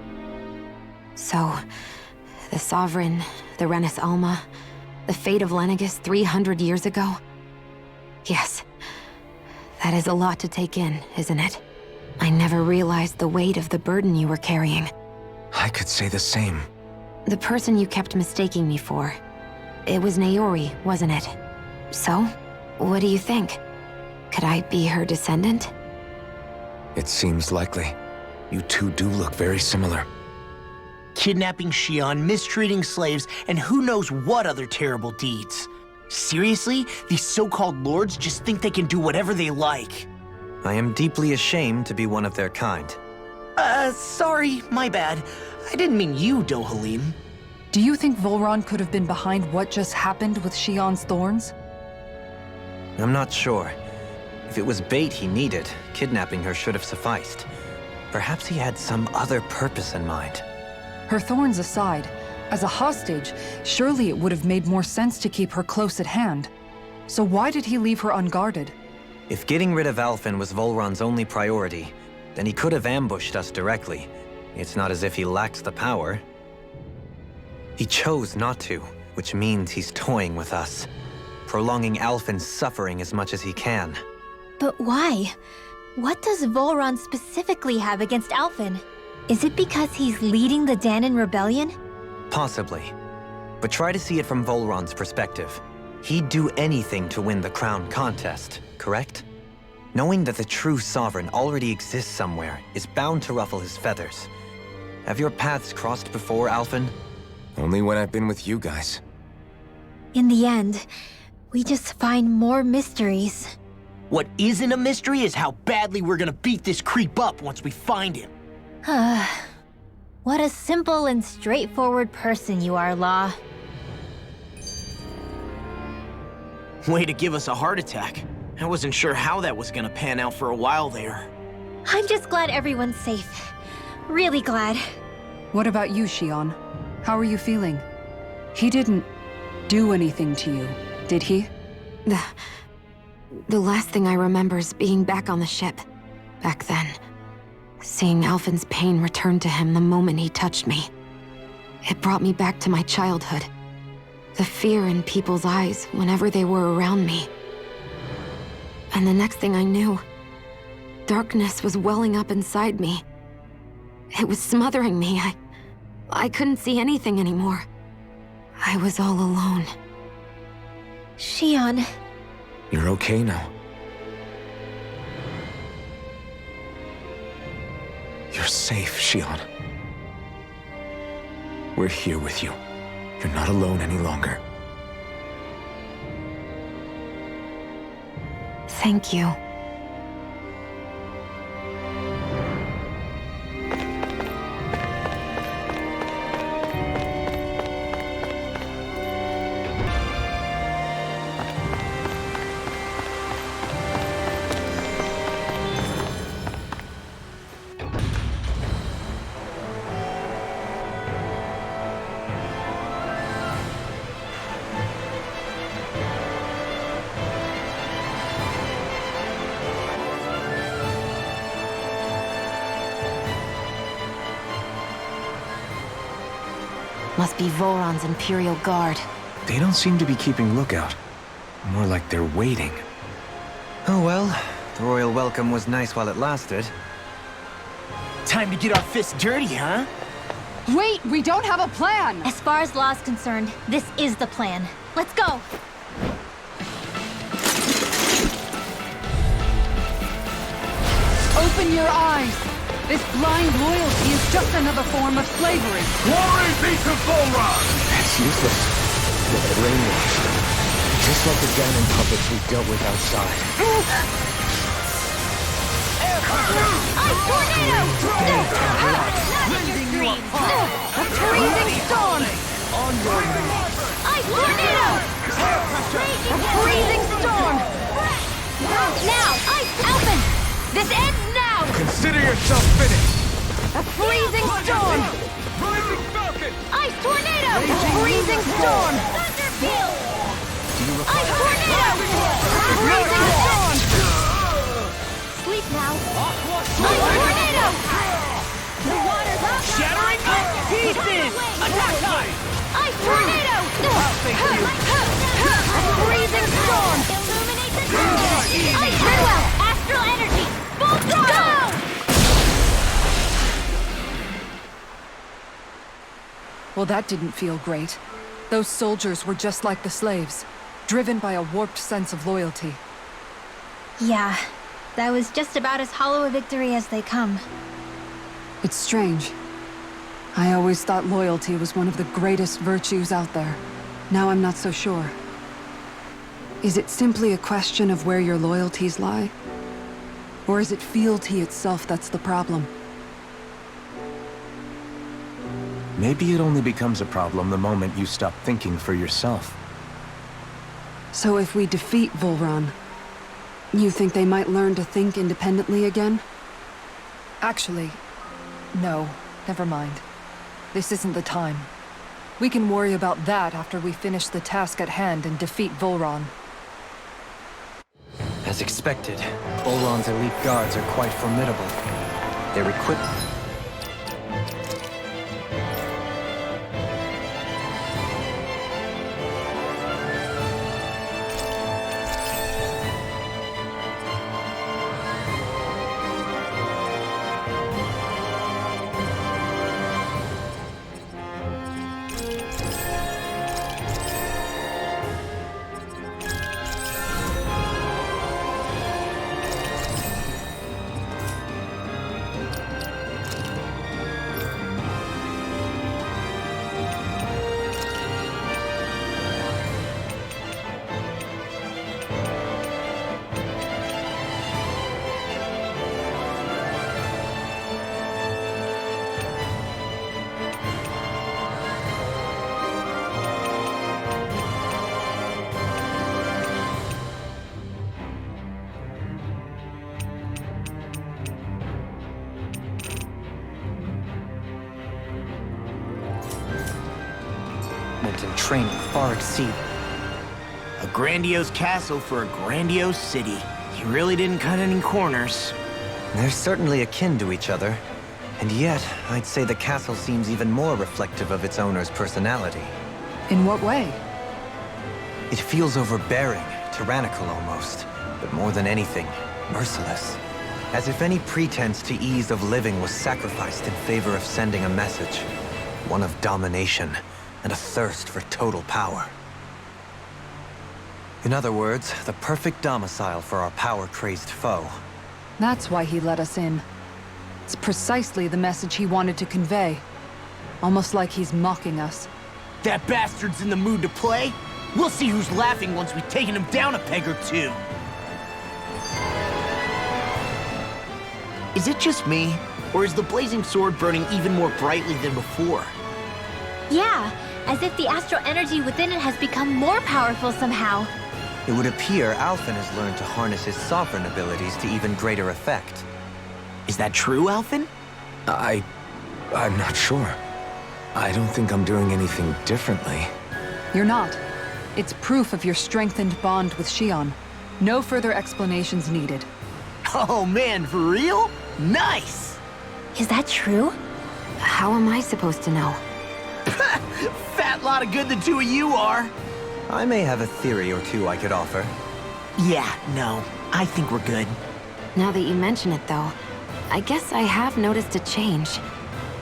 So, the Sovereign, the Renis Alma, the fate of Lenegis 300 years ago? Yes. That is a lot to take in, isn't it? I never realized the weight of the burden you were carrying. I could say the same. The person you kept mistaking me for. It was Naori, wasn't it? So, what do you think? Could I be her descendant? It seems likely. You two do look very similar. Kidnapping Shion, mistreating slaves, and who knows what other terrible deeds. Seriously? These so-called lords just think they can do whatever they like. I am deeply ashamed to be one of their kind. Sorry, my bad. I didn't mean you, DOHALIM. Do you think VHOLRAN could have been behind what just happened with Shion's thorns? I'm not sure. If it was bait he needed, kidnapping her should have sufficed. Perhaps he had some other purpose in mind. Her thorns aside, as a hostage, surely it would have made more sense to keep her close at hand. So why did he leave her unguarded? If getting rid of Alphen was VHOLRAN's only priority, then he could have ambushed us directly. It's not as if he lacked the power. He chose not to, which means he's toying with us, prolonging Alphen's suffering as much as he can. But why? What does VHOLRAN specifically have against Alphen? Is it because he's leading the Dahnan rebellion? Possibly. But try to see it from VHOLRAN's perspective. He'd do anything to win the crown contest, correct? Knowing that the true sovereign already exists somewhere is bound to ruffle his feathers. Have your paths crossed before, Alphen? Only when I've been with you guys. In the end, we just find more mysteries. What isn't a mystery is how badly we're gonna beat this creep up once we find him. What a simple and straightforward person you are, Law. Way to give us a heart attack. I wasn't sure how that was gonna pan out for a while there. I'm just glad everyone's safe. Really glad. What about you, Shion? How are you feeling? He didn't do anything to you, did he? The last thing I remember is being back on the ship. Back then. Seeing Alphen's pain return to him the moment he touched me. It brought me back to my childhood. The fear in people's eyes whenever they were around me. And the next thing I knew, darkness was welling up inside me. It was smothering me. I couldn't see anything anymore. I was all alone. Shion. You're okay now. You're safe, Shion. We're here with you. You're not alone any longer. Thank you. Must be VHOLRAN's Imperial Guard. They don't seem to be keeping lookout. More like they're waiting. Oh well, the royal welcome was nice while it lasted. Time to get our fists dirty, huh? Wait, we don't have a plan! As far as law's concerned, this is the plan. Let's go! Open your eyes! This blind loyalty is just another form of slavery. Glory be to VHOLRAN! That's useless. They're brainwashed. Just like the Ganon puppets we dealt with outside. Ice tornado! Not in your dreams! A freezing storm! Ice tornado! A freezing storm! Now, Ice Alphen! This ends now! Consider yourself finished! A freezing storm! Ice tornado! Freezing storm! Thunderfield! Ice tornado! Freezing storm! Sleep now! Ice tornado! The water's up! Shattering to pieces! Attack time! Ice tornado! A freezing storm! Illuminate the dark! Ice RINWELL! Astral energy! Full throttle! Well, that didn't feel great. Those soldiers were just like the slaves, driven by a warped sense of loyalty. Yeah, that was just about as hollow a victory as they come. It's strange. I always thought loyalty was one of the greatest virtues out there. Now I'm not so sure. Is it simply a question of where your loyalties lie? Or is it fealty itself that's the problem? Maybe it only becomes a problem the moment you stop thinking for yourself. So if we defeat VHOLRAN, you think they might learn to think independently again? Actually, no. Never mind. This isn't the time. We can worry about that after we finish the task at hand and defeat VHOLRAN. As expected, VHOLRAN's elite guards are quite formidable. Their equipment... and training far exceed. A grandiose castle for a grandiose city. You really didn't cut any corners. They're certainly akin to each other. And yet, I'd say the castle seems even more reflective of its owner's personality. In what way? It feels overbearing, tyrannical almost, but more than anything, merciless. As if any pretense to ease of living was sacrificed in favor of sending a message. One of domination, and a thirst for total power. In other words, the perfect domicile for our power-crazed foe. That's why he let us in. It's precisely the message he wanted to convey. Almost like he's mocking us. That bastard's in the mood to play? We'll see who's laughing once we've taken him down a peg or two. Is it just me? Or is the blazing sword burning even more brightly than before? Yeah, as if the astral energy within it has become more powerful somehow. It would appear Alphen has learned to harness his sovereign abilities to even greater effect. Is that true, Alphen? I'm not sure. I don't think I'm doing anything differently. You're not. It's proof of your strengthened bond with Shion. No further explanations needed. Oh man, for real? Nice! Is that true? How am I supposed to know? Fat lot of good the two of you are. I may have a theory or two I could offer. Yeah, no, I think we're good. Now that you mention it, though, I guess I have noticed a change.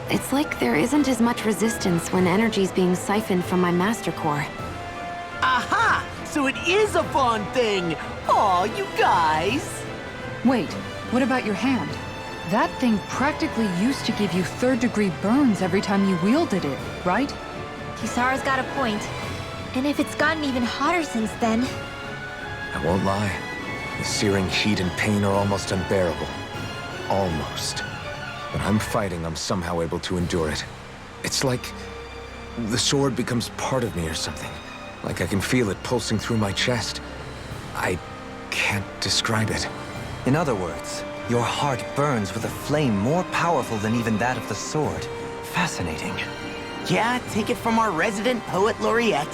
It's like there isn't as much resistance when energy's being siphoned from my master core. Aha! So it is a fun thing! Aw, you guys! Wait, what about your hand? That thing practically used to give you third-degree burns every time you wielded it, right? Kisara's got a point. And if it's gotten even hotter since then... I won't lie. The searing heat and pain are almost unbearable. Almost. When I'm fighting, I'm somehow able to endure it. It's like the sword becomes part of me or something. Like I can feel it pulsing through my chest. I can't describe it. In other words, your heart burns with a flame more powerful than even that of the sword. Fascinating. Yeah, take it from our resident poet laureate.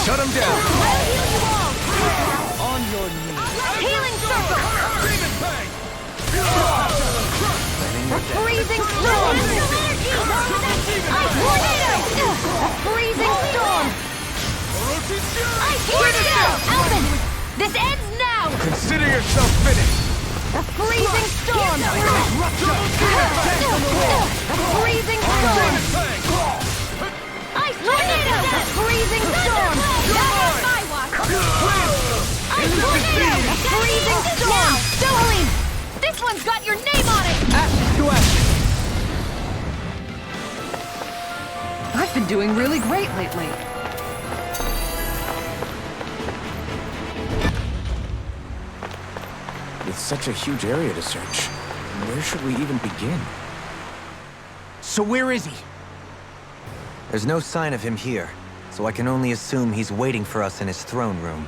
Shut him down! On your knees. Healing circle! A freezing storm! Ice tornado! A freezing storm! Ice tornado! Alvin! This ends now! Consider yourself finished! A freezing storm! A freezing storm! Ice tornado! A freezing storm! Not on my watch! Ice tornado! A freezing storm! DOHALIM! This one's got your name on it! Action to action! I've been doing really great lately. With such a huge area to search, where should we even begin? So where is he? There's no sign of him here, so I can only assume he's waiting for us in his throne room.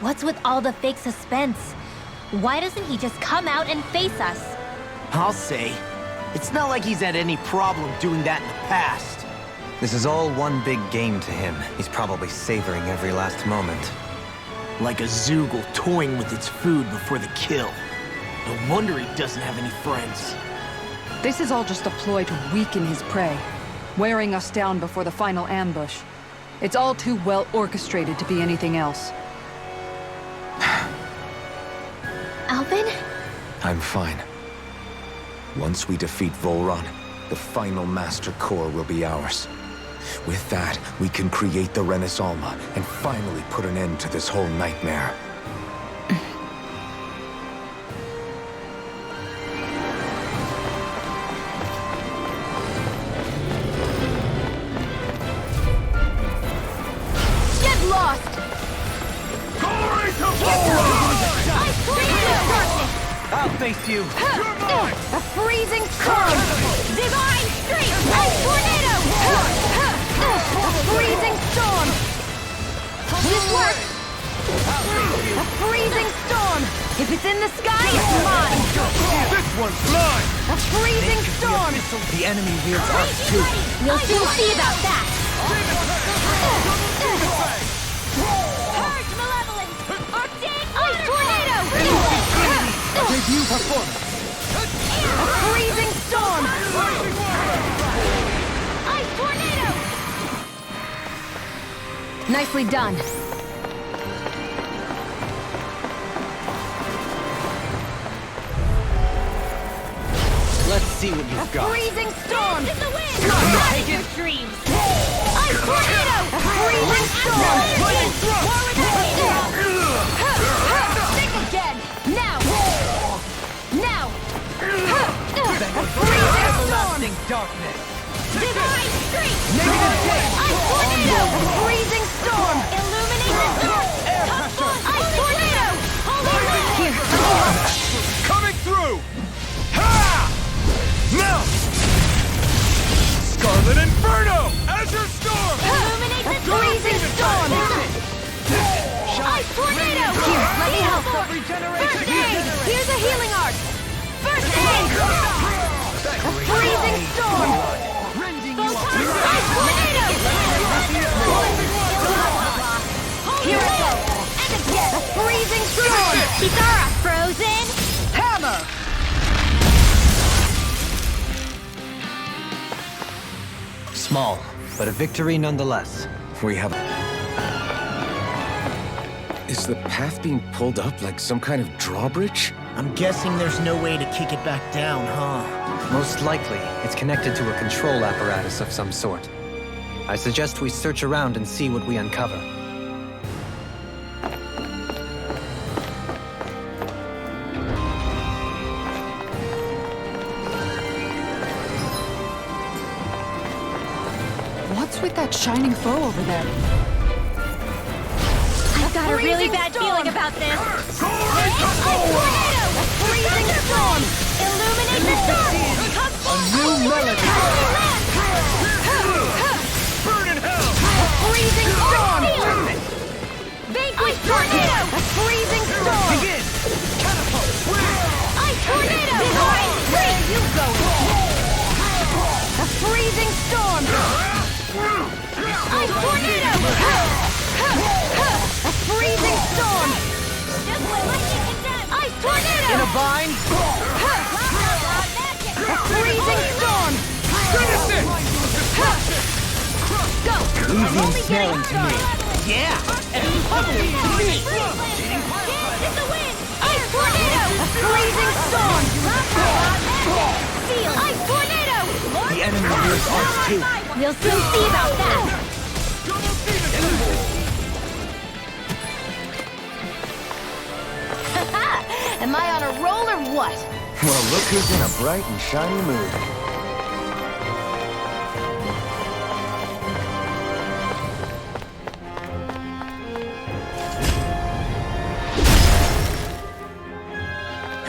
What's with all the fake suspense? Why doesn't he just come out and face us? I'll say. It's not like he's had any problem doing that in the past. This is all one big game to him. He's probably savoring every last moment. Like a Zoogle toying with its food before the kill. No wonder he doesn't have any friends. This is all just a ploy to weaken his prey, wearing us down before the final ambush. It's all too well orchestrated to be anything else. Alvin? I'm fine. Once we defeat VHOLRAN, the final Master Core will be ours. With that, we can create the Renaissance and finally put an end to this whole nightmare. Get lost! I'll face you! A freezing storm! Divine streak! Ice tornado! A freezing storm! Will this work? A freezing storm! If it's in the sky, it's mine! This one's mine! A freezing storm! The enemy wields ours too. We'll soon see about that! Purge malevolence! Arctic ice tornado! Debut performance! A freezing storm! Ice tornado! Nicely done. Let's see what you've got. Freezing storm! In the wind! Not your dreams! Ice tornado! A freezing storm! War with the Think again! Now! Now! A freezing storm! Blinding darkness! Divine Streak! Negative Ice Tornado! Freezing Storm! Illuminate the storm! Ice Tornado! Holy Wind! Here, let me help! Coming through! Ha! Now! Scarlet Inferno! Azure Storm! Illuminate the freezing storm! Ice Tornado! Here, let me help! First aid! Here's a healing art! First aid! Freezing storm! Ice Tornado! Here I go! And again! Freezing storm! Kisara! Frozen! Hammer! Small, but a victory nonetheless. We have... Is the path being pulled up like some kind of drawbridge? I'm guessing there's no way to kick it back down, huh? Most likely, it's connected to a control apparatus of some sort. I suggest we search around and see what we uncover. What's with that shining foe over there? I've got a really bad feeling about this. Ice Tornado! Freezing storm! Illuminate the storm! A new melody! Burn in hell! Freezing storm! Vanquish Tornado! Freezing storm! Begin! Ice Tornado! Divine Streak! Where are you going? A freezing storm! Ice Tornado! A freezing storm! Ice Tornado! In a bind! A freezing storm! Go! I'm only getting started! Yeah! It's the wind! Ice Tornado! A freezing storm! Seal! Ice Tornado! The enemy hears ours too. We'll soon see about that! Am I on a roll or what? Well, look who's in a bright and shiny mood.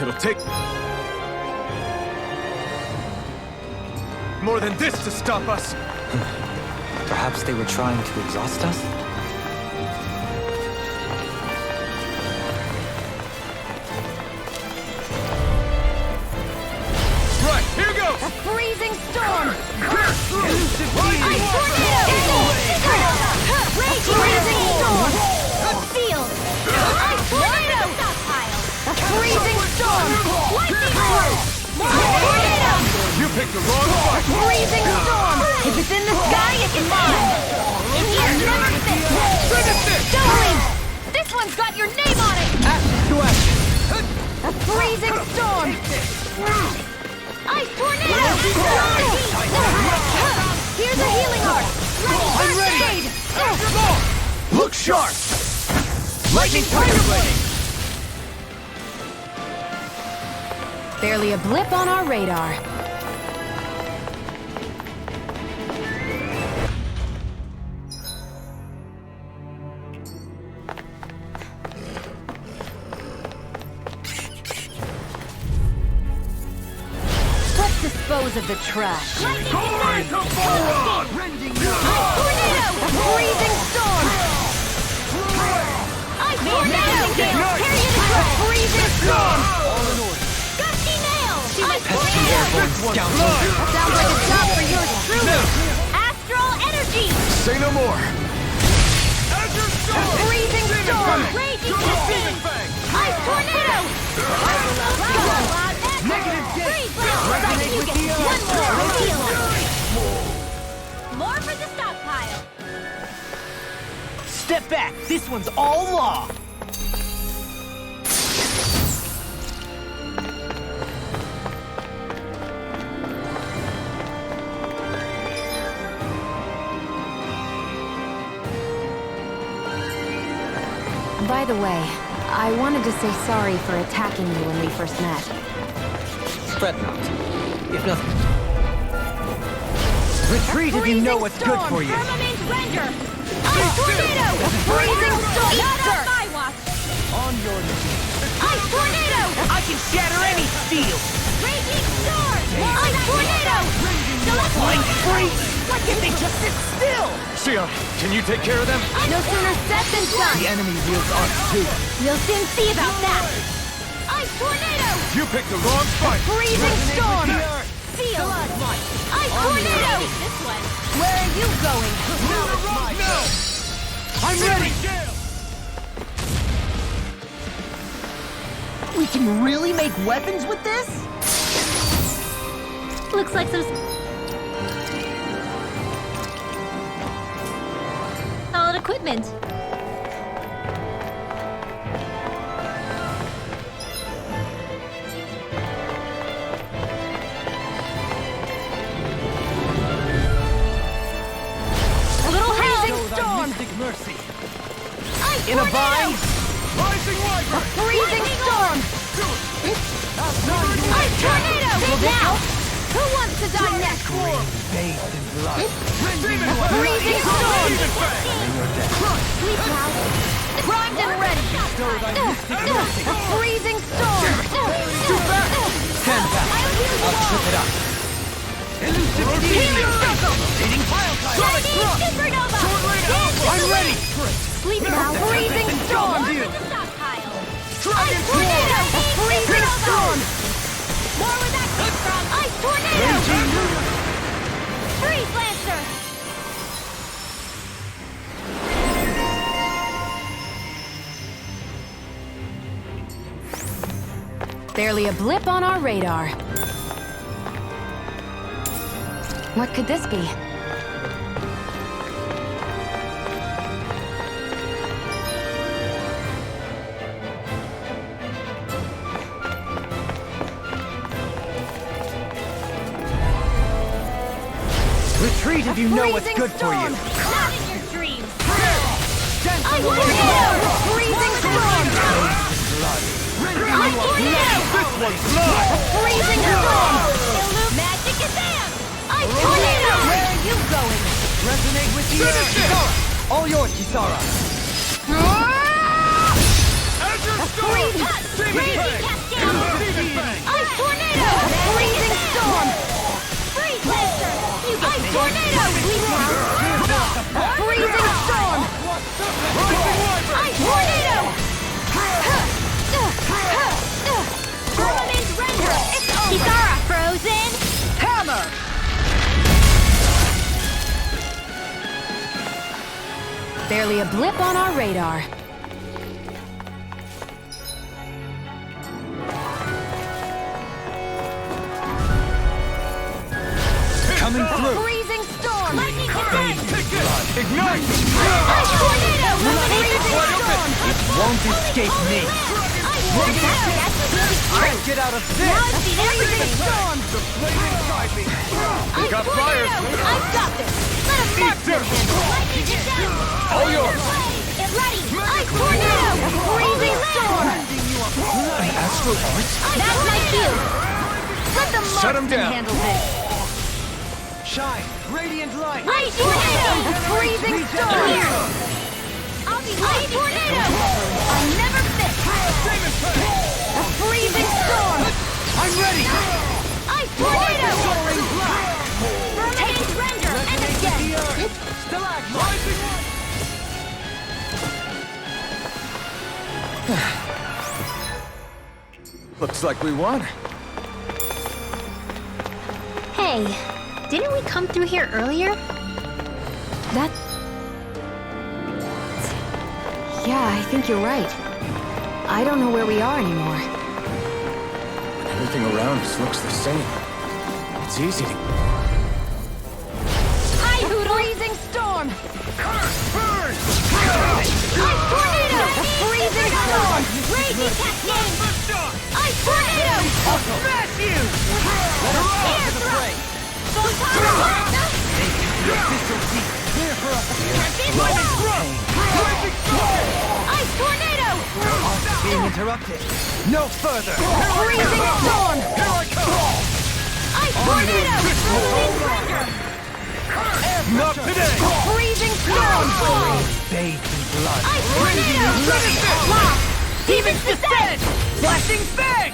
It'll take more than this to stop us. Perhaps they were trying to exhaust us? Right, here goes! A freezing storm! Ice Tornado! Rage freezing storm! Seal! Ice Tornado! A freezing storm! Lightning storm! Ice Tornado! You picked the wrong fight! Freezing storm! If it's in the sky, it's mine! In here, never fit! DOHALIM! This one's got your name on it! Ashes to ashes! A freezing storm! Ice Tornado! Here's a healing art! I'm ready! Aid! Look sharp! Lightning Tiger Blade! Barely a blip on our radar. Let's dispose of the trash. Glory to VHOLRAN! Tornado! A freezing storm! Ice Tornado! A freezing storm! Gusty nail! Ice Pesky Tornado! airborne scoundrel! Sounds like a job for yours truly! Astral energy! Say no more! A freezing storm! Raging machine! Ice Tornado! Negative Freeze! Resonate with you! One more! More for the stockpile! Step back. This one's all law. By the way, I wanted to say sorry for attacking you when we first met. Fret not. If nothing... Retreat if you know what's good for you. Firmament render! Ice tornado! Freezing storm! Not on my watch! On your knees. Ice tornado! I can shatter any steel! Raging storm! Ice tornado! Flying freeze! Why can't they just sit still? Shion, can you take care of them? No sooner said than done! The enemy wields arms too. We'll soon see about that! Ice tornado! You picked the wrong fight! Freezing storm! Seal! Ice tornado! This one. Where are you going? I'm ready! We can really make weapons with this? Looks like some solid equipment. A little freezing storm. Mercy. Ice In a tornado! bind? Freezing storm! Ice tornado! Now! Who wants to die next? Bathed in blood. Freezing storm! Sleep now. Primed and ready! A freezing storm! Stand back. I'll trip it up. Healing circle! Hitting pile Chinese supernova! I'm ready! Sleep now. Freezing storm! Ice tornado! Freezing storm! More where that came from! Ice tornado! Freeze lancer! Barely a blip on our radar. What could this be? Retreat if you know what's good for you. Not in your dreams! Gentle Ice tornado! Freezing storm! Ice tornado! Freezing storm! Magic is there! Ice tornado! Where are you going? Resonate with the air. All yours, Kisara. Freeze! Raging cascade! Ice tornado! Freezing storm! Freeze lancer! You get Ice tornado! Sleep now! Freezing storm! Ice tornado! Firmament render! It's over! Kisara, frozen! Hammer! Barely a blip on our radar. Coming through. Freezing storm! Lightning attack! Ignite! Ice tornado! Freezing storm! It won't escape me. Ice tornado! Can't get out of Now this. I've seen everything! Storm! Ice got tornado! fire. I've got this! Let a marksman handle it! Lightning is down! All yours! Get ready! Ice tornado! Freezing storm! Astral Arts? That's my cue! Let the Shut 'em marksman down. handle this! Shine. Radiant light. Ice tornado! Freezing storm! Here! I'll be Ice tornado! I never miss! A freezing storm! I'm ready! Ice tornado! Permanent render! And again! Looks like we won. Hey, didn't we come through here earlier? That... Yeah, I think you're right. I don't know where we are anymore. Everything around us looks the same. It's easy to... Hi, Hoodle! Freezing storm! Ice tornado! Freezing storm! Raging cascade! Ice tornado! I'll smash you! Let us come to the fray. The official beat. Clear for us. Ice tornado! Being interrupted. No further. Freezing storm! Here I come! Ice tornado! Freezing render! Not today! Freezing storm! Bathed in blood. Ice tornado! Lock! Demon's descent! Flashing fang!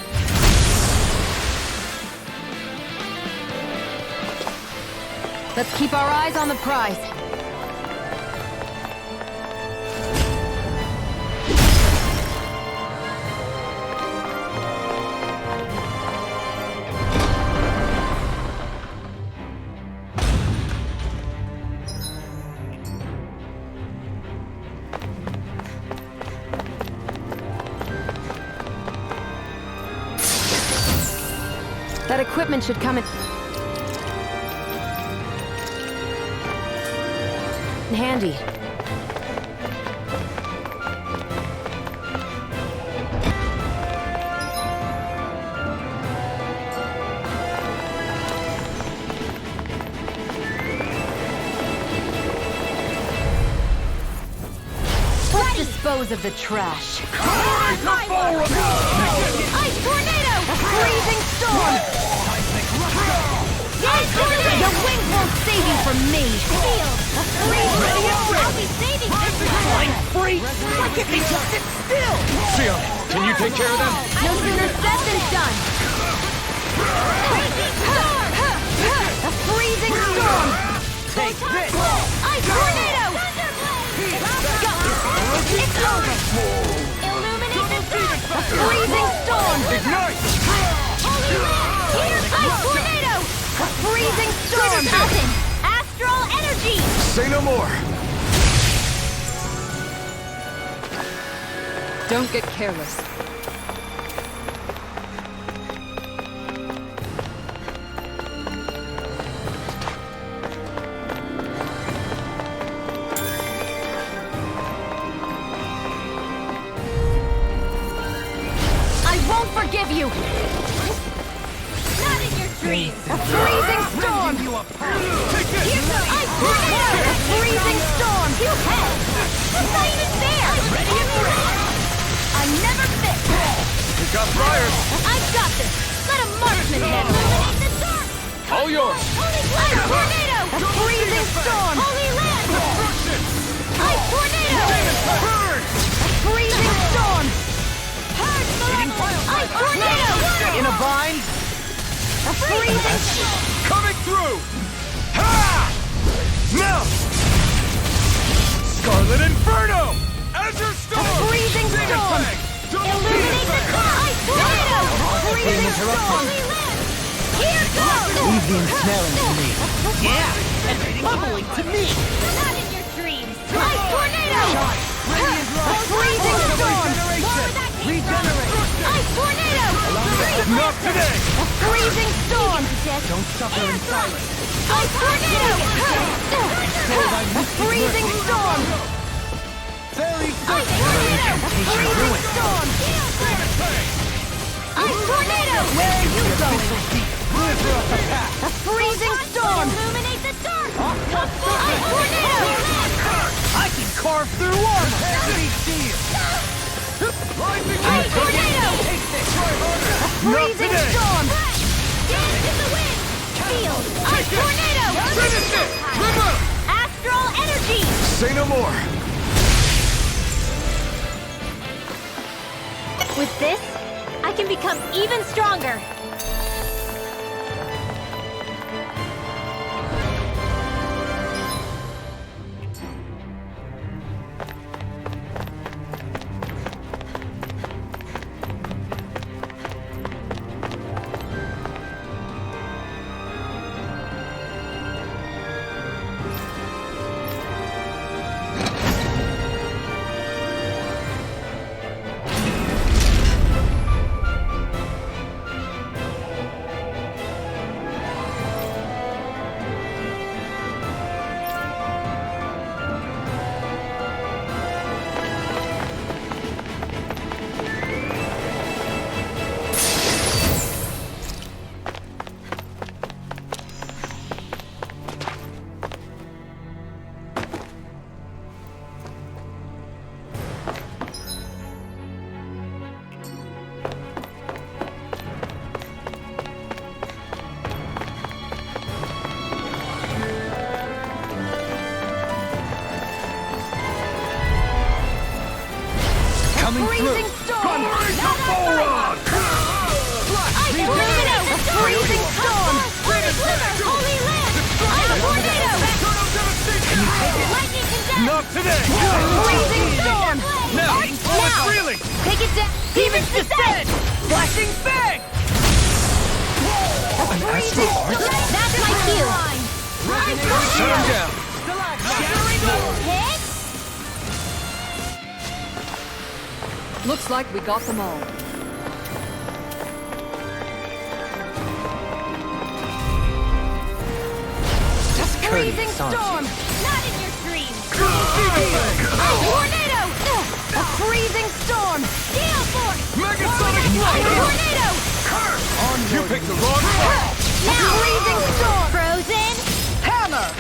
Let's keep our eyes on the prize. That equipment should come in handy. Let's dispose of the trash. Ice tornado! Freezing storm! Ice tornado! Your wings won't save you from me! Shield! I'll be saving this! Flying free? Why can't they just sit still? Shion, can you take care of them? No sooner said than done! Freezing storm! A freezing storm! Take this! Ice tornado! It's over! Illuminate the sun! A freezing storm! Ignite! Ice tornado! A freezing storm! Alton! Astral energy! Say no more! Don't get careless. Forgive you! Not in your dreams! A freezing storm! Take this! Ice tornado! A freezing storm! You head! It's not even fair! Ready and ready! I never fit! You got flyers! I've got this! Let a marksman handle it! Illuminate the dark! All yours! Ice tornado! A freezing storm! Holy land! Ice tornado! Burn! A freezing storm! Ice tornado! In a bind? A freezing Coming through! Ha! Now! Scarlet Inferno! Azure Storm! freezing storm! Illuminate the dark! Ice tornado! Freezing storm! Here goes! Leave the ensnaring to me. Yeah, and bubbling to me. Not in your dreams! Ice tornado! A freezing storm! Regenerate. Ice tornado! Not today! A freezing storm! Don't suffer in silence. Ice tornado! A freezing storm! Very Ice tornado! A freezing storm! Ice tornado! Where are you going? A freezing storm! Illuminate the dark! Ice tornado! I can carve through armor. Heavy steel. Ice tornado! A freezing storm! Dance in the wind! Field! Ice tornado! Finish it! River! Astral energy! Say no more! With this, I can become even stronger. descend! Flashing bang! Freezing! That's my cue! Shut him down! Hit! Looks like we got them all. Freezing storm! Not in your dreams! Tornado! A freezing storm! Gale force! Megasonic Tornado! You picked the wrong spot! Now! Freezing storm! Frozen! Hammer!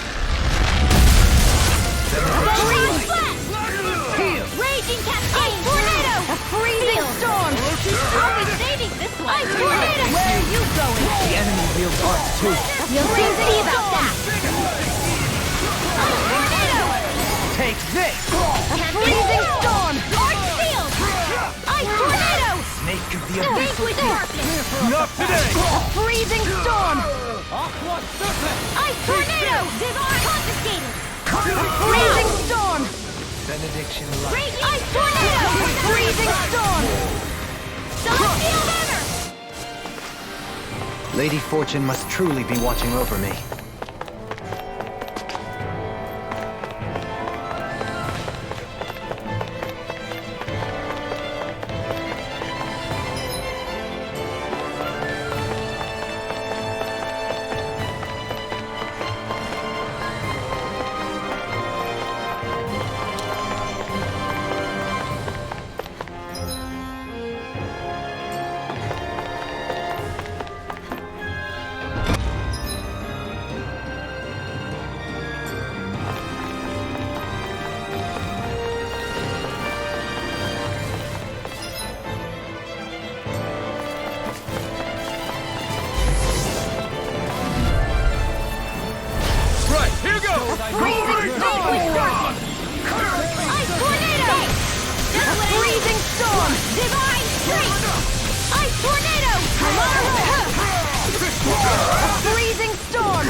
Freeze flash! Raging cascade! Tornado! A freezing storm! I'll be saving this one! Ice tornado! Where are you going? The enemy wields arts too. You'll soon see about that! Ice tornado! Take this! A freezing storm! Arch shield! Ice tornado! Snake of the abyss. Vanquish darkness! Not today! A freezing storm! Ice tornado! Confiscated! Freezing storm! Benediction light. Ice tornado! Freezing storm! Sun shield hammer! Lady Fortune must truly be watching over me. Freezing storm! Ice tornado! Freezing storm! Divine strength! Ice tornado! Freezing storm!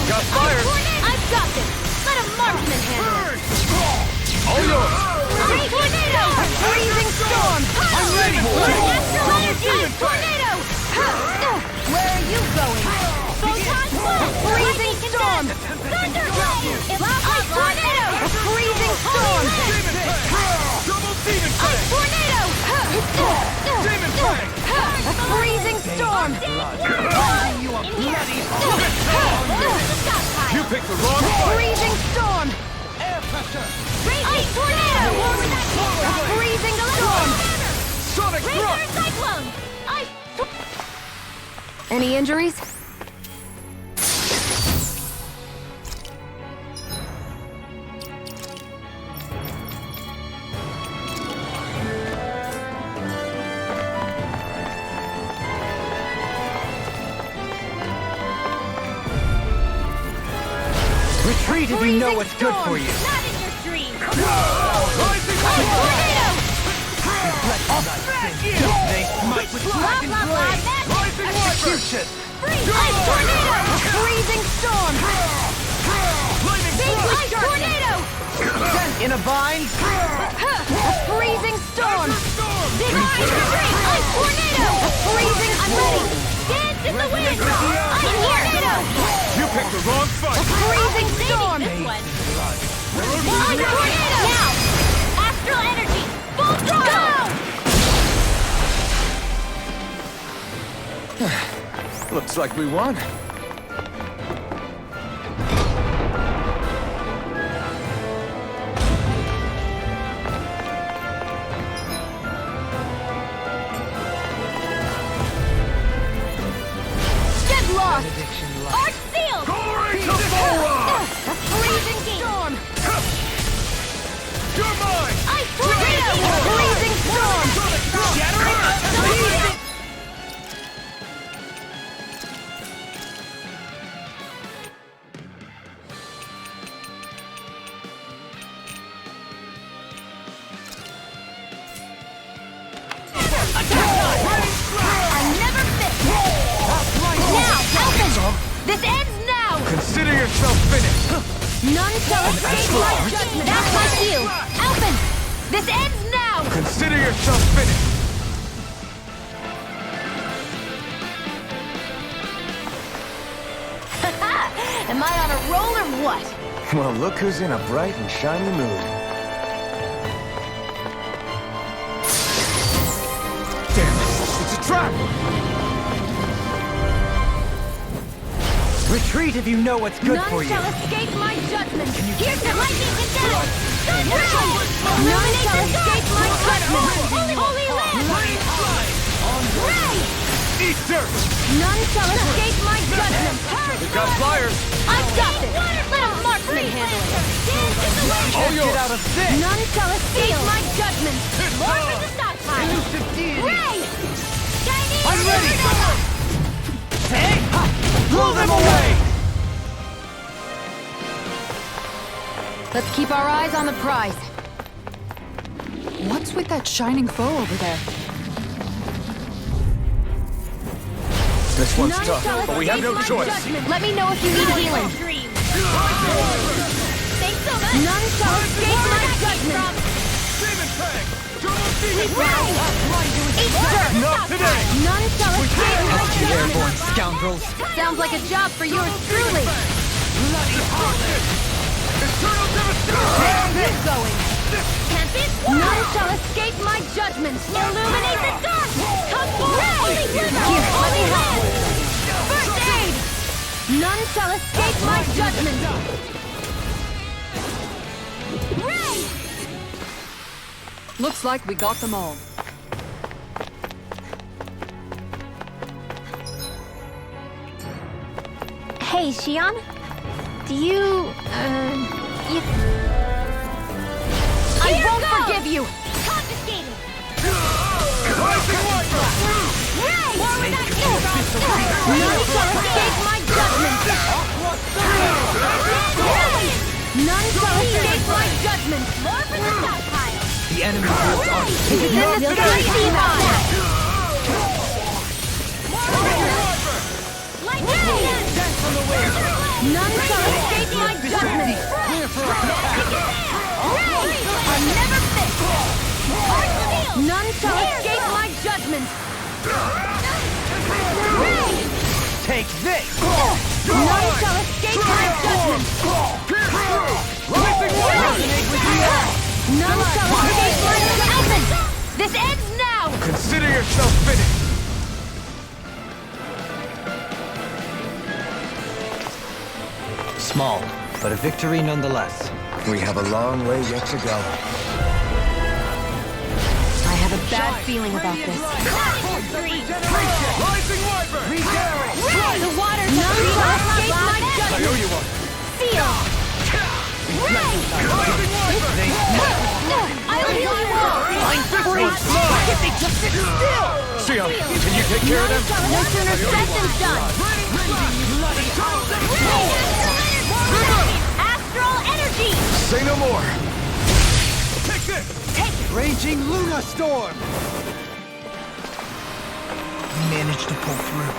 Got fired! I've got this! Let a marksman handle it! All yours! Ice tornado! Freezing storm! I'm ready! Astral energy! Ice tornado! Where are you going? Photon blast! Freezing storm! Thunder blade! Ice tornado! A freezing storm! Double demon Ice fang! tornado! Demon fang! A freezing storm! You picked the wrong fight! Freezing storm! Ice tornado! A freezing storm! Sonic Razor thrust! cyclone! Any injuries? Retreat if you know what's good for you. Not in your dreams! Rising Tornado! They smite with Blah blah blah! Magic! execution. Ice tornado! A freezing storm! Ice tornado! In a bind. A freezing storm! Divine strength! Ice tornado! A freezing I'm ready! Dance in the wind! Ice tornado! You picked the wrong A fight! freezing storm! Ice tornado! Now! Astral energy! Full throttle! Looks like we won. Get lost! Benediction light. Arch sealed! Glory to VHOLRAN! A freezing storm! You're mine! Ice tornado! A freezing storm! Shattering! I never miss! Now, Elfin! This ends now! Consider yourself finished! None shall escape my judgment! That's my cue! Elfin! This ends now! Consider yourself finished! Am I on a roll or what? Well, look who's in a bright and shiny mood. Damn it! It's a trap! Retreat if you know what's good None for you. shall escape my judgment. Here's the lightning and down. None shall escape my judgment. Holy land. Ray! Easter! None shall escape my judgment. We've got flyers! I've got this. Let a marksman handle it. All yours! Get out of this! None shall escape my judgment. More for the stockpile. Ray! Chinese I'm ready! Hey! Blow them away! Let's keep our eyes on the prize. What's with that shining foe over there? This one's None tough, shall but we have no escape my choice. judgment. Let me know if you need healing. Thanks so much. None shall escape my judgment. Not today! None shall escape my judgment. Airborne scoundrels! Sounds like a job for yours truly. Keep going. Can't be swallowed. None shall escape my judgment. Illuminate the dark. Come forward. Here, let me help. First aid. None shall escape my judgment. Ray! Looks like we got them all. Hey, Shion? Do you, I won't forgive you. Confiscated! Ray! None shall escape my judgment. Ray! None shall escape my judgment. More for the stockpile. The enemy fields are It's in the sky. See about that. None shall escape my judgment. I'm never fit. None shall escape my judgment. Take this! None shall escape my judgment. None shall escape my judgment. This ends now. Consider yourself finished! Small, but a victory nonetheless. We have a long way yet to go. I have a bad feeling about this. Rising Wyvern! The water none shall escape my I judgment. owe you one! Seal. I'll heal you all. If they just sit still. Shion, can you take care of them? No sooner said than done. Astral energy. Say no more! Take this! Raging Luna Storm! We managed to pull through.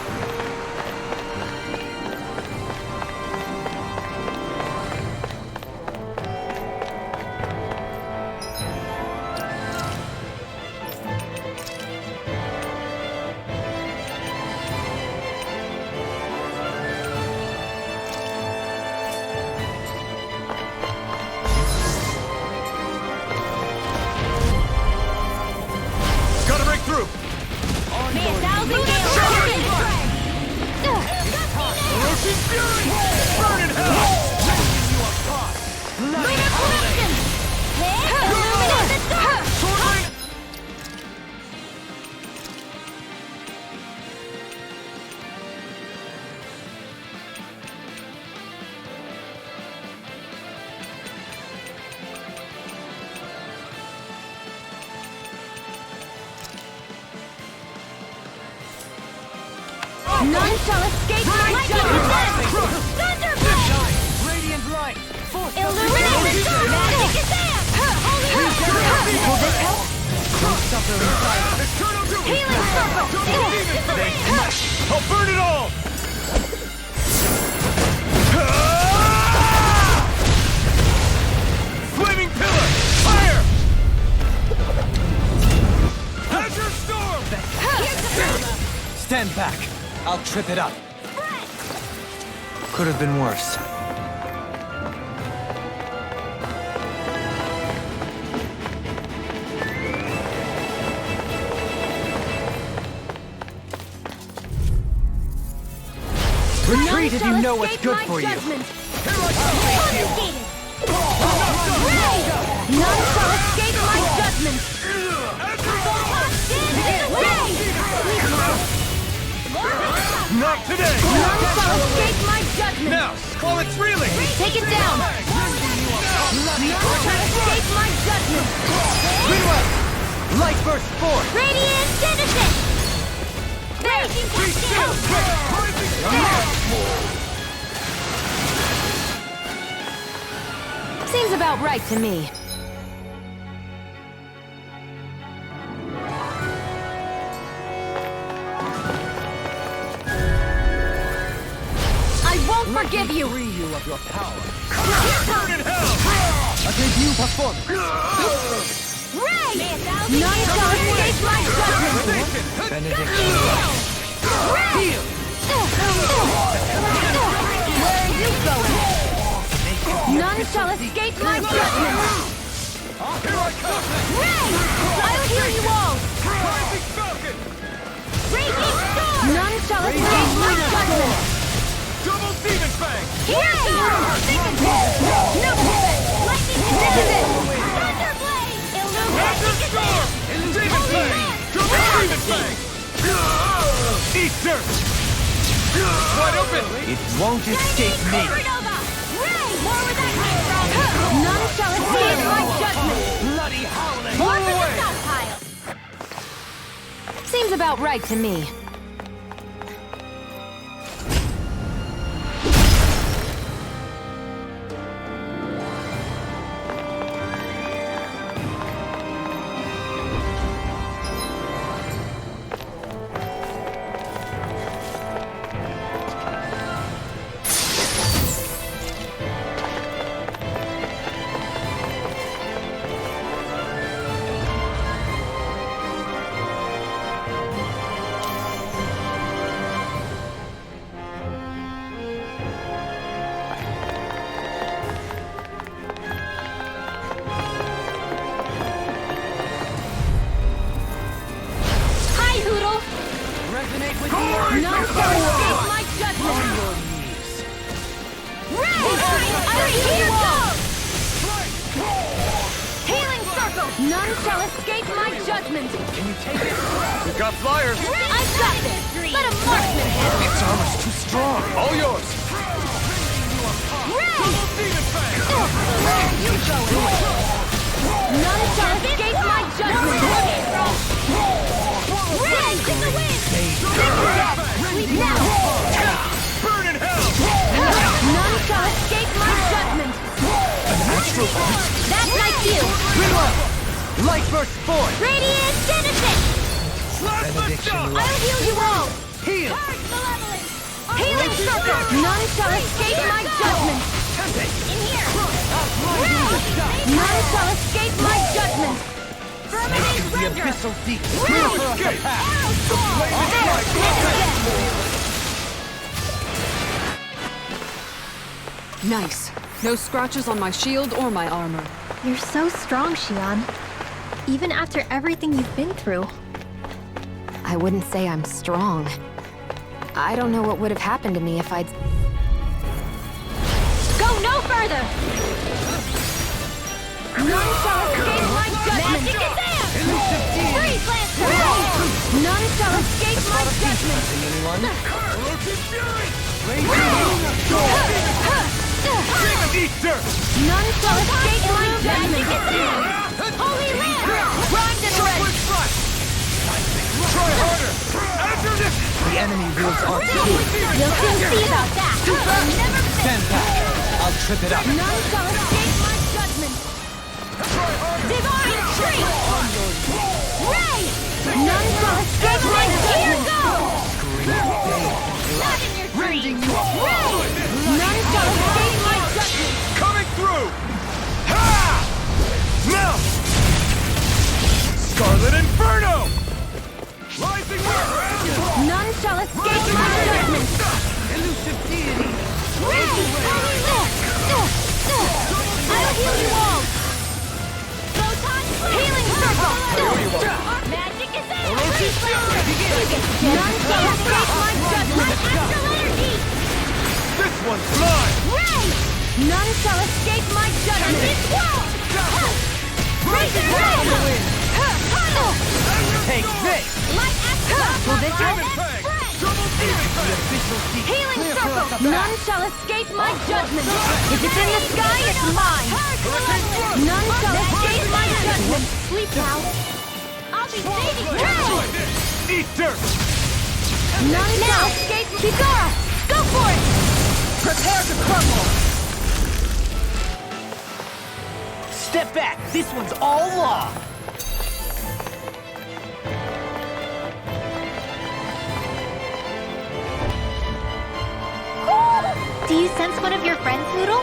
Gotta break through! May a thousand gales happen. Ocean Fury! Burn in hell! Lunar collection. Illuminate the dark. None shall escape my judgment. Thunderbolt. Radiant light! Illuminate the dark. Magic is there. Will this help? Healing circle. I'll burn it all! Flaming pillar! Fire! Azure storm! Stand back! I'll trip it up. Could have been worse. Retreat if you know what's good for you. None shall escape my judgment! Not today! None shall escape my judgment! Now, while it's reeling! Take it down! None shall escape my judgment! RINWELL! Light burst forth! Radiant citizen! Raging Seems about right to me. I won't forgive you! Free you of your power. Burn in hell! A debut performance. Ray! None shall escape my judgment! Benediction. Ray! Where are you going? None shall escape my judgment! Here I come! Ray! I'll heal you all! Rising Falcon! Raging storm! None shall escape my judgment! Double Demon Fang! Here! Think of this! No movement! Lightning! This is it! Thunderblade! Illuminating Storm! Demon Fang! Double Demon Fang! Eat dirt! Wide open! It won't escape me. Supernova! Ray! More where that came from! None shall escape my judgment! Bloody howling. More for the stockpile! Seems about right to me. None shall escape my judgment! On your knees. Ray! I here goes! Healing circle! None shall escape my judgment! Can you take it? We got flyers! I've got this! Let a marksman handle it! Its armor's too strong. All yours! Ray! Demon Fang! Where are you going? None shall escape my judgment! Ray! To the wind! Sleep now! Burn in hell! None shall escape my judgment! That's like you! RINWELL! Light burst forth! Radiant citizen! Benediction. I'll heal you all! Heal! Healing circle! None shall escape my judgment! In here! None shall escape my judgment! Verminating The render! abyssal deep. Ray! Clear for us a path. Nice. No scratches on my shield or my armor. You're so strong, Shion. Even after everything you've been through. I wouldn't say I'm strong. I don't know what would have happened to me if I'd... Go no further! None shall escape my judgment! Magic advance! Freeze Lancer! None shall escape my judgment! Eat dirt! None shall escape my judgment! Holy Lancer! Rise and ready! Try harder! After this! The enemy wields arms. You'll soon see about that! Never Stand back. I'll trip it up. None shall escape my judgment! Divine Tree! Ray! None shall escape my here goes! Not in your dreams! Ray! None shall escape my judgment! Coming through! Ha! Now! Scarlet Inferno! Rising Rock! None shall escape my judgment! Elusive deity. None shall escape my judgment! Raise your hand! Take this! Light axe! Will this help? Healing circle! None shall escape my judgment! If it's in the sky, it's mine! None shall escape my judgment! Sleep now! I'll be saving you! Eat dirt! None shall escape Kisara! Go for it! Prepare to crumble! Step back! This one's all law! Do you sense one of your friends, Noodle?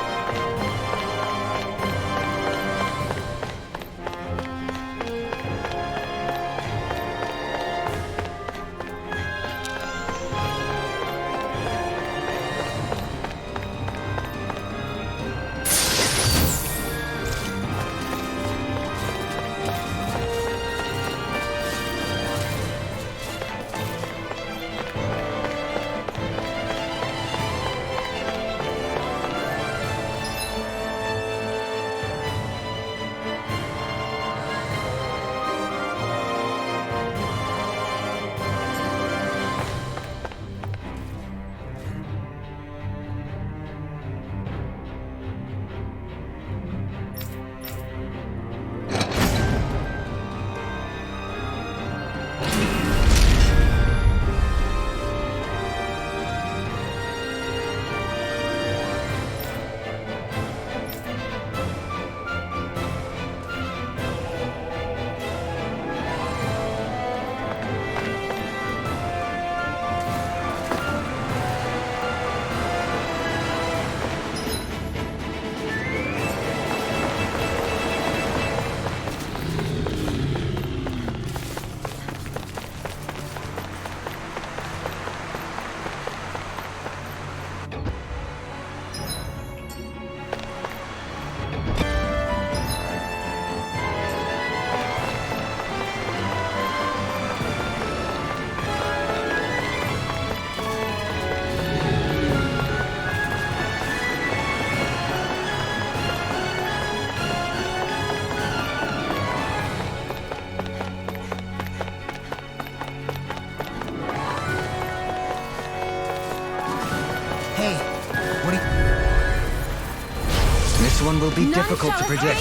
This one will be difficult to predict.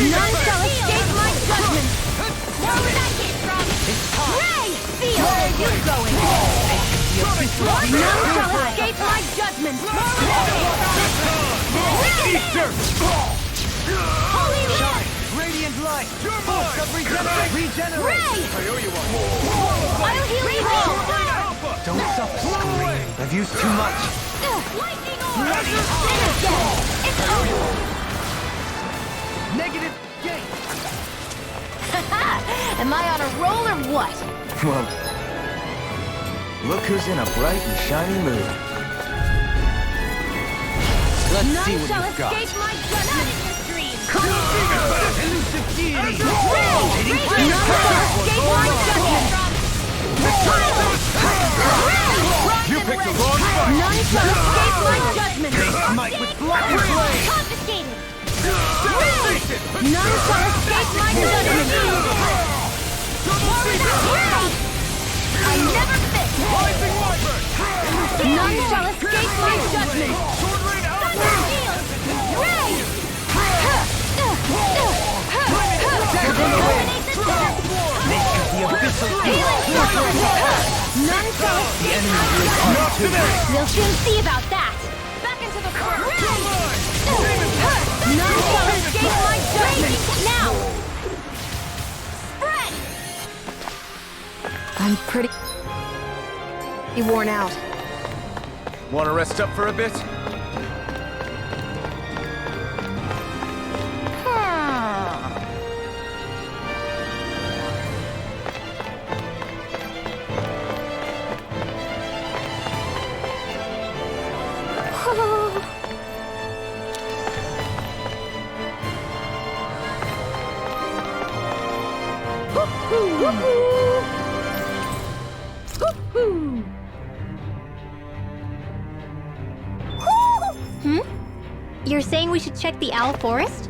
None shall escape my judgment! Where would I get from? Ray! Feel! Where are you going? None shall escape my judgment! Holy light! Radiant light! Force of regenerate! Ray! I'll heal you all! Don't suffer, Scream. I've used too much. Lightning orb! It's over! Negative gate! Am I on a roll or what? Well, look who's in a bright and shiny mood. Let's None see what shall you've got. escape my judgment! Elusive deity! None shall escape my judgment! You picked the wrong fight! None shall escape my judgment! Smite with blood and flame! Confiscated! None shall escape my judgment! I never fit! None shall escape my judgment! Thunder shield! Ray! Eliminate the dark! The abyssal Healing circle! None shall escape my judgment! We'll soon see about that! Back into the forest! None shall escape my judgment! Now! Spread! I'm pretty worn out. Want to rest up for a bit? were saying we should check the Owl Forest?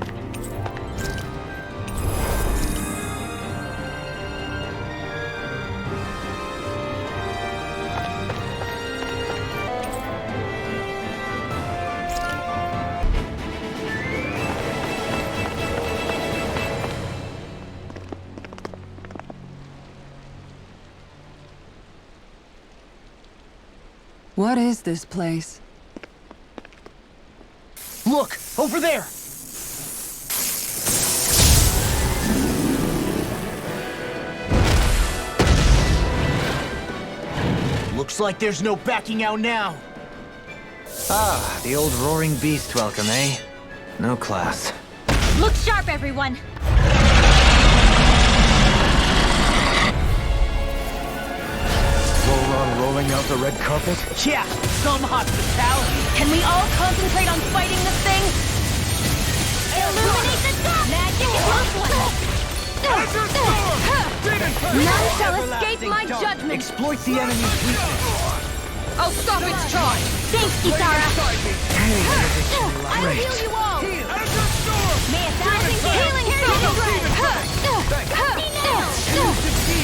What is this place? Look! Over there! Looks like there's no backing out now. Ah, the old roaring beast welcome, eh? No class. Look sharp, everyone! VHOLRAN rolling out the red carpet? Yeah, some hospitality. Can we all concentrate on fighting this thing? Illuminate the dark! Magic is close one! None shall escape my judgment! Exploit the enemy's weakness. I'll stop its charge! Thanks, Kisara! I'll heal you all! May a thousand healing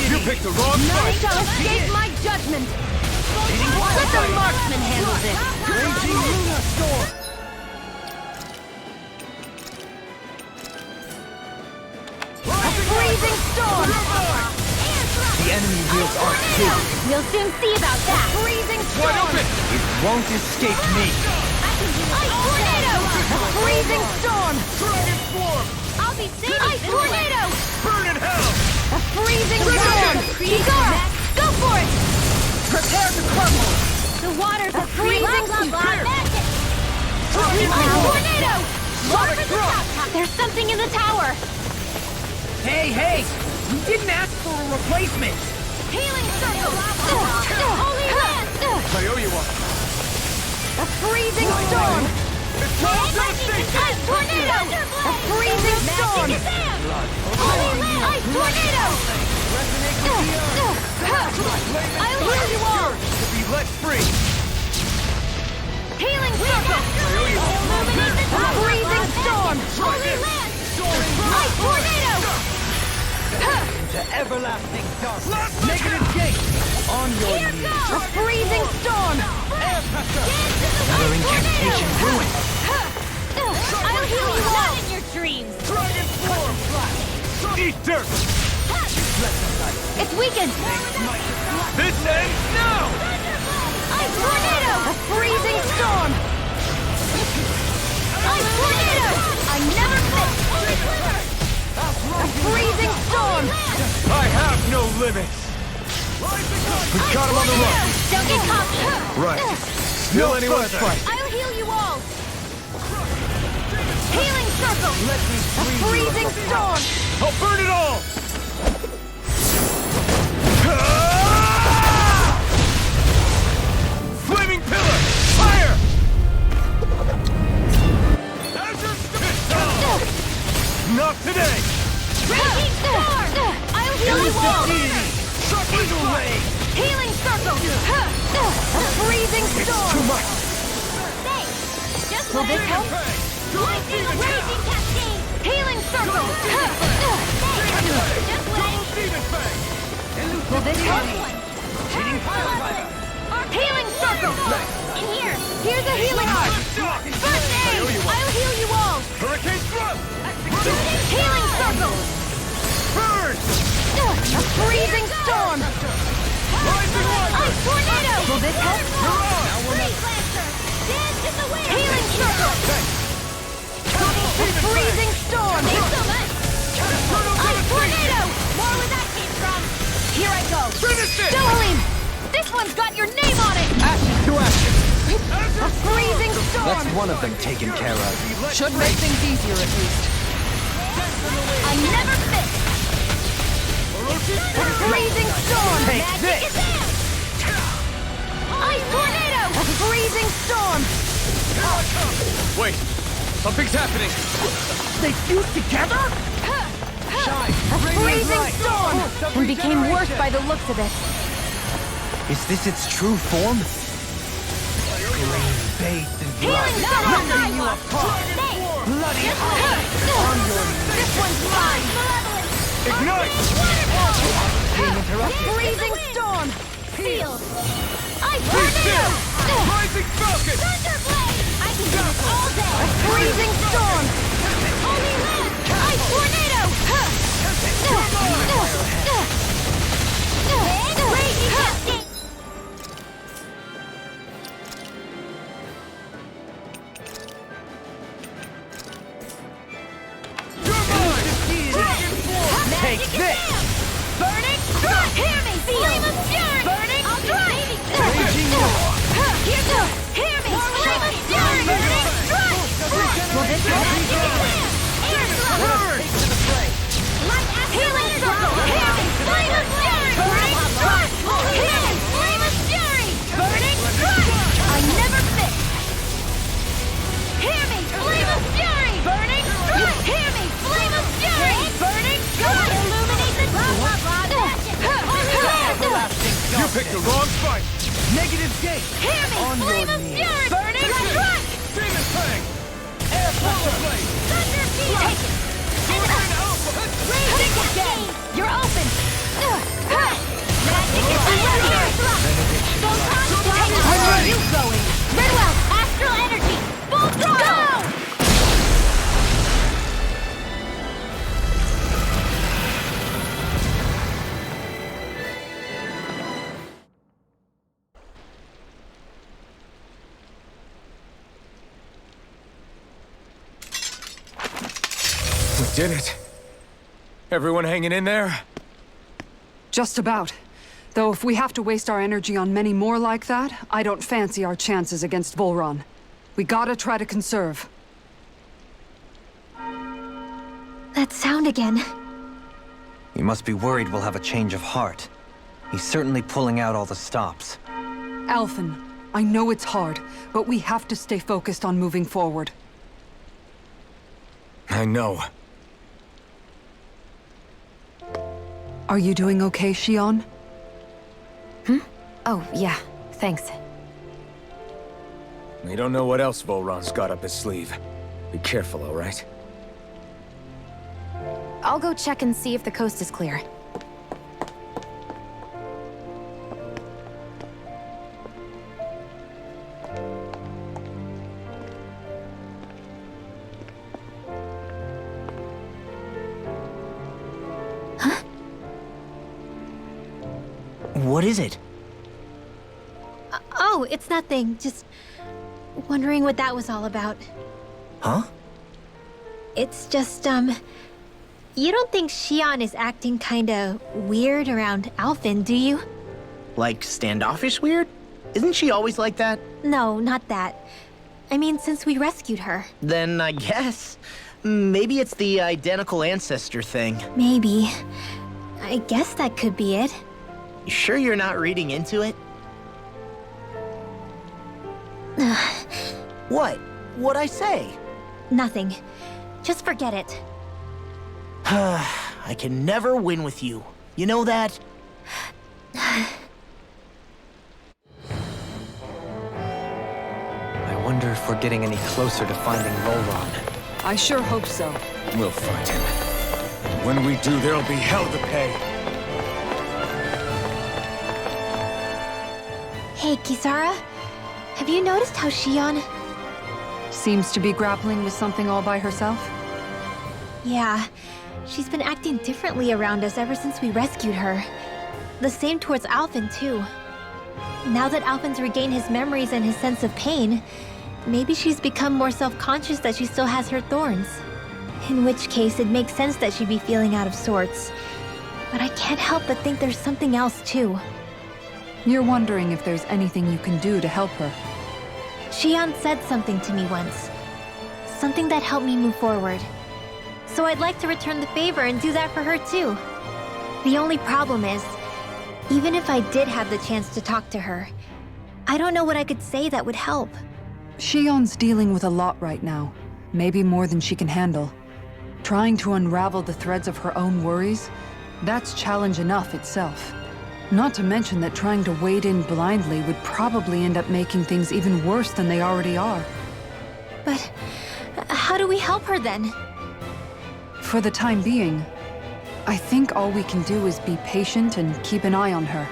You picked the wrong None fight! shall escape my judgment! Let the marksman handle this! Raging Luna Storm! A freezing storm! The enemy wields Arc too. We'll soon see about that! Freezing storm! It won't escape me. Ice tornado! A freezing storm! Dragon Swarm! I'll be safe! Ice tornado! Burn in hell! A freezing storm! Kisara! Go for it! Prepare to crumble! The waters are freezing storm! Ice tornado! There's something in the tower! Hey, hey! You didn't ask for a replacement! Healing circle! Holy land! I owe you one. A freezing storm! Ice tornado! A freezing storm! Holy land! Ice tornado! I'll heal you all! Be let free! Healing circle! A freezing storm! Holy land! Ice tornado! To everlasting darkness. Negative gate. On your Here knees. goes! A freezing storm! Another incantation ruined. I'll heal you all! Not in your dreams! Dragon Swarm! Eat dirt! It's weakened! This ends now! Ice tornado! A freezing storm! Ice tornado! I never miss! A freezing storm! I have no limits! We got him on the run! Don't get cocky! Right. Still anyone's fight. I'll heal you all! Healing circle! A freezing storm! I'll burn it all! Flaming pillar! Fire! Not today! Raging storm! I'll heal you all! Healing circle! A freezing storm! Too much. Thanks! Will this help? Lightning raging cascade! Healing circle! Will this help? Healing circle! In here! Here's a healing arm! First aid! I'll heal you all! Hurricane thrust! Healing circle! Burn! A freezing storm! Ice tornado! Will this help? Freeze Lancer! Dance in the wind! Healing circle! A freezing storm! Thanks so much! Ice tornado! More where that came from! Here I go! Finish it! DOHALIM! This one's got your name on it! Ashes to ashes. A freezing storm! That's one of them taken care of. Should make things easier at least. I never miss! A freezing storm! Take Magic this! is in! Ice tornado! A freezing storm! Wait! Something's happening! They fused together? A freezing storm! And became worse by the looks of it. Is this its true form? Bathed in Healing ripping you Bloody This one's mine! Ignite! Freezing storm! Sealed! Ice tornado! Rising Falcon! Thunderblade! I can do this all day! A freezing storm! Only land! Ice tornado! Raging cascade! Take this! Burning strike! Hear me! Flame of fury! Burning strike! Raging war! Hear me! Flame of fury! Burning strike! Will this Light healing circle! Hear me! Flame of fury! Burning strike! Hear me! Flame of fury! Burning strike! I never miss! Hear me! Flame of fury! Burning strike! Hear me! Flame of fury! Burning strike! Illuminate the You picked the wrong fight! Negative gate! Hear me! On Flame your of knees. fury! Burning strike! Demon Fang! Air Pressure Blade! Thunder field! Take it! Raging cascade! You're open! Magic is here! Where are you going? RINWELL! Astral energy! Full throttle! Go! We did it. Everyone hanging in there? Just about. Though if we have to waste our energy on many more like that, I don't fancy our chances against VHOLRAN. We gotta try to conserve. That sound again. You must be worried we'll have a change of heart. He's certainly pulling out all the stops. Alphen, I know it's hard, but we have to stay focused on moving forward. I know. Are you doing okay, Shion? Oh, yeah. Thanks. We don't know what else VHOLRAN's got up his sleeve. Be careful, all right? I'll go check and see if the coast is clear. What is it? Oh, it's nothing. Just wondering what that was all about. Huh? It's just, you don't think Shion is acting kinda weird around Alphen, do you? Like standoffish weird? Isn't she always like that? No, not that. I mean, since we rescued her. Then I guess. Maybe it's the identical ancestor thing. Maybe. I guess that could be it. You sure you're not reading into it? What? What'd I say? Nothing. Just forget it. I can never win with you. You know that? I wonder if we're getting any closer to finding VHOLRAN. I sure hope so. We'll find him. When we do, there'll be hell to pay. Hey, Kisara. Have you noticed how Shion... Seems to be grappling with something all by herself? Yeah. She's been acting differently around us ever since we rescued her. The same towards Alphen, too. Now that Alphen's regained his memories and his sense of pain, maybe she's become more self-conscious that she still has her thorns. In which case, it makes sense that she'd be feeling out of sorts. But I can't help but think there's something else, too. You're wondering if there's anything you can do to help her. Shion said something to me once. Something that helped me move forward. So I'd like to return the favor and do that for her too. The only problem is, even if I did have the chance to talk to her, I don't know what I could say that would help. Shion's dealing with a lot right now. Maybe more than she can handle. Trying to unravel the threads of her own worries, that's challenge enough itself. Not to mention that trying to wade in blindly would probably end up making things even worse than they already are. But how do we help her then? For the time being, I think all we can do is be patient and keep an eye on her.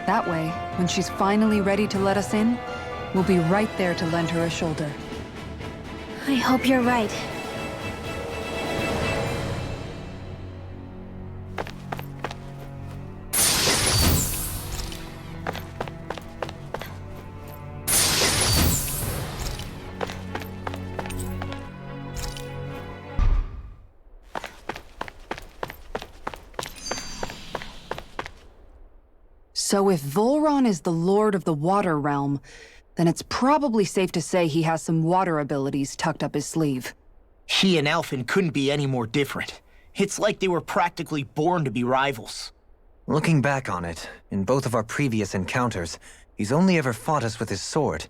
That way, when she's finally ready to let us in, we'll be right there to lend her a shoulder. I hope you're right. So if VHOLRAN is the Lord of the Water Realm, then it's probably safe to say he has some water abilities tucked up his sleeve. He and Alphen couldn't be any more different. It's like they were practically born to be rivals. Looking back on it, in both of our previous encounters, he's only ever fought us with his sword.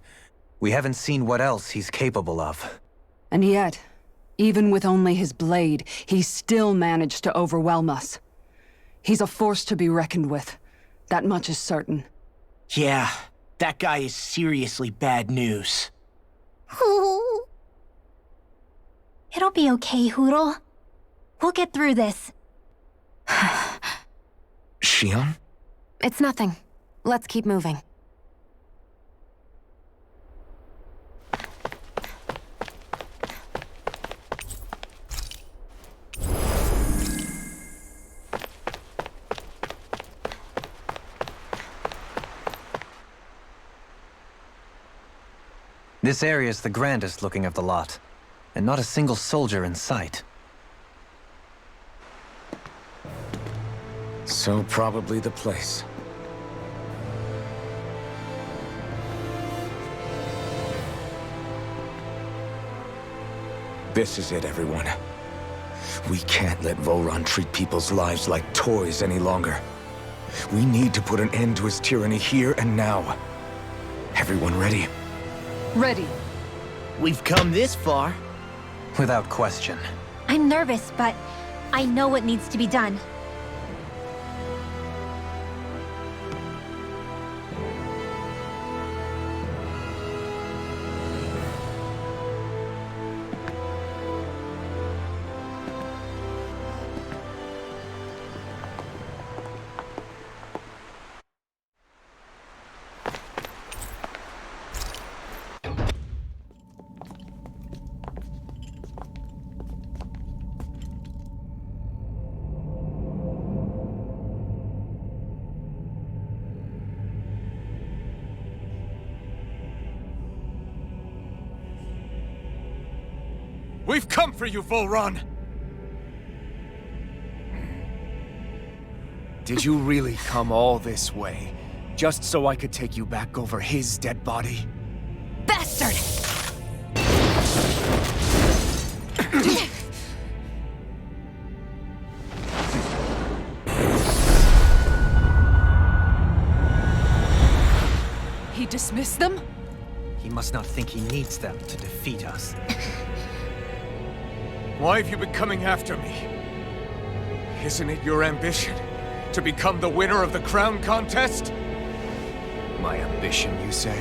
We haven't seen what else he's capable of. And yet, even with only his blade, he still managed to overwhelm us. He's a force to be reckoned with. That much is certain. Yeah, that guy is seriously bad news. It'll be okay, Hootle. We'll get through this. Shion? It's nothing. Let's keep moving. This area is the grandest looking of the lot, and not a single soldier in sight. So probably the place. This is it, everyone. We can't let VHOLRAN treat people's lives like toys any longer. We need to put an end to his tyranny here and now. Everyone ready? Ready. We've come this far. Without question. I'm nervous, but I know what needs to be done. We've come for you, VHOLRAN! Did you really come all this way, just so I could take you back over his dead body? Bastard! He dismissed them? He must not think he needs them to defeat us. Why have you been coming after me? Isn't it your ambition to become the winner of the crown contest? My ambition, you say?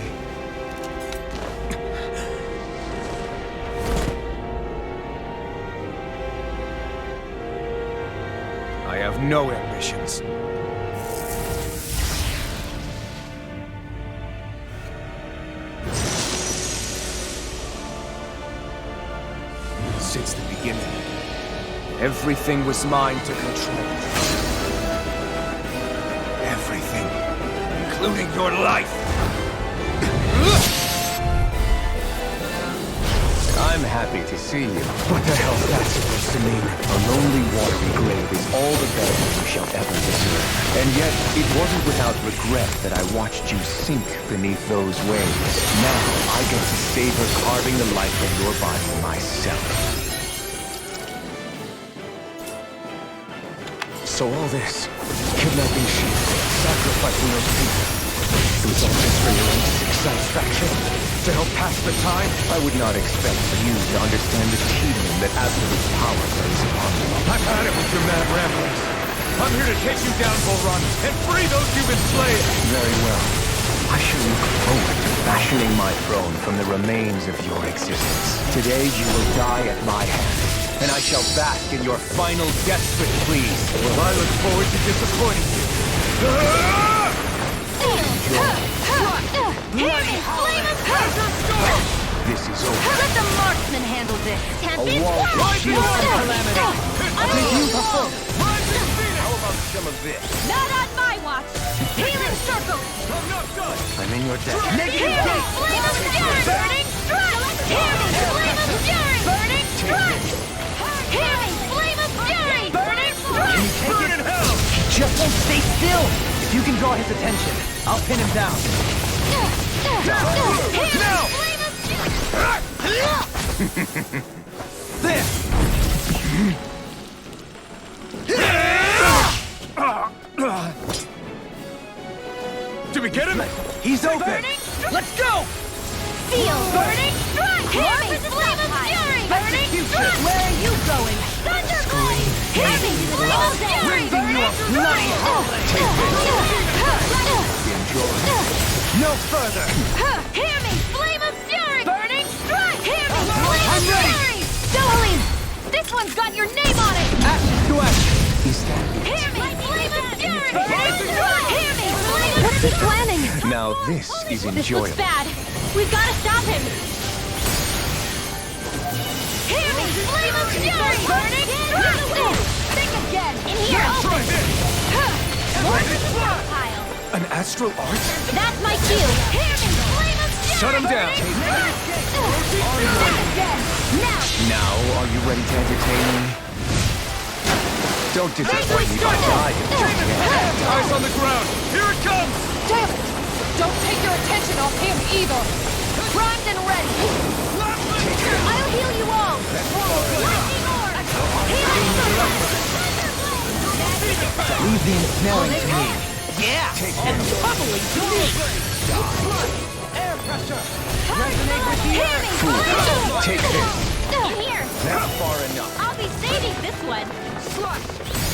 I have no ambitions. Since the beginning, everything was mine to control. Everything, including your life. I'm happy to see you. What the hell's that supposed to mean? A lonely watery grave is all the better you shall ever deserve. And yet, it wasn't without regret that I watched you sink beneath those waves. Now, I get to savor carving the life from your body myself. So all this, kidnapping sheep, sacrificing those people, it was all just for your own sick satisfaction? To help pass the time? I would not expect you to understand the tedium that absolute power brings upon you. I've had it with your mad ramblings. I'm here to take you down, VHOLRAN, and free those you've enslaved! Very well. I shall look forward to fashioning my throne from the remains of your existence. Today you will die at my hand, and I shall bask in your final desperate pleas. Well, I look forward to disappointing you. This is over. Let the marksman handle this. A wall to shield from calamity. Take you before. How about some of this? Not on my watch. Healing circle. I'm not done! I'm in your debt. Negative gate. Flame of fury. Burning strike. Healing flame of fury. Burning strike. Healing flame of fury. Burning strike. Burn in hell! Just won't stay still. If you can draw his attention, I'll pin him down. Now! This! Did we get him? He's open! Let's go! Seal. Burning strike. Healing flame of fury. Burning strike. Where are you going? Thunderblade. Healing flame of fury. Burning strike. No further! Hear me! Flame of fury! Burning strike! Hear me! Flame I'm of ready. fury! DOHALIM! This one's got your name on it! Ask to action! Hear me! Flame of fury! Burning strike! Hear me! Flame of What's he planning? Now this is This enjoyable. looks bad. We've got to stop him! Hear me! Flame of fury! Burning strike! Think again! In here! Open! More to the stockpile! An astral art? That's my cue! Hear me! Flame of fury! Shut him down! Now! Now, are you ready to entertain me? Don't disappoint me by dying. Eyes on the ground! Here it comes! Damn it! Don't take your attention off him either! Primed and ready! I'll heal you all! Lightning orb! Healing circle! Leave the ensnaring to me. Yeah! And probably to me! Air pressure! Resonate with the Hear earth! me! Take this. Here! That's far enough. I'll be saving this one!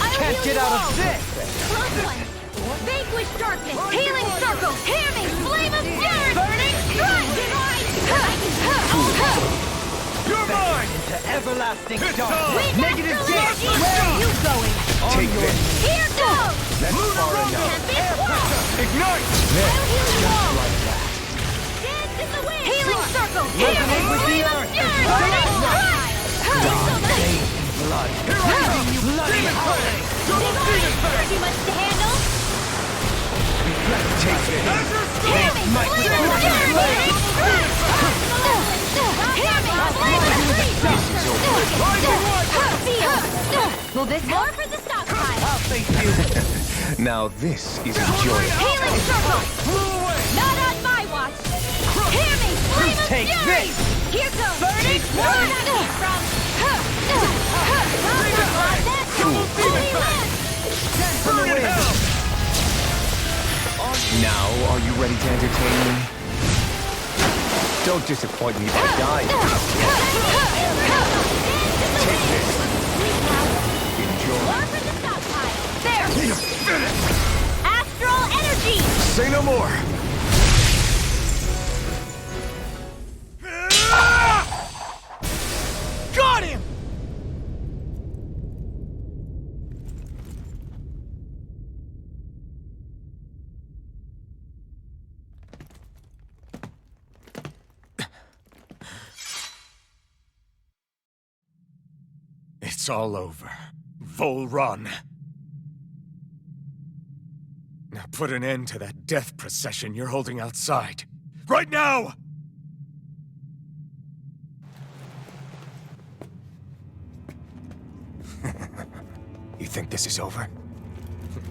I'll Can't heal get you out all. of this! Close one! Vanquish darkness! Healing circle! Hear me! Flame of fury! Burning strike! You're mine! Into everlasting It's dark! time. Wait, Negative that's gate! the Where are you going? Take this. Here goes! That's far enough. Ignite! I'll heal you all! Dance in the wind! Healing circle! Hear me! Resonate with the Flame of earth. fury! Burning strike! Blood! Demon You bloody hole! Pretty much to handle! Take this. Hear me! Flame of fury! Burning strike! Hear me! Flame of fury! Will this more for the stockpile? I'll face you! Now this is enjoyable. Healing circle! Not on my watch! Hear me! Flame of Take fury! this! Here goes! Burning strike! Burn in hell! Now, are you ready to entertain me? Don't disappoint me by dying. Take this. Enjoy. More for the stockpile! There! Astral energy! Say no more! Got him! It's all over. VHOLRAN. Now put an end to that death procession you're holding outside. Right now! You think this is over?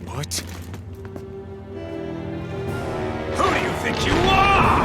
What? Who do you think you are?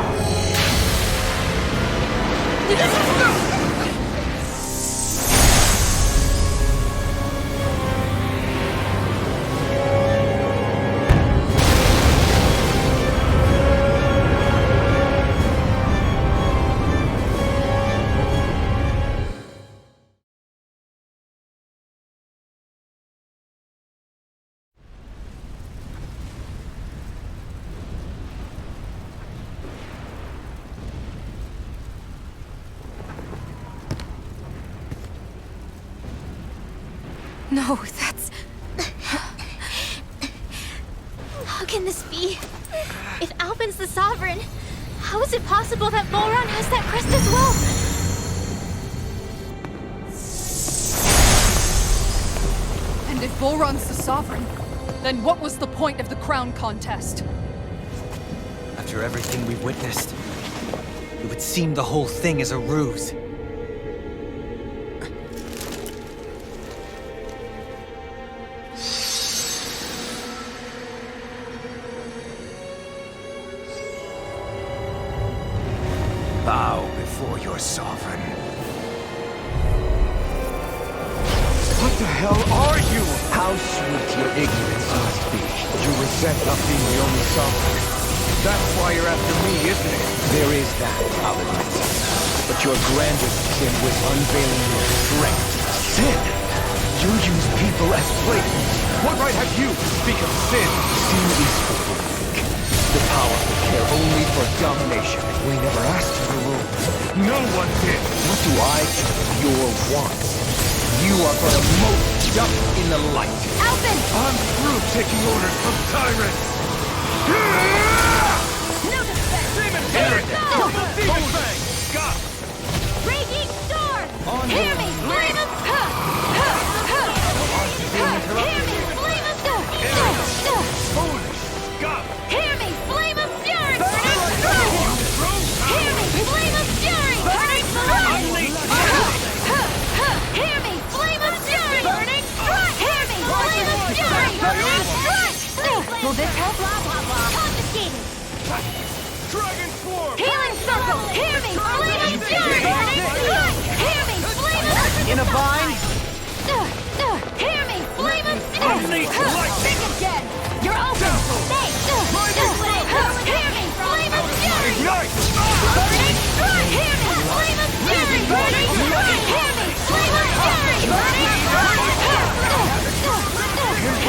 No, that's... How can this be? If Alpin's the Sovereign, how is it possible that VHOLRAN has that crest as well? And if VHOLRAN's the Sovereign, then what was the point of the crown contest? After everything we've witnessed, it would seem the whole thing is a ruse. Bow before your sovereign. What the hell are you? How sweet your ignorance must be. You resent not being the only sovereign. That's why you're after me, isn't it? There is that, I'll admit. But your grandest sin was unveiling your strength. Sin? You use people as playthings. What right have you to speak of sin? Sin is for the weak. The powerful care only for domination. We never asked you to rule. No one did. What do I care? Your wants. You are for the most dust in the light. Alpin! I'm through taking orders from tyrants. No defense! Demon Fang! Scott! Raging Storm! Hear me! Flame of... Hear me! Flame of... Foolish! Scott! Hear me! Flame of Fury! Burning Strike! Hear me! Flame of Fury! Burning Strike! Hear me! Flame of Fury! Burning Strike! Hear me! Flame of Fury! Burning Strike! Will this help? Confiscated! Dragon Swarm! Healing Circle! Hear me! Flame of Fury! Burning Strike! Hear me! Flame of... In a bind? Hear me! Flame of Fury! Think again! You're open! Stay! Hear me! Flame of Fury! Ignite! Burning Strike! Hear me! Flame of Fury! Burning Strike! Hear me! Flame of Fury! Burning Strike! Hear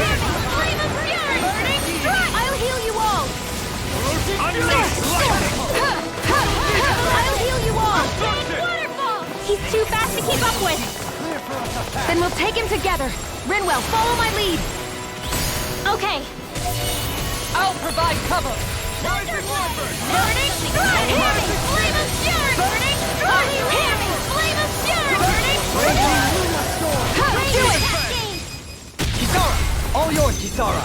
me! Flame of Fury! Burning Strike! I'll heal you all! I'll heal you all! Waterfall! He's too fast to keep up with! Then we'll take him together! RINWELL, follow my lead! Okay. I'll provide cover! Burning Strike! Hear me! Flame of Fury! Burning Strike! Hear me! Flame of Fury! Burning Strike! Do it! Kisara! All yours, Kisara!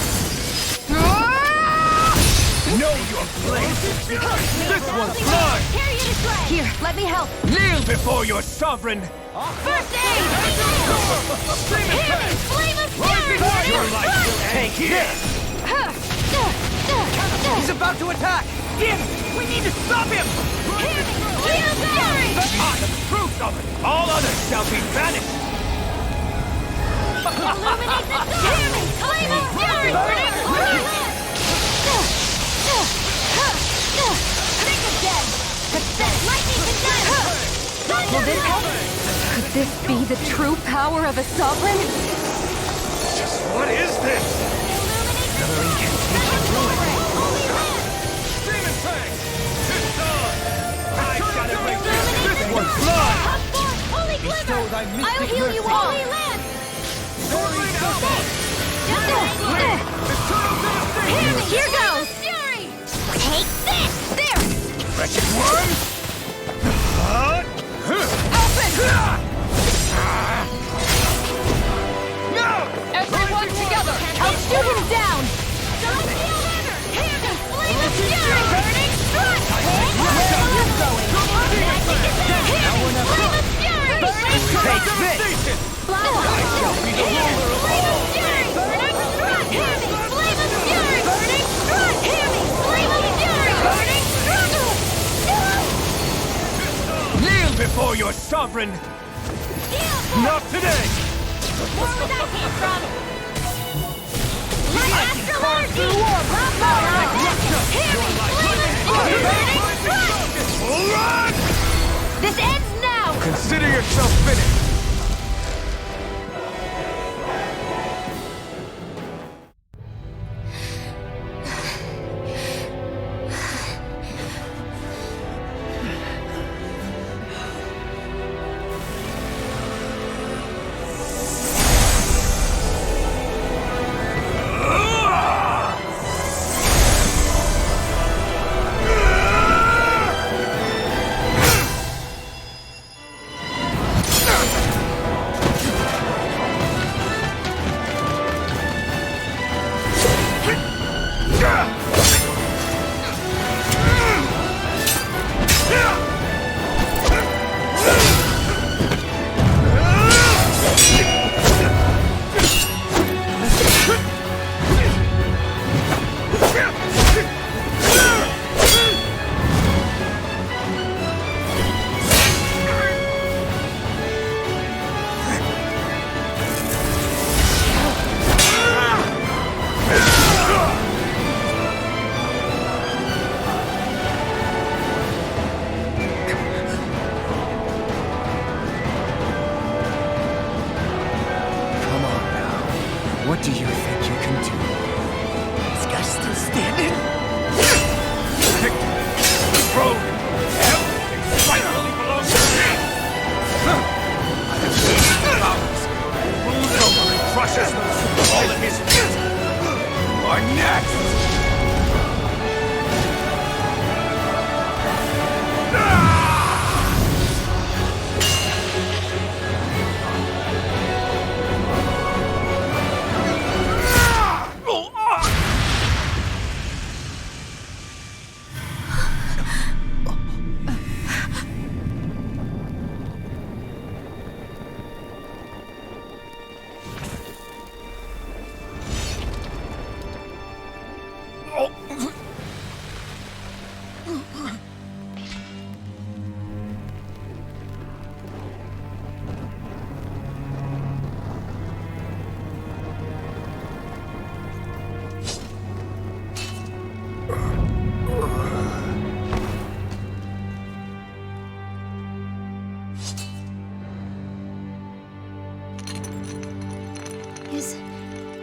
Know your place! This one's mine! Carry it aside! Here, let me help! Kneel before your sovereign! First aid! Hear me! Flame of Fury! Burning Your life will Strike! take this! He's about to attack! Damn it! We need to stop him! Hear me! Flame of Fury! I am true sovereign! All others shall be banished! Illuminate the dark! Hear me! Flame of Fury! Burning Strike! Think again! Set lightning to death! Will this help? Could this be the true power of a sovereign? What is this? Another incantation ruin! Demon Fang! It's on! I gotta break Illuminate this the one's dark! blood! Come forth, holy Bestow glimmer! thy I'll mystic heal you mercy. all! Holy land! Hear me! Here goes! Fury! Take this! There! Wretched worm! No! Everyone together! I'll shoot him down! Don't feel ever! Hear me! Flame of Fury! Burning Strike! Where are you going? Magic is there! Hear me! Flame of Fury! Burning Strike! Take this! I shall be the ruler of all! Flame of Fury! Burning Strike! Hear me! Flame of Fury! Burning Strike! Hear me! Flame of Fury! Burning Strike! Kneel before your sovereign! Not today! Where was that came from? My astral energy! Hear me! Flame of Fury! Burning Strike! Run! This ends now! Consider yourself finished!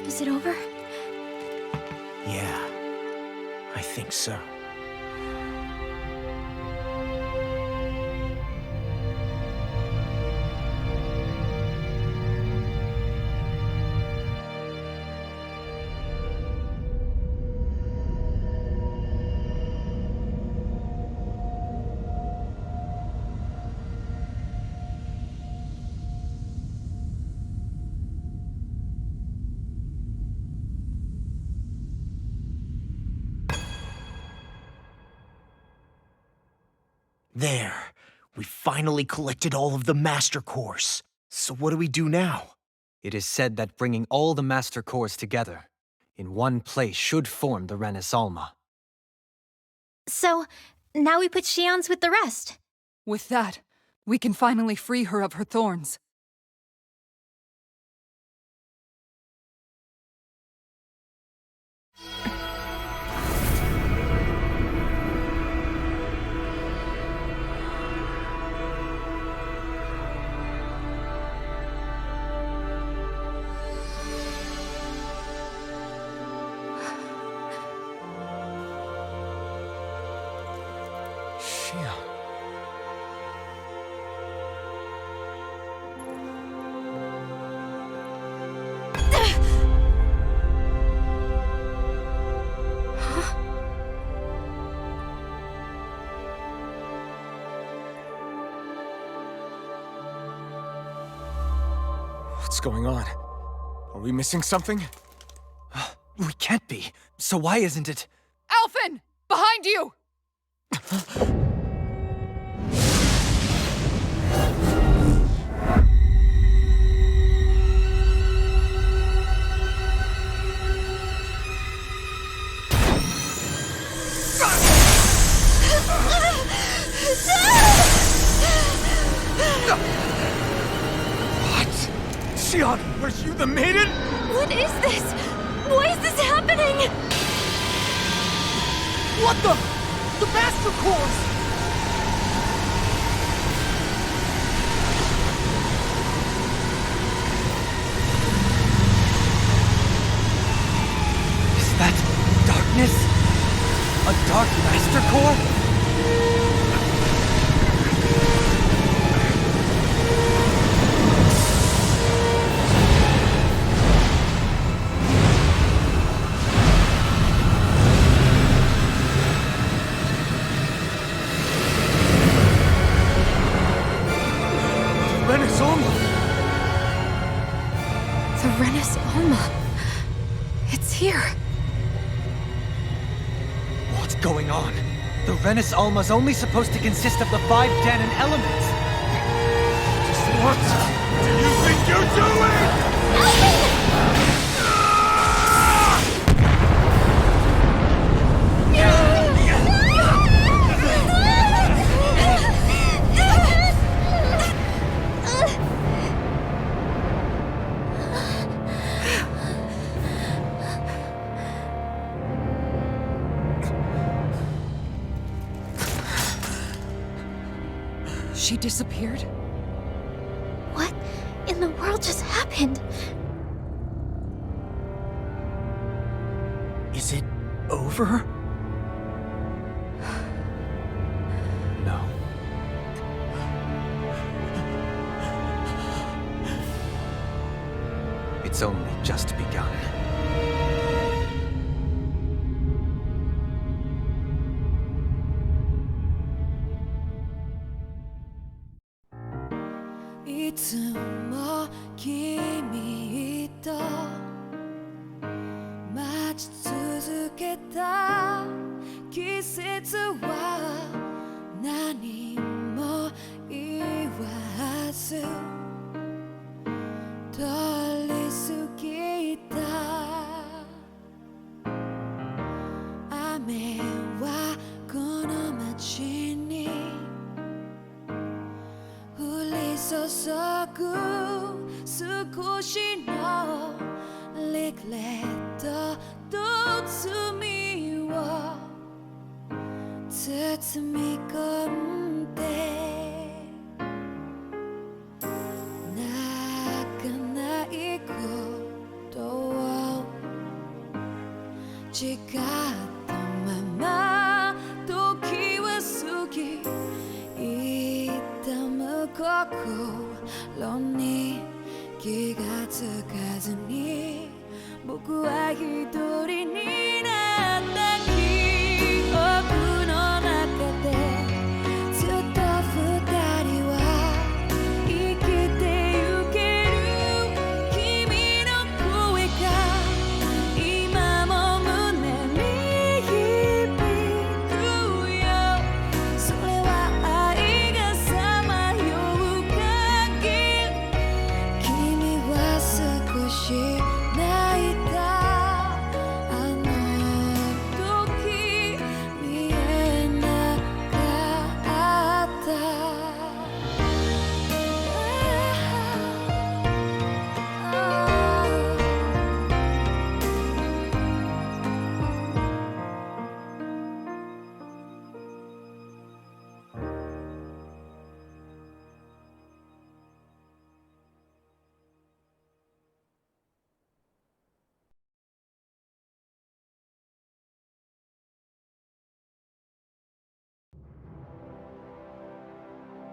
Is it over? Yeah, I think so. There. We finally collected all of the Master Cores. So what do we do now? It is said that bringing all the Master Cores together in one place should form the RENWELLS. So, now we put Shionnes with the rest. With that, we can finally free her of her thorns. Shion. What's going on? Are we missing something? We can't be. So why isn't it? Alphen! Behind you! Shion, are you the maiden? What is this? Why is this happening? What the? The Master Cores! Is that darkness? A dark Master Core? The RENWELLS. It's here. What's going on? The RENWELLS only supposed to consist of the 5 DAHNA elements. What do you think you're doing? She disappeared? What in the world just happened? Is it over? No. It's only just begun. く少しのリグレットと罪を包み込んで泣かないことを誓ったまま時は過ぎ痛む心に気がつかずに僕は一人になった記憶の中でずっと二人は生きてゆける君の声が今も胸に響くよそれは愛がさまよう限り君は少し泣いたあの時見えなかった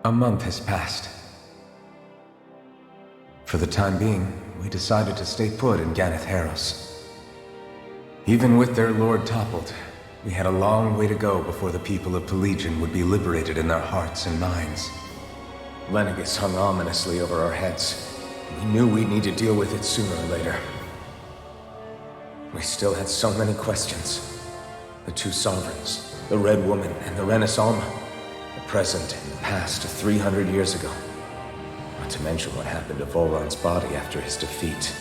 A month has passed. For the time being, we decided to stay put in GRUESOME. Even with their lord toppled, we had a long way to go before the people of Pelegion would be liberated in their hearts and minds. Lenegis hung ominously over our heads. We knew we'd need to deal with it sooner or later. We still had so many questions. The two sovereigns, the Red Woman and the Renaissance, the present and the past of 300 years ago. Not to mention what happened to VHOLRAN's body after his defeat.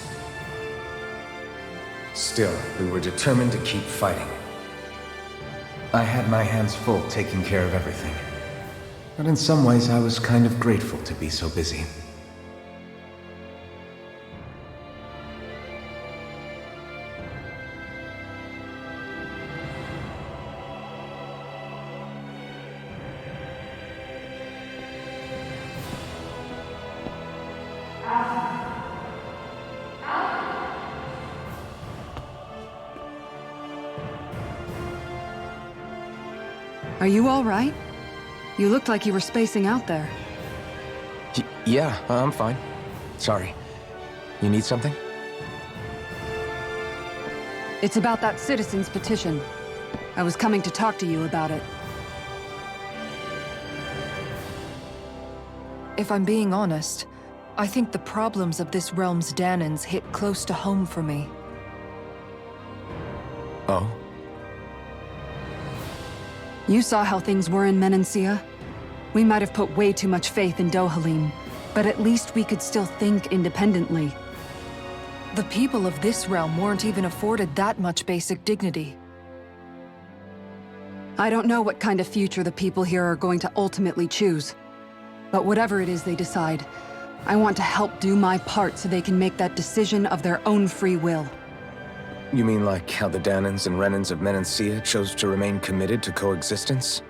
Still, we were determined to keep fighting. I had my hands full taking care of everything. But in some ways, I was kind of grateful to be so busy. Are you all right? You looked like you were spacing out there. Yeah, I'm fine. Sorry. You need something? It's about that citizen's petition. I was coming to talk to you about it. If I'm being honest, I think the problems of this realm's Dahnans hit close to home for me. Oh? You saw how things were in Menancia? We might have put way too much faith in DOHALIM, but at least we could still think independently. The people of this realm weren't even afforded that much basic dignity. I don't know what kind of future the people here are going to ultimately choose. But whatever it is they decide, I want to help do my part so they can make that decision of their own free will. You mean like how the Dahnans and Renans of Menancia chose to remain committed to coexistence?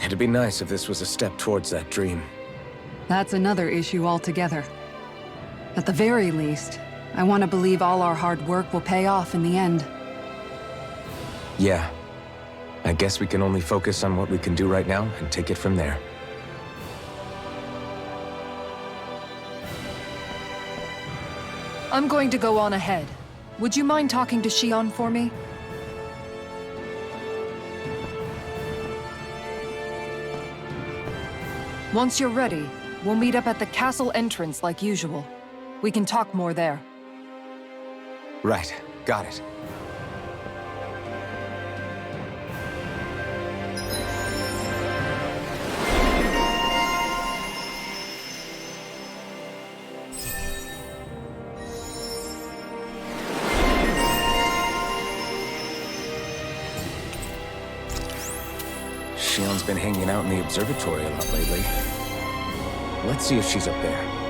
It'd be nice if this was a step towards that dream. That's another issue altogether. At the very least, I want to believe all our hard work will pay off in the end. Yeah. I guess we can only focus on what we can do right now and take it from there. I'm going to go on ahead. Would you mind talking to Shion for me? Once you're ready, we'll meet up at the castle entrance like usual. We can talk more there. Right. Got it. Shionne's been hanging out in the observatory a lot lately. Let's see if she's up there.